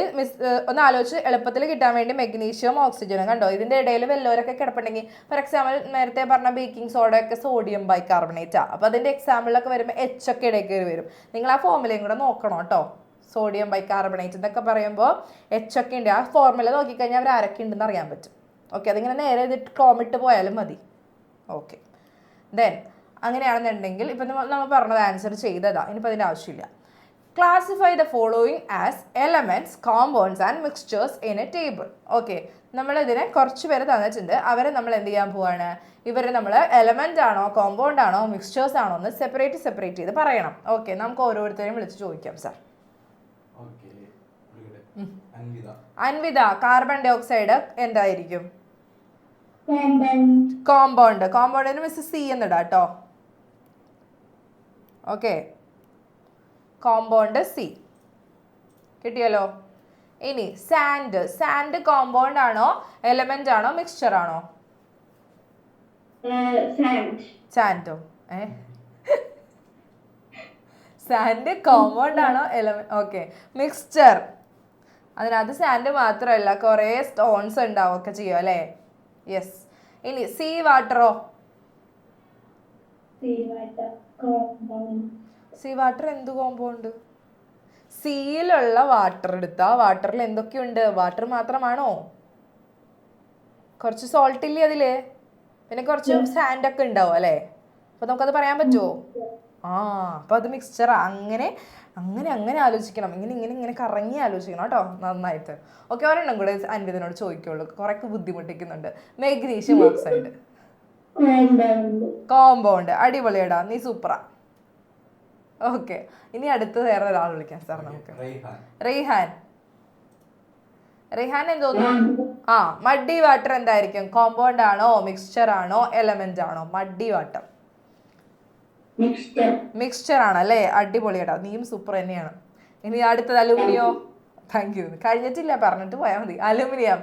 ഒന്ന് ആലോചിച്ച് എളുപ്പത്തിൽ കിട്ടാൻ വേണ്ടി മെഗ്നീഷ്യം ഓക്സിജനും കണ്ടോ. ഇതിൻ്റെ ഇടയിൽ വല്ലവരൊക്കെ കിടപ്പുണ്ടെങ്കിൽ ഫോർ എക്സാമ്പിൾ നേരത്തെ പറഞ്ഞ ബേക്കിംഗ് സോഡ ഒക്കെ സോഡിയം ബൈകാർബണേറ്റാണ്. അപ്പോൾ അതിൻ്റെ എക്സാമ്പിളൊക്കെ വരുമ്പോൾ H ഒക്കെ ഇടയ്ക്ക് വരും. നിങ്ങൾ ആ ഫോർമുലയും കൂടെ നോക്കണം കേട്ടോ. സോഡിയം ബൈകാർബണേറ്റ് എന്നൊക്കെ പറയുമ്പോൾ H ഒക്കെ ഉണ്ട്. ആ ഫോർമുല നോക്കിക്കഴിഞ്ഞാൽ അവർ ആരൊക്കെ ഉണ്ടെന്ന് അറിയാൻ പറ്റും. ഓക്കെ, അതിങ്ങനെ നേരെ ഇതിട്ട് കോമിട്ട് പോയാലും മതി. ഓക്കെ, ദെൻ അങ്ങനെയാണെന്നുണ്ടെങ്കിൽ ഇപ്പം നമ്മൾ പറഞ്ഞത് ആൻസർ ചെയ്തതാണ്. ഇനിയിപ്പോൾ അതിൻ്റെ ആവശ്യമില്ല. Classify the following as elements, compounds and mixtures in A table. Okay, നമ്മളിതിനെ കുറച്ച് പേര് തന്നിട്ടുണ്ട്. അവരെ നമ്മൾ എന്ത് ചെയ്യാൻ പോവാണ്? ഇവരെ നമ്മൾ എലമെൻ്റ് ആണോ, കോമ്പൗണ്ട് ആണോ, മിക്സ്ചേഴ്സ് ആണോ എന്ന് സെപ്പറേറ്റ് ചെയ്ത് പറയണം. ഓക്കെ, നമുക്ക് ഓരോരുത്തരെയും വിളിച്ച് ചോദിക്കാം. Sir Anvita, carbon dioxide എന്തായിരിക്കും? കോമ്പൗണ്ടിന് മിസ് C എന്നിടാം കേട്ടോ. ഓക്കെ, കോമ്പൗണ്ട് C കിട്ടിയല്ലോ. ഇനി സാൻഡ് കോമ്പൗണ്ട് ആണോ, എലമെന്റ് ആണോ, മിക്സ്ചർ ആണോ? സാൻഡോ? സാൻഡ് കോമ്പൗണ്ട് ആണോ, എലമെന്റ്? Okay, mixture. അതിനകത്ത് സാൻഡ് മാത്രമല്ല കുറേ സ്റ്റോൺസ് ഉണ്ടാവും ഒക്കെ ചെയ്യും അല്ലേ? യെസ്. ഇനി സീ വാട്ടറോ? സീ വാട്ടർ എന്ത് കോമ്പൗണ്ട്? സീയിലുള്ള വാട്ടർ എടുത്താ വാട്ടറിൽ എന്തൊക്കെയുണ്ട്? വാട്ടർ മാത്രമാണോ? കുറച്ച് സോൾട്ട് ഇല്ലേ അതില്? പിന്നെ കുറച്ച് സാൻഡ് ഒക്കെ ഉണ്ടാവും അല്ലേ? അപ്പൊ നമുക്കത് പറയാൻ പറ്റുമോ? അപ്പൊ അത് മിക്സ്ചറാ. അങ്ങനെ ആലോചിക്കണം. ഇങ്ങനെ കറങ്ങി ആലോചിക്കണം കേട്ടോ, നന്നായിട്ട്. ഓക്കെ, ഒരെണ്ണം കൂടെ അൻവിതനോട് ചോദിക്കുള്ളൂ, കുറേയൊക്കെ ബുദ്ധിമുട്ടിക്കുന്നുണ്ട്. Magnesium oxide compound. അടിപൊളിയടാ, നീ സൂപ്പറാ. ഓക്കെ, ഇനി അടുത്ത് വേറെ ഒരാൾ വിളിക്കാം സാർ നമുക്ക്. റെയ്ഹാൻ എന്തോന്നു? മഡ്ഡി വാട്ടർ എന്തായിരിക്കും? കോമ്പൗണ്ട് ആണോ, മിക്സ്ചർ ആണോ, എലമെന്റ് ആണോ? മഡ്ഡി വാട്ടർ മിക്സ്ചർ ആണല്ലേ? അടിപൊളിയാടാ, നീയും സൂപ്പർ തന്നെയാണ്. ഇനി അടുത്തത് അലൂമിനിയോ? Thank you. കഴിഞ്ഞിട്ടില്ല, പറഞ്ഞിട്ട് പോയാൽ മതി. അലൂമിനിയം.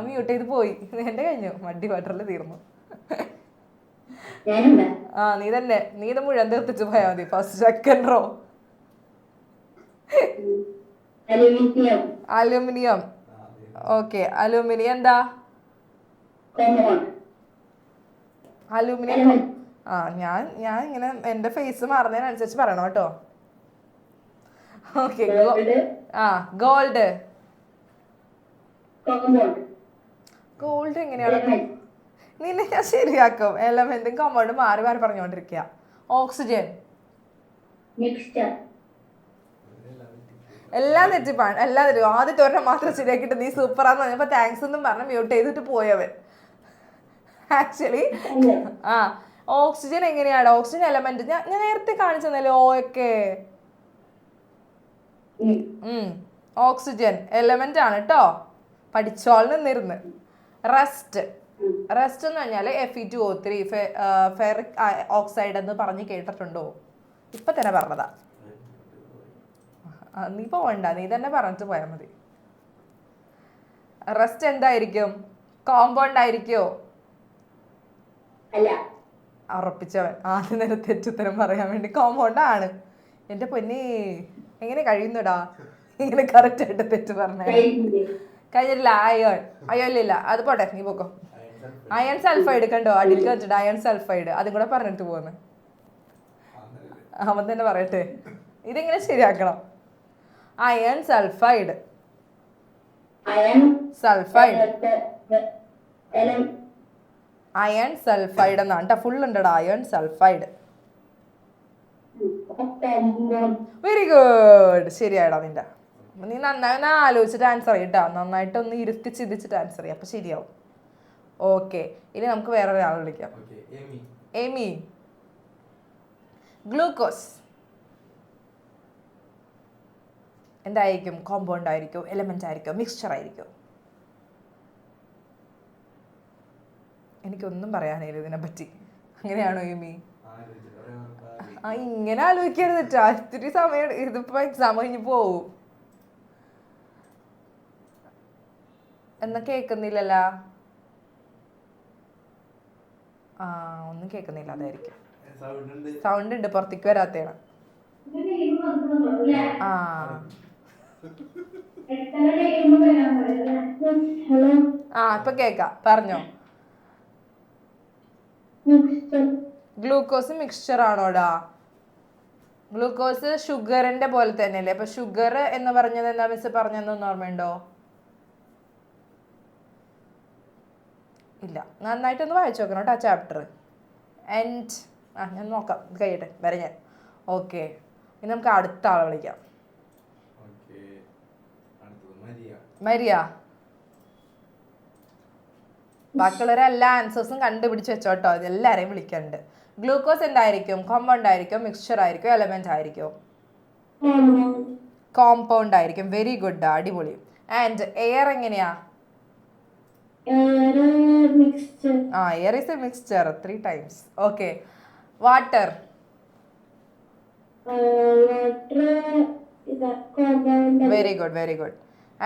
മ്യൂട്ട് ചെയ്ത് പോയി. എന്റെ കഴിഞ്ഞു, മഡ്ഡി വാട്ടറിൽ തീർന്നു. നീ ഇത് മുഴുവൻ തീർത്തിട്ട് പോയാൽ മതി. First second row. Aluminium. Okay, aluminium എന്താ? compound. Aluminium Element. ആ ഞാൻ ഇങ്ങനെ എൻ്റെ ഫേസ് മാറുന്നതിനനുസരിച്ച് പറയണം കേട്ടോ. Okay Gold. ആ ഗോൾഡ്. Compound. ഗോൾഡ് എങ്ങനെയാണ്? Element. നിന്നെ ഞാൻ ശരിയാക്കും. എലമെന്റും കോമ്പൗണ്ടും മാറി മാറി പറഞ്ഞുകൊണ്ടിരിക്കുക. ഓക്സിജൻ. Mixture. എല്ലാം തെറ്റിപ്പാണ്, എല്ലാം തെറ്റും. ആദ്യത്തെ ഒരെണ്ണം മാത്രം ശരിയാക്കിയിട്ട് നീ സൂപ്പറാന്ന് പറഞ്ഞപ്പോൾ താങ്ക്സ് എന്നും പറഞ്ഞ് മ്യൂട്ട് ചെയ്തിട്ട് പോയവൻ. Actually Element. ആ ഓക്സിജൻ എങ്ങനെയാണ്? ഓക്സിജൻ എലമെന്റ് ഞാൻ നേരത്തെ കാണിച്ചെന്നല്ലേ ഓ ഒക്കെ. ഓക്സിജൻ എലമെന്റ് ആണ് കേട്ടോ, പഠിച്ചോൾ നിന്നിരുന്ന്. റസ്റ്റ്. റസ്റ്റ് എന്ന് പറഞ്ഞാൽ Fe2O3 ഫെറിക് ഓക്സൈഡ് എന്ന് പറഞ്ഞ് കേട്ടിട്ടുണ്ടോ? ഇപ്പൊ തന്നെ പറഞ്ഞതാ. നീ പോവണ്ട, നീ തന്നെ പറഞ്ഞിട്ട് പോയാൽ മതി. റസ്റ്റ് എന്തായിരിക്കും? കോമ്പൗണ്ട് ആയിരിക്കോ? അല്ല. ഉറപ്പിച്ചവൻ ആദ്യം നേരെ തെറ്റുത്തരം പറയാൻ വേണ്ടി കോമ്പൗണ്ട് ആണ്. എൻ്റെ പൊന്നി എങ്ങനെ കഴിയുന്നുടാ ഇങ്ങനെ കറക്റ്റ് ആയിട്ട് തെറ്റ് പറഞ്ഞേ? കഴിഞ്ഞിട്ടില്ല. അയോല്ല അത് പോട്ടെ, നീ പോക്കോ. അയൺ സൾഫൈഡ് കണ്ടോ, അടിയിൽ വെച്ചിട്ട് അയൺ സൾഫൈഡ്, അതും കൂടെ പറഞ്ഞിട്ട് പോന്ന്. അവൻ തന്നെ പറയട്ടെ, ഇതെങ്ങനെ ശരിയാക്കണം? Iron sulphide. Iron. Sulphide Element. Iron sulphide എന്നാണ് കേട്ടോ, ഫുൾ ഉണ്ടടാ iron sulphide. Compound. Very good, ശരിയായിടാ നിന്റെ. നീ നന്നായി ആലോചിച്ചിട്ട് ആൻസർ ചെയ്യട്ടാ, നന്നായിട്ടൊന്ന് ഇരുത്തി ചിന്തിച്ചിട്ട് ആൻസർ ചെയ്യാം, അപ്പൊ ശരിയാവും. ഓക്കെ, ഇനി നമുക്ക് വേറെ ഒരാളെ വിളിക്കാം. എമി. ഗ്ലൂക്കോസ് എന്തായിരിക്കും? കോമ്പൗണ്ട് ആയിരിക്കും, എലമെന്റ് ആയിരിക്കും, മിക്സ്ചർ ആയിരിക്കും? എനിക്കൊന്നും പറയാനില്ല ഇതിനെ പറ്റി. അങ്ങനെയാണോ എമി? ആ ഇങ്ങനെ ആലോചിക്കരുത്, ഇത്തിരി സമയം. ഇതിപ്പോ എക്സാം കഴിഞ്ഞ് പോവും. എന്നാ കേൾക്കുന്നില്ലല്ല? ആ ഒന്നും കേൾക്കുന്നില്ല, അതായിരിക്കും. സൗണ്ട് ഉണ്ട്, പുറത്തേക്ക് വരാത്തേണ്. ആ Hello. ആ ഇപ്പൊ കേക്കാം, പറഞ്ഞോ. Mixture. ഗ്ലൂക്കോസ് മിക്സ്ചർ ആണോടാ? ഗ്ലൂക്കോസ് ഷുഗറിന്റെ പോലെ തന്നെയല്ലേ? അപ്പൊ ഷുഗർ എന്ന് പറഞ്ഞത് എന്താ മിസ് പറഞ്ഞതെന്ന് ഓർമ്മയുണ്ടോ? ഇല്ല, നന്നായിട്ടൊന്ന് വായിച്ചു നോക്കണം കേട്ടോ ആ ചാപ്റ്റർ. ആൻഡ് ഞാൻ നോക്കാം, ഇത് കഴിയട്ടെ വരെ ഞാൻ. ഓക്കെ, ഇനി നമുക്ക് അടുത്ത ആളെ വിളിക്കാം. മരിയ. ബാക്കിയുള്ളവരെ എല്ലാ ആൻസേഴ്സും കണ്ടുപിടിച്ച് വെച്ചോട്ടോ, എല്ലാവരെയും വിളിക്കാനുണ്ട്. ഗ്ലൂക്കോസ് എന്തായിരിക്കും? കോമ്പൗണ്ട് ആയിരിക്കും, മിക്സ്ചർ ആയിരിക്കും, എലമെന്റ് ആയിരിക്കും? Compound. കോമ്പൗണ്ട് ആയിരിക്കും. വെരി ഗുഡ്, അടിപൊളി. ആൻഡ് എയർ എങ്ങനെയാ? Air. Mixture. ആ air is a mixture 3 times. Okay. Water. Water is a compound. Very good, very good.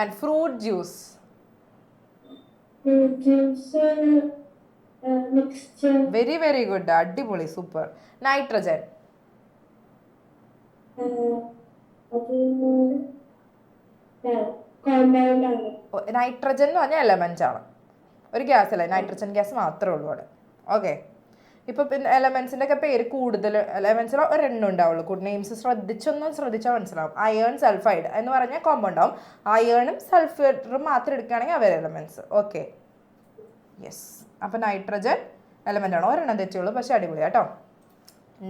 And fruit juice. Fruit juice. Mixture. Very very good, അടിപൊളി, super. Nitrogen. Compound ആണ്. Nitrogen എന്ന് പറഞ്ഞാൽ element ആണ്, ഒരു gas അല്ലേ, nitrogen gas മാത്രമേ ഉള്ളൂ അവിടെ. ഓക്കെ, ഇപ്പൊ പിന്നെ എലമെന്റ്സിന്റെ ഒക്കെ പേര് കൂടുതൽ, എലമെന്റ്സിൽ ഒരെണ്ണം ഉണ്ടാവുള്ളൂ. നെയിംസ് ശ്രദ്ധിച്ചാൽ മനസ്സിലാവും. അയേൺ സൾഫൈഡ് എന്ന് പറഞ്ഞാൽ കോമ്പൗണ്ട് ആവും. അയേണും സൾഫറും മാത്രം എടുക്കുകയാണെങ്കിൽ അവർ എലമെന്റ്സ്. Okay, yes. അപ്പൊ നൈട്രജൻ എലമെന്റ് ആണ്, ഒരെണ്ണം തെറ്റുള്ളൂ, പക്ഷെ അടിപൊളി കേട്ടോ.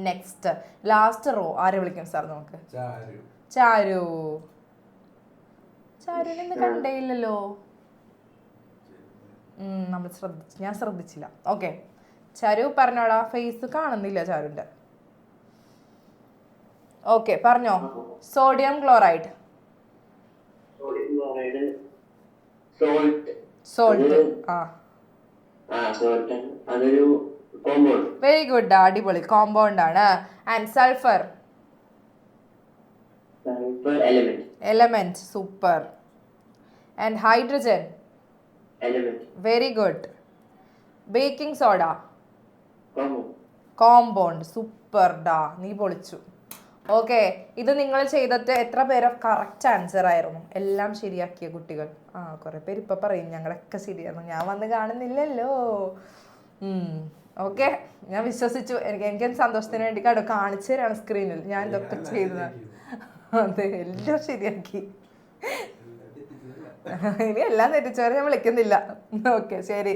നെക്സ്റ്റ് ലാസ്റ്റ് റോ ആരെ വിളിക്കും സാർ? നമുക്ക് ചാരു. ചാരുവിനെ കണ്ടേയില്ലല്ലോ. ഞാൻ ശ്രദ്ധിച്ചില്ല. ഓക്കെ, ചാരു പറഞ്ഞോടാ, ഫേസ് കാണുന്നില്ല ചാരുവിന്റെ. ഓക്കെ, പറഞ്ഞോ. Sodium chloride. സോൾട്ട്. അതൊരു കോമ്പൗണ്ട്. വെരി ഗുഡ്, അടിപൊളി, കോമ്പൗണ്ട് ആണ്. And sulphur. Sulphur element. Element, super. And hydrogen. Element. Very good. Baking soda. Compound. Compound, super ഡാ, നീ പൊളിച്ചു. ഓക്കെ, ഇത് നിങ്ങൾ ചെയ്തിട്ട് എത്ര പേര് കറക്റ്റ് ആൻസർ ആയിരുന്നു? എല്ലാം ശരിയാക്കിയ കുട്ടികൾ. കുറെ പേര് ഇപ്പൊ പറയും ഞങ്ങളൊക്കെ ശരിയായിരുന്നു, ഞാൻ വന്ന് കാണുന്നില്ലല്ലോ. ഓക്കെ, ഞാൻ വിശ്വസിച്ചു. എനിക്ക് സന്തോഷത്തിന് വേണ്ടി കാണിച്ചു തരാണ് സ്ക്രീനിൽ ഞാൻ ഇതൊക്കെ ചെയ്തത്. അതെ, എല്ലാം ശരിയാക്കി. ഇനി എല്ലാം തെറ്റിച്ചവരെ ഞാൻ വിളിക്കുന്നില്ല. ഓക്കെ, ശരി.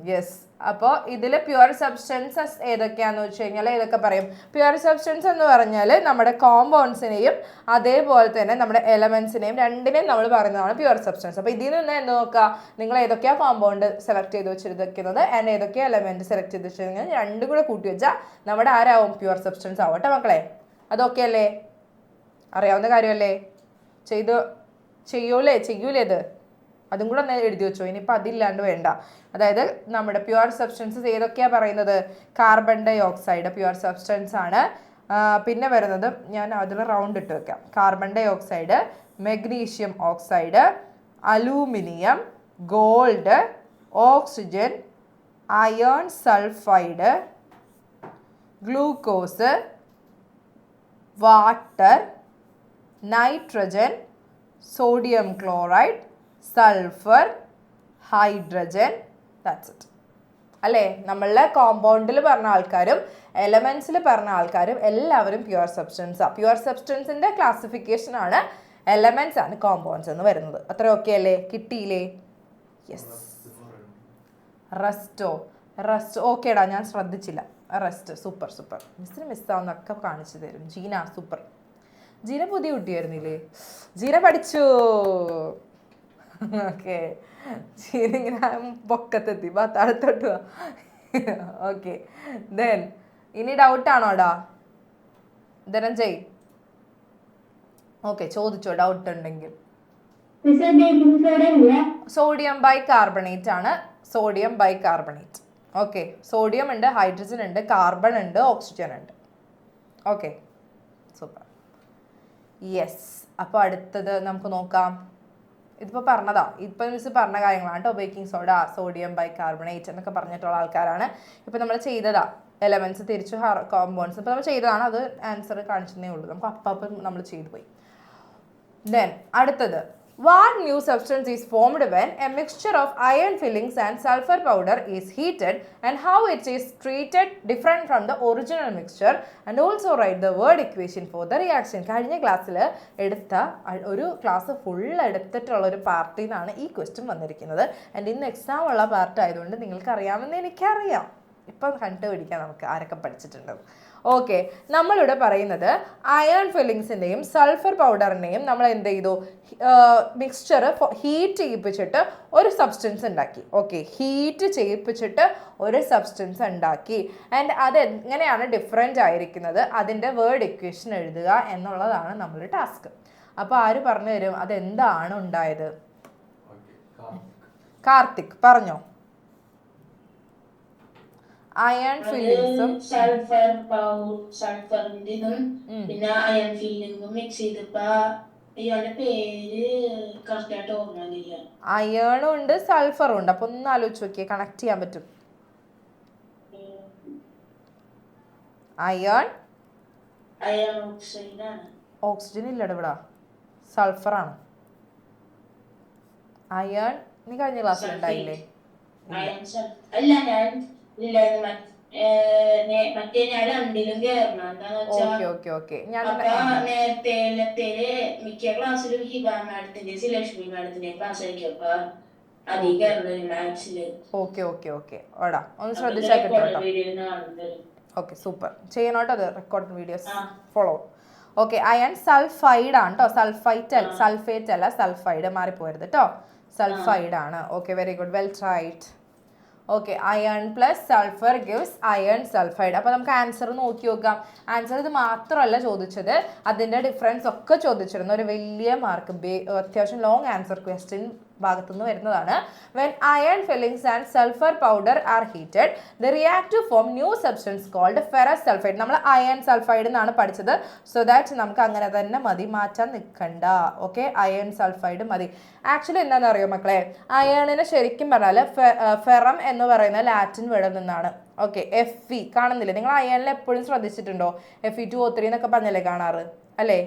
യെസ്. അപ്പോൾ ഇതിൽ പ്യുവർ സബ്സ്റ്റൻസസ് ഏതൊക്കെയാന്ന് വെച്ച് കഴിഞ്ഞാൽ ഏതൊക്കെ പറയും? പ്യുവർ സബ്സ്റ്റൻസ് എന്ന് പറഞ്ഞാൽ നമ്മുടെ കോമ്പൗണ്ട്സിനെയും അതേപോലെ തന്നെ നമ്മുടെ എലമെന്റ്സിനെയും രണ്ടിനെയും നമ്മൾ പറയുന്നതാണ് പ്യുവർ സബ്സ്റ്റൻസ്. അപ്പോൾ ഇതിൽ നിന്ന് എന്ത് നോക്കുക, നിങ്ങൾ ഏതൊക്കെയാണ് കോമ്പൗണ്ട് സെലക്ട് ചെയ്ത് വെച്ചിരിക്കുന്നത് ആൻഡ് ഏതൊക്കെയാണ് എലമെന്റ് സെലക്ട് ചെയ്ത് വെച്ചിരിക്കുന്നത്, രണ്ടും കൂടെ കൂട്ടി വെച്ചാൽ നമ്മുടെ ആരാവും? പ്യുവർ സബ്സ്റ്റൻസ് ആവട്ടെ മക്കളെ. അതൊക്കെ അല്ലേ? അറിയാവുന്ന കാര്യമല്ലേ? ചെയ്യൂലേ ഇത്? അതും കൂടെ ഒന്ന് എഴുതി വെച്ചോ. ഇനിയിപ്പോൾ അതില്ലാണ്ട് വേണ്ട. അതായത് നമ്മുടെ പ്യുവർ സബ്സ്റ്റൻസസ് ഏതൊക്കെയാണ് പറയുന്നത്? Carbon dioxide pure substance ആണ്. പിന്നെ വരുന്നത് ഞാൻ അതിൽ റൗണ്ട് ഇട്ട് വെക്കാം. Carbon dioxide, magnesium oxide, aluminium, gold, oxygen, iron sulphide, glucose, water, nitrogen, sodium chloride, sulphur, hydrogen. That's it അല്ലേ? നമ്മളുടെ കോമ്പൗണ്ടിൽ പറഞ്ഞ ആൾക്കാരും എലമെന്റ്സിൽ പറഞ്ഞ ആൾക്കാരും എല്ലാവരും പ്യുവർ സബ്സ്റ്റൻസാണ്. പ്യുവർ സബ്സ്റ്റൻസിന്റെ ക്ലാസിഫിക്കേഷൻ ആണ് എലമെന്റ്സ് ആണ് കോമ്പൗണ്ട്സ് എന്ന് വരുന്നത്. അത്ര ഓക്കെ അല്ലേ? കിട്ടിയില്ലേ? യെസ്. റസ്റ്റ് ഓക്കേടാ, ഞാൻ ശ്രദ്ധിച്ചില്ല. Rust super. മിസ്സിന് മിസ്സാവുന്നൊക്കെ കാണിച്ചു തരും. ജീന സൂപ്പർ. ജീന പുതിയ കുട്ടിയായിരുന്നില്ലേ? ജീന പഠിച്ചു. ഓക്കെ, ജീന ഇങ്ങനെ പൊക്കത്തെത്തി. താഴത്തോട്ട് പോവാ. ഓക്കെ, ദെൻ ഇനി ഡൗട്ടാണോടാ ധനഞ്ജയ്? ഓക്കെ, ചോദിച്ചോ ഡൗട്ട് ഉണ്ടെങ്കിൽ. സോഡിയം ബൈകാർബണേറ്റ് ആണ്. Sodium bicarbonate. ഓക്കെ, സോഡിയം ഉണ്ട്, ഹൈഡ്രജൻ ഉണ്ട്, കാർബൺ ഉണ്ട്, ഓക്സിജൻ ഉണ്ട്. Okay, super. യെസ്. അപ്പോൾ അടുത്തത് നമുക്ക് നോക്കാം. ഇതിപ്പോൾ പറഞ്ഞതാ, ഇപ്പം മിസ് പറഞ്ഞ കാര്യങ്ങളാണ് കേട്ടോ. ബേക്കിംഗ് സോഡ, സോഡിയം ബൈകാർബണേറ്റ് എന്നൊക്കെ പറഞ്ഞിട്ടുള്ള ആൾക്കാരാണ്. ഇപ്പം നമ്മൾ ചെയ്തതാ എലമെന്റ്സ് തിരിച്ചു കോമ്പൗണ്ട്സ്. ഇപ്പം നമ്മൾ ചെയ്തതാണ്, അത് ആൻസർ കാണിച്ചതേ ഉള്ളൂ. നമുക്ക് അപ്പം നമ്മൾ ചെയ്തു പോയി. ദെൻ അടുത്തത്, what new substance is formed when a mixture of iron fillings and sulfur powder is heated and how it is treated different from the original mixture, and also write the word equation for the reaction. കഴിഞ്ഞ ക്ലാസ്സിൽ എടുത്ത ഒരു class full എടുത്തിട്ടുള്ള ഒരു പാർട്ടിൽ നിന്നാണ് ഈ question വന്നിരിക്കുന്നത്. ആൻഡ് ഇന്ന് എക്സാം ഉള്ള പാർട്ട് ആയതുകൊണ്ട് നിങ്ങൾക്ക് അറിയാമെന്ന് എനിക്കറിയാം. ഇപ്പം കണ്ടുപിടിക്കാം നമുക്ക് ആരൊക്കെ പഠിച്ചിട്ടുണ്ട്. ഓക്കെ, നമ്മളിവിടെ പറയുന്നത് അയൺ ഫില്ലിങ്സിൻ്റെയും സൾഫർ പൗഡറിൻ്റെയും നമ്മൾ എന്ത് ചെയ്തു? മിക്സ്ചർ ഹീറ്റ് ചെയ്യിപ്പിച്ചിട്ട് ഒരു സബ്സ്റ്റൻസ് ഉണ്ടാക്കി. ഓക്കെ, ഹീറ്റ് ചെയ്യിപ്പിച്ചിട്ട് ഒരു സബ്സ്റ്റൻസ് ഉണ്ടാക്കി. ആൻഡ് അത് എങ്ങനെയാണ് ഡിഫറെൻ്റ് ആയിരിക്കുന്നത്, അതിൻ്റെ വേർഡ് ഇക്വേഷൻ എഴുതുക എന്നുള്ളതാണ് നമ്മുടെ ടാസ്ക്. അപ്പോൾ ആര് പറഞ്ഞു തരും അതെന്താണ് ഉണ്ടായത്? കാർത്തിക് പറഞ്ഞോ. അയൺ ഫില്ലിങ്സും സൾഫറിന്റെതും പിന്നെ അയൺ ഫില്ലിങ്ങും മിക്സ് ചെയ്തപ്പോ ഇയാളുടെ പേര് കറക്റ്റ് ആയിട്ട് ഓർമ്മയില്ല. അയേണും ഉണ്ട് സൾഫറും ഉണ്ട്. അപ്പൊ ഒന്ന് ആലോചിച്ച് നോക്കിയേ, കണക്ട് ചെയ്യാൻ പറ്റും. അയൺ ഓക്സൈഡ് ആണ്. ഓക്സിജൻ ഇല്ലട ഇവിടെ, സൾഫർ ആണ്. അയൺ നീ കഴിഞ്ഞ ക്ലാസ്സിൽ ഉണ്ടായില്ലേ? അല്ല, ഞാൻ മറ്റേ ഞാൻ രണ്ടിലും കേറണം. എന്താന്ന് വെച്ചാൽ നേരത്തെ മിക്ക ക്ലാസ്സിലും ഹിബ മാഡത്തിന്റെ ലക്ഷ്മി മാഡത്തിന്റെ ക്ലാസ് ആയിരിക്കും. അപ്പൊ അതീ കയറുന്നത് മാത്സില്. ഒന്ന് ശ്രദ്ധിച്ചാൽ കിട്ടും. Okay, super. ചെയ്യണോട്ടോ, അത് record videos follow. Okay, iron sulphide ആണ് കേട്ടോ. സൾഫേറ്റ് അല്ല, സൾഫൈഡ് മാറിപ്പോയത് കേട്ടോ. സൾഫൈഡ് ആണ്. Okay, very good, well tried. Okay, iron plus sulphur gives iron sulphide. അപ്പോൾ നമുക്ക് ആൻസർ നോക്കി നോക്കാം. ആൻസർ ഇത് മാത്രമല്ല ചോദിച്ചത്, അതിൻ്റെ ഡിഫറൻസ് ഒക്കെ ചോദിച്ചിരുന്നു. ഒരു വലിയ മാർക്ക്, അത്യാവശ്യം ലോങ് ആൻസർ ക്വസ്റ്റ്യൻ ഭാഗത്തുനിന്ന് വരുന്നതാണ്. When iron filings and sulphur powder are heated they react to form new substance called ferrous sulphide. നമ്മൾ അയൺ സൾഫൈഡ് എന്നാണ് പഠിച്ചത്. സോ ദാറ്റ് നമുക്ക് അങ്ങനെ തന്നെ മതി, മാറ്റാൻ നിൽക്കണ്ട. ഓക്കെ, അയൺ സൾഫൈഡ് മതി. ആക്ച്വലി എന്താണെന്ന് അറിയോ മക്കളെ, അയണിന് ശരിക്കും പറഞ്ഞാൽ ഫെറം എന്ന് പറയുന്ന ലാറ്റിൻ വേർഡിൽ നിന്നാണ്. ഓക്കെ. Fe കാണുന്നില്ലേ നിങ്ങൾ? അയണിൽ എപ്പോഴും ശ്രദ്ധിച്ചിട്ടുണ്ടോ? Fe2O3 എന്നൊക്കെ പറഞ്ഞല്ലേ കാണാറ് അല്ലേ?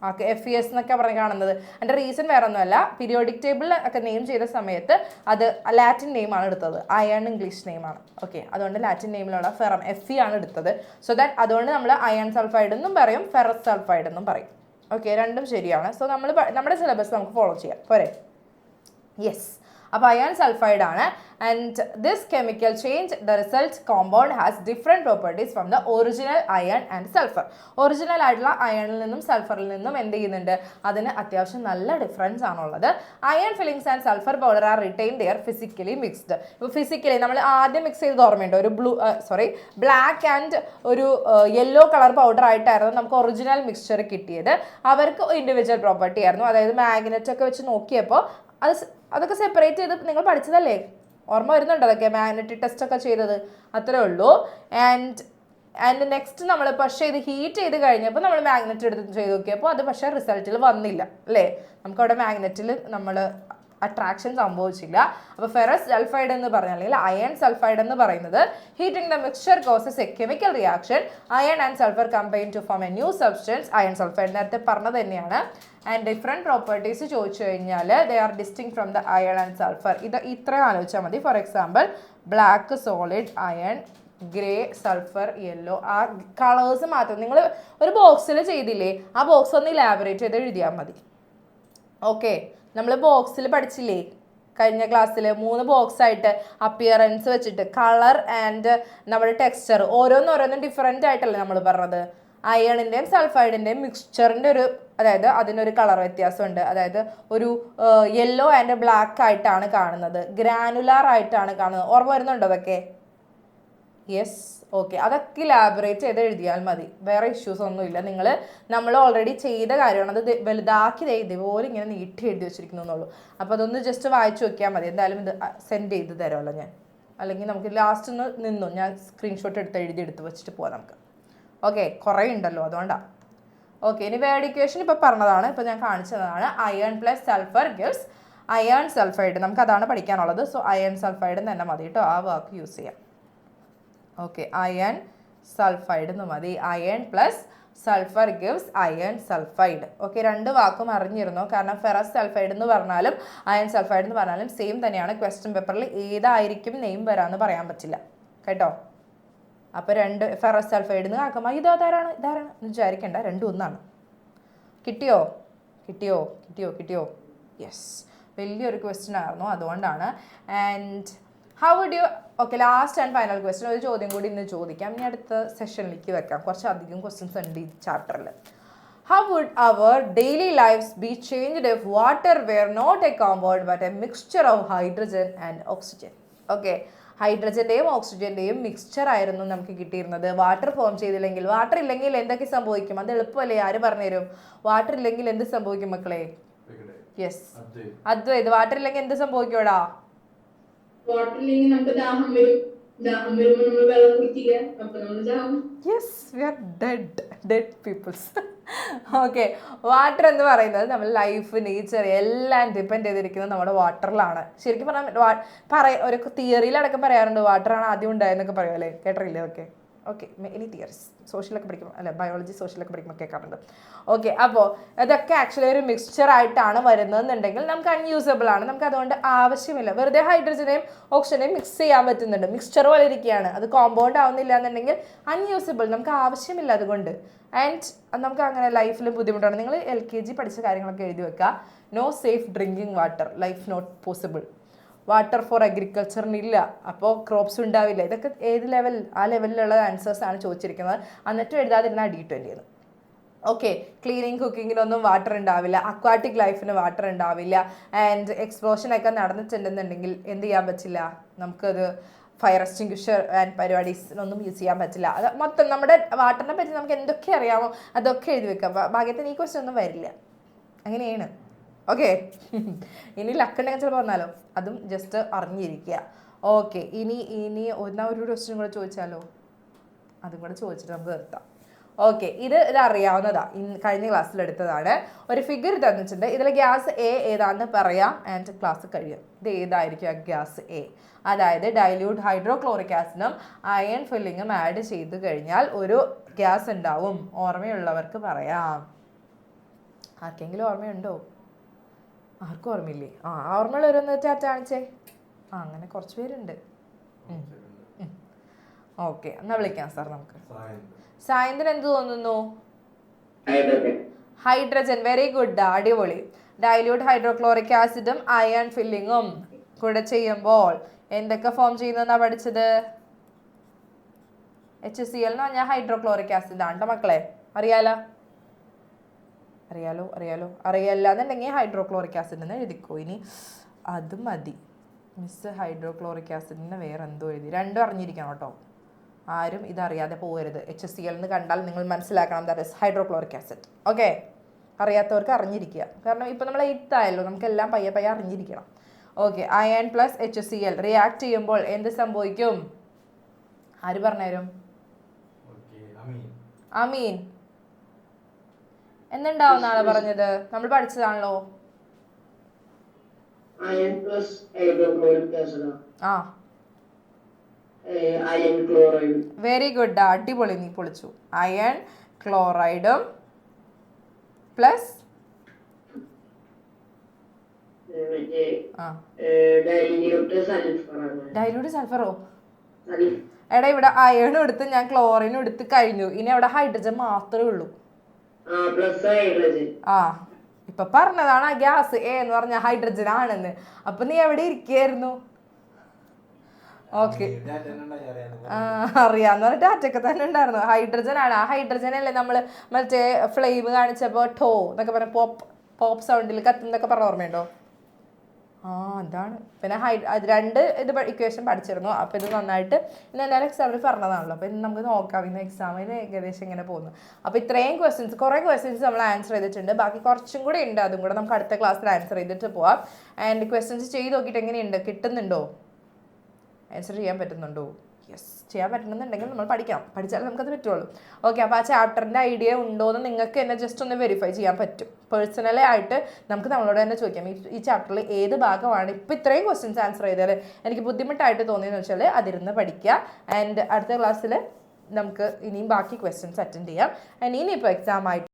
ഓക്കെ. FeS എന്നൊക്കെ പറഞ്ഞ് കാണുന്നത്. അതിൻ്റെ റീസൺ വേറെ ഒന്നുമല്ല, പീരിയോഡിക് ടേബിളിൽ ഒക്കെ നെയിം ചെയ്ത സമയത്ത് അത് ലാറ്റിൻ നെയിമാണ് എടുത്തത്, അയൺ ഇംഗ്ലീഷ് നെയിമാണ്. ഓക്കെ, അതുകൊണ്ട് ലാറ്റിൻ നെയിമിലുള്ള ഫെറം Fe ആണ് എടുത്തത്. സോ ദാറ്റ് അതുകൊണ്ട് നമ്മൾ അയൺ സൾഫൈഡ് എന്നും പറയും, ഫെറസ് സൾഫൈഡ് എന്നും പറയും. ഓക്കെ, രണ്ടും ശരിയാണ്. സോ നമ്മുടെ സിലബസ് നമുക്ക് ഫോളോ ചെയ്യാം പോരെ? യെസ്. അപ്പോൾ അയൺ സൾഫൈഡ് ആണ്. And this chemical change the result compound has different properties from the original iron and sulphur. Original ആയിട്ടുള്ള അയണിൽ നിന്നും സൾഫറിൽ നിന്നും എന്ത് ചെയ്യുന്നുണ്ട്? അതിന് അത്യാവശ്യം നല്ല ഡിഫറൻസ് ആണുള്ളത്. Iron filings and sulphur powder are retain their physically mixed. ഇപ്പോൾ ഫിസിക്കലി നമ്മൾ ആദ്യം മിക്സ് ചെയ്ത് ഓർമ്മയുണ്ട്, ഒരു ബ്ലാക്ക് ആൻഡ് ഒരു യെല്ലോ കളർ പൗഡർ ആയിട്ടായിരുന്നു നമുക്ക് ഒറിജിനൽ മിക്സ്ചർ കിട്ടിയത്. അവർക്ക് ഇൻഡിവിജ്വൽ പ്രോപ്പർട്ടി ആയിരുന്നു. അതായത് മാഗ്നറ്റ് ഒക്കെ വെച്ച് നോക്കിയപ്പോൾ അതൊക്കെ സെപ്പറേറ്റ് ചെയ്ത് നിങ്ങൾ പഠിച്ചതല്ലേ? ഓർമ്മ വരുന്നുണ്ട് അതൊക്കെ? മാഗ്നറ്റിക് ടെസ്റ്റ് ഒക്കെ ചെയ്തത്, അത്രേ ഉള്ളൂ. ആൻഡ് നെക്സ്റ്റ് നമ്മൾ പക്ഷേ ഇത് ഹീറ്റ് ചെയ്ത് കഴിഞ്ഞപ്പോൾ നമ്മൾ മാഗ്നറ്റ് എടുത്ത് ചെയ്ത് നോക്കിയപ്പോൾ അത് പക്ഷേ റിസൾട്ടിൽ വന്നില്ല അല്ലേ? നമുക്കവിടെ മാഗ്നറ്റിൽ നമ്മൾ അട്രാക്ഷൻ സംഭവിച്ചില്ല. അപ്പോൾ ഫെറസ് സൾഫൈഡ് എന്ന് പറഞ്ഞാൽ, അല്ലെങ്കിൽ അയൺ സൾഫൈഡ് എന്ന് പറയുന്നത്, heating the mixture causes a chemical reaction, iron and sulphur combine to form a new substance, iron sulphide. നേരത്തെ പറഞ്ഞത് തന്നെയാണ്. ആൻഡ് ഡിഫറെൻറ്റ് പ്രോപ്പർട്ടീസ് ചോദിച്ചു കഴിഞ്ഞാൽ they are distinct from the iron and sulphur. ഇത് ഇത്രയും ആലോചിച്ചാൽ മതി. For example, black solid iron, grey sulphur, yellow. ആ കളേഴ്സ് മാത്രം നിങ്ങൾ ഒരു ബോക്സിൽ ചെയ്തില്ലേ, ആ ബോക്സ് ഒന്ന് ഇലാബറേറ്റ് ചെയ്ത് എഴുതിയാൽ മതി. ഓക്കെ, നമ്മൾ ബോക്സിൽ പഠിച്ചില്ലേ കഴിഞ്ഞ ക്ലാസ്സിൽ? 3 ബോക്സ് ആയിട്ട് അപ്പിയറൻസ് വെച്ചിട്ട് കളർ ആൻഡ് നമ്മുടെ ടെക്സ്ചർ ഓരോന്നും ഡിഫറെൻ്റ് ആയിട്ടല്ലേ നമ്മൾ പറഞ്ഞത്? അയണിൻ്റെയും സൾഫൈഡിൻ്റെയും മിക്സ്ചറിൻ്റെ ഒരു, അതായത് അതിനൊരു കളർ വ്യത്യാസമുണ്ട്. അതായത് ഒരു യെല്ലോ ആൻഡ് ബ്ലാക്ക് ആയിട്ടാണ് കാണുന്നത്, ഗ്രാനുലാർ ആയിട്ടാണ് കാണുന്നത്. ഓർമ്മ വരുന്നുണ്ടോ അതൊക്കെ? യെസ്. ഓക്കെ, അതൊക്കെ ഇലാബറേറ്റ് ചെയ്ത് എഴുതിയാൽ മതി, വേറെ ഇഷ്യൂസ് ഒന്നുമില്ല. നമ്മൾ ഓൾറെഡി ചെയ്ത കാര്യമാണ്. അത് വലുതാക്കി ഇതുപോലെ ഇങ്ങനെ നീട്ടി എഴുതി വെച്ചിരിക്കുന്നു എന്നുള്ളൂ. അപ്പോൾ അതൊന്ന് ജസ്റ്റ് വായിച്ചു നോക്കിയാൽ മതി. എന്തായാലും ഇത് സെൻഡ് ചെയ്ത് തരാമല്ലോ ഞാൻ, അല്ലെങ്കിൽ നമുക്ക് ലാസ്റ്റ് ഒന്ന് നിന്നു ഞാൻ സ്ക്രീൻഷോട്ട് എടുത്ത് വെച്ചിട്ട് പോവാം നമുക്ക്. ഓക്കെ, കുറേ ഉണ്ടല്ലോ അതുകൊണ്ടാണ്. ഓക്കെ, ഇനി വേർഡ് ഇക്വേഷൻ ഇപ്പോൾ പറഞ്ഞതാണ്, ഇപ്പോൾ ഞാൻ കാണിച്ചതാണ്. Iron plus sulphur gives iron sulphide. നമുക്ക് അതാണ് പഠിക്കാനുള്ളത്. സോ അയൺ സൾഫൈഡ് തന്നെ മതി കേട്ടോ, ആ വാക്ക് യൂസ് ചെയ്യാം. ഓക്കെ, അയൺ സൾഫൈഡ് എന്ന് മതി. Iron plus sulphur gives iron sulphide. Okay, 2 വാക്കും അറിഞ്ഞിരുന്നോ? കാരണം ഫെറസ് സൾഫൈഡ് എന്ന് പറഞ്ഞാലും അയൺ സൾഫൈഡ് എന്ന് പറഞ്ഞാലും സെയിം തന്നെയാണ്. ക്വസ്റ്റ്യൻ പേപ്പറിൽ ഏതായിരിക്കും നെയിം വരാമെന്ന് പറയാൻ പറ്റില്ല കേട്ടോ. അപ്പോൾ 2 ഫെറസ് സൾഫൈഡ് എന്ന് ആക്കുമ്പോൾ ഇതാരാണ് എന്ന് വിചാരിക്കേണ്ട, 2 ഒന്നാണ്. കിട്ടിയോ? യെസ്, വലിയൊരു ക്വസ്റ്റ്യൻ ആയിരുന്നു, അതുകൊണ്ടാണ്. And how would you, okay, last and final question, ഒരു ചോദ്യം കൂടി ഇന്ന് ചോദിക്കാം, ഇനി അടുത്ത സെഷനിലേക്ക് വെക്കാം. കുറച്ചധികം ക്വസ്റ്റ്യൻസ് ഉണ്ട് ഈ ചാപ്റ്ററിൽ. How would our daily lifes be changed if water were not a compound but a mixture of hydrogen and oxygen? Okay, ഹൈഡ്രജൻ്റെയും ഓക്സിജൻ്റെയും മിക്സ്ചർ ആയിരുന്നു നമുക്ക് കിട്ടിയിരുന്നത്. വാട്ടർ ഫോം ചെയ്തില്ലെങ്കിൽ, വാട്ടർ ഇല്ലെങ്കിൽ എന്തൊക്കെ സംഭവിക്കും? അത് എളുപ്പമല്ലേ? ആര് പറഞ്ഞുതരും? വാട്ടർ ഇല്ലെങ്കിൽ എന്ത് സംഭവിക്കും മക്കളെ? യെസ്, അദ്വൈത്, വാട്ടർ ഇല്ലെങ്കിൽ എന്ത് സംഭവിക്കൂടാ? വാട്ടർ ഇല്ലെങ്കിൽ നമുക്ക് ദാഹം വരുമ്പോൾ നമ്മൾ വെള്ളം കുടിക്കില്ല, അപ്പൊ നമ്മൾ ദാഹം. Yes, we are dead peoples. Okay, water എന്ന് പറയുന്നത് നമ്മൾ ലൈഫ്, നേച്ചർ എല്ലാം ഡിപ്പെൻഡ് ചെയ്തിരിക്കുന്നത് നമ്മുടെ വാട്ടറിലാണ്. ശരിക്കും പറഞ്ഞാൽ ഒരു തിയറിയിലടക്കം പറയാറുണ്ട് വാട്ടറാണ് ആദ്യം ഉണ്ടായെന്നൊക്കെ പറയുമല്ലേ, കേട്ടില്ലേ? ഓക്കെ, ഇനി തിയറീസ് സോഷ്യലൊക്കെ പഠിക്കുമ്പോൾ, അല്ല ബയോളജി സോഷ്യലൊക്കെ പഠിക്കുമ്പോൾ കേൾക്കാറുണ്ട്. ഓക്കെ, അപ്പോൾ അതൊക്കെ ആക്ച്വലി ഒരു മിക്സ്ചർ ആയിട്ടാണ് വരുന്നതെന്നുണ്ടെങ്കിൽ നമുക്ക് അൺയൂസബിൾ ആണ്. നമുക്ക് അതുകൊണ്ട് ആവശ്യമില്ല. വെറുതെ ഹൈഡ്രജനെയും ഓക്സിജനെയും മിക്സ് ചെയ്യാൻ പറ്റുന്നുണ്ട്, മിക്സ്ചർ പോലെ ഇരിക്കുകയാണ്, അത് കോമ്പൗണ്ട് ആവുന്നില്ല എന്നുണ്ടെങ്കിൽ അൺയൂസബിൾ, നമുക്ക് ആവശ്യമില്ല അതുകൊണ്ട്. ആൻഡ് നമുക്ക് അങ്ങനെ ലൈഫിൽ ബുദ്ധിമുട്ടാണ്. നിങ്ങൾ LKG പഠിച്ച കാര്യങ്ങളൊക്കെ എഴുതി വെക്കുക. No safe drinking water, life not possible. Water for അഗ്രികൾച്ചറിനില്ല, അപ്പോൾ ക്രോപ്സ് ഉണ്ടാവില്ല. ഇതൊക്കെ ഏത് ലെവൽ, ആ ലെവലിലുള്ള ആൻസേഴ്സ് ആണ് ചോദിച്ചിരിക്കുന്നത്. എന്നിട്ടും എഴുതാതിരുന്ന D20. ഓക്കെ, ക്ലീനിങ് കുക്കിങ്ങിനൊന്നും വാട്ടർ ഉണ്ടാവില്ല, അക്വാട്ടിക് ലൈഫിന് വാട്ടർ ഉണ്ടാവില്ല. ആൻഡ് എക്സ്പ്ലോഷനൊക്കെ നടന്നിട്ടുണ്ടെന്നുണ്ടെങ്കിൽ എന്ത് ചെയ്യാൻ പറ്റില്ല? നമുക്കത് ഫയർ എക്സ്റ്റിങ്ക്വിഷർ ആൻഡ് പരിപാടീസിനൊന്നും യൂസ് ചെയ്യാൻ പറ്റില്ല. അത് മൊത്തം നമ്മുടെ വാട്ടറിനെ പറ്റി നമുക്ക് എന്തൊക്കെ അറിയാമോ അതൊക്കെ എഴുതി വെക്കാം. ഭാഗ്യത്തിന് ഈ ക്വസ്റ്റ്യൻ ഒന്നും വരില്ല, അങ്ങനെയാണ്. ഓക്കെ, ഇനി ലക്കുണ്ടെങ്കിൽ ചിലപ്പോൾ വന്നാലോ, അതും ജസ്റ്റ് അറിഞ്ഞിരിക്കുക. ഓക്കെ, ഇനി ഒരു ക്വസ്റ്റ്യൻ കൂടെ ചോദിച്ചാലോ? അതും കൂടെ ചോദിച്ചിട്ട് നമുക്ക് നിർത്താം. ഓക്കെ, ഇത് അറിയാവുന്നതാ, കഴിഞ്ഞ ക്ലാസ്സിൽ എടുത്തതാണ്. ഒരു ഫിഗർ തന്നിട്ടുണ്ട്, ഇതിൽ ഗ്യാസ് എ ഏതാണെന്ന് പറയാം ആൻഡ് ക്ലാസ് കഴിയും. ഇത് ഏതായിരിക്കും ആ ഗ്യാസ് എ? അതായത് ഡൈല്യൂട്ട് ഹൈഡ്രോക്ലോറിക് ആസിഡും അയൺ ഫില്ലിങ്ങും ആഡ് ചെയ്ത് കഴിഞ്ഞാൽ ഒരു ഗ്യാസ് ഉണ്ടാവും. ഓർമ്മയുള്ളവർക്ക് പറയാം. ആർക്കെങ്കിലും ഓർമ്മയുണ്ടോ? ആർക്കും ഓർമ്മയില്ലേ? ഓർമ്മയുള്ളവരൊന്ന് ടാറ്റ കാണിച്ചേ. അങ്ങനെ കുറച്ച് പേരുണ്ട്. ഓക്കെ, എന്നാ വിളിക്കാം സാർ നമുക്ക്. സായന്തിന് എന്ത് തോന്നുന്നു? ഹൈഡ്രജൻ. വെരി ഗുഡ്, അടിപൊളി. ഡൈല്യൂട്ട് ഹൈഡ്രോക്ലോറിക് ആസിഡും അയൺ ഫില്ലിങ്ങും കൂടെ ചെയ്യുമ്പോൾ എന്തൊക്കെ ഫോം ചെയ്യുന്നതെന്നാ പഠിച്ചത്? HCl എന്ന് പറഞ്ഞാൽ ഹൈഡ്രോക്ലോറിക് ആസിഡ് ആണ് മക്കളെ. അറിയാലോ? അറിയല്ല എന്നുണ്ടെങ്കിൽ ഹൈഡ്രോക്ലോറിക് ആസിഡ് എന്ന് എഴുതിക്കോ. ഇനി അത് മതി. മിസ് ഹൈഡ്രോക്ലോറിക് ആസിഡിന് വേറെ എന്തോ എഴുതി. രണ്ടും അറിഞ്ഞിരിക്കണം കേട്ടോ. ആരും ഇതറിയാതെ പോകരുത്. HCl എന്ന് കണ്ടാൽ നിങ്ങൾ മനസ്സിലാക്കണം that is hydrochloric acid. Okay, അറിയാത്തവർക്ക് അറിഞ്ഞിരിക്കുക. കാരണം ഇപ്പം നമ്മൾ 8th ആയല്ലോ, നമുക്കെല്ലാം പയ്യെ അറിഞ്ഞിരിക്കണം. Okay, iron plus HCl react ചെയ്യുമ്പോൾ എന്ത് സംഭവിക്കും? ആര് പറഞ്ഞുതരും? അമീൻ. എന്തുണ്ടാവും നാളെ പറഞ്ഞത്? നമ്മൾ പഠിച്ചതാണല്ലോ. Iron plus hydrochloric acid. Iron chloride. Very good, അടിപൊളി, നീ പൊളിച്ചു. അയൺ ക്ലോറൈഡും പ്ലസ് ഡൈല്യൂട്ട് സൾഫറോ? എടാ, ഇവിടെ അയണും എടുത്ത് ഞാൻ ക്ലോറിനും എടുത്ത് കഴിഞ്ഞു. ഇനി അവിടെ ഹൈഡ്രജൻ മാത്രമേ ഉള്ളൂ. ഇപ്പൊ പറഞ്ഞതാണ് ആ ഗ്യാസ് എ എന്ന് പറഞ്ഞ ഹൈഡ്രജൻ ആണെന്ന്. അപ്പൊ നീ എവിടെ ഇരിക്കുകയായിരുന്നു? ഓക്കെ, അറിയാന്ന് പറഞ്ഞ ഡാറ്റൊക്കെ തന്നെ ഉണ്ടായിരുന്നു. ഹൈഡ്രജൻ ആണ്. ആ ഹൈഡ്രജൻ അല്ലേ നമ്മള് മറ്റേ ഫ്ലെയിം കാണിച്ചപ്പോ ടോ എന്നൊക്കെ പറഞ്ഞ പോപ്പ് സൗണ്ടിൽ കത്തുന്നൊക്കെ പറഞ്ഞ ഓർമ്മയുണ്ടോ? അതാണ്. പിന്നെ രണ്ട് ഇക്വേഷൻ പഠിച്ചിരുന്നു. അപ്പോൾ ഇത് നന്നായിട്ട് ഇന്ന് എന്തായാലും എക്സാമിൽ പറഞ്ഞതാണല്ലോ. അപ്പോൾ ഇന്ന് നമുക്ക് നോക്കാം ഇന്ന് എക്സാമിന് ഏകദേശം ഇങ്ങനെ പോകുന്നു. അപ്പോൾ ഇത്രയും കുറേ ക്വസ്റ്റ്യൻസ് നമ്മൾ ആൻസർ ചെയ്തിട്ടുണ്ട്. ബാക്കി കുറച്ചും കൂടെ ഉണ്ട്. അതും കൂടെ നമുക്ക് അടുത്ത ക്ലാസ്സിൽ ആൻസർ ചെയ്തിട്ട് പോവാം. ആൻഡ് ക്വസ്റ്റ്യൻസ് ചെയ്ത് നോക്കിയിട്ട് എങ്ങനെയുണ്ട്? കിട്ടുന്നുണ്ടോ? ആൻസർ ചെയ്യാൻ പറ്റുന്നുണ്ടോ? യെസ്, ചെയ്യാൻ പറ്റുന്നുണ്ടെങ്കിൽ നമ്മൾ പഠിച്ചാൽ നമുക്കത് പറ്റുള്ളൂ. ഓക്കെ, അപ്പോൾ ആ ചാപ്റ്ററിൻ്റെ ഐഡിയ ഉണ്ടോ എന്ന് നിങ്ങൾക്ക് തന്നെ ജസ്റ്റ് ഒന്ന് വെരിഫൈ ചെയ്യാൻ പറ്റും. പേഴ്സണലി ആയിട്ട് നമുക്ക് നമ്മളോട് തന്നെ ചോദിക്കാം, ഈ ചാപ്റ്ററിൽ ഏത് ഭാഗമാണ് ഇപ്പോൾ ഇത്രയും ക്വസ്റ്റ്യൻസ് ആൻസർ ചെയ്താൽ എനിക്ക് ബുദ്ധിമുട്ടായിട്ട് തോന്നിയെന്ന് വെച്ചാൽ അതിരുന്ന് പഠിക്കുക. ആൻഡ് അടുത്ത ക്ലാസ്സിൽ നമുക്ക് ഇനിയും ബാക്കി ക്വസ്റ്റ്യൻസ് അറ്റൻഡ് ചെയ്യാം. ആൻഡ് ഇനിയിപ്പോൾ എക്സാം ആയിട്ട്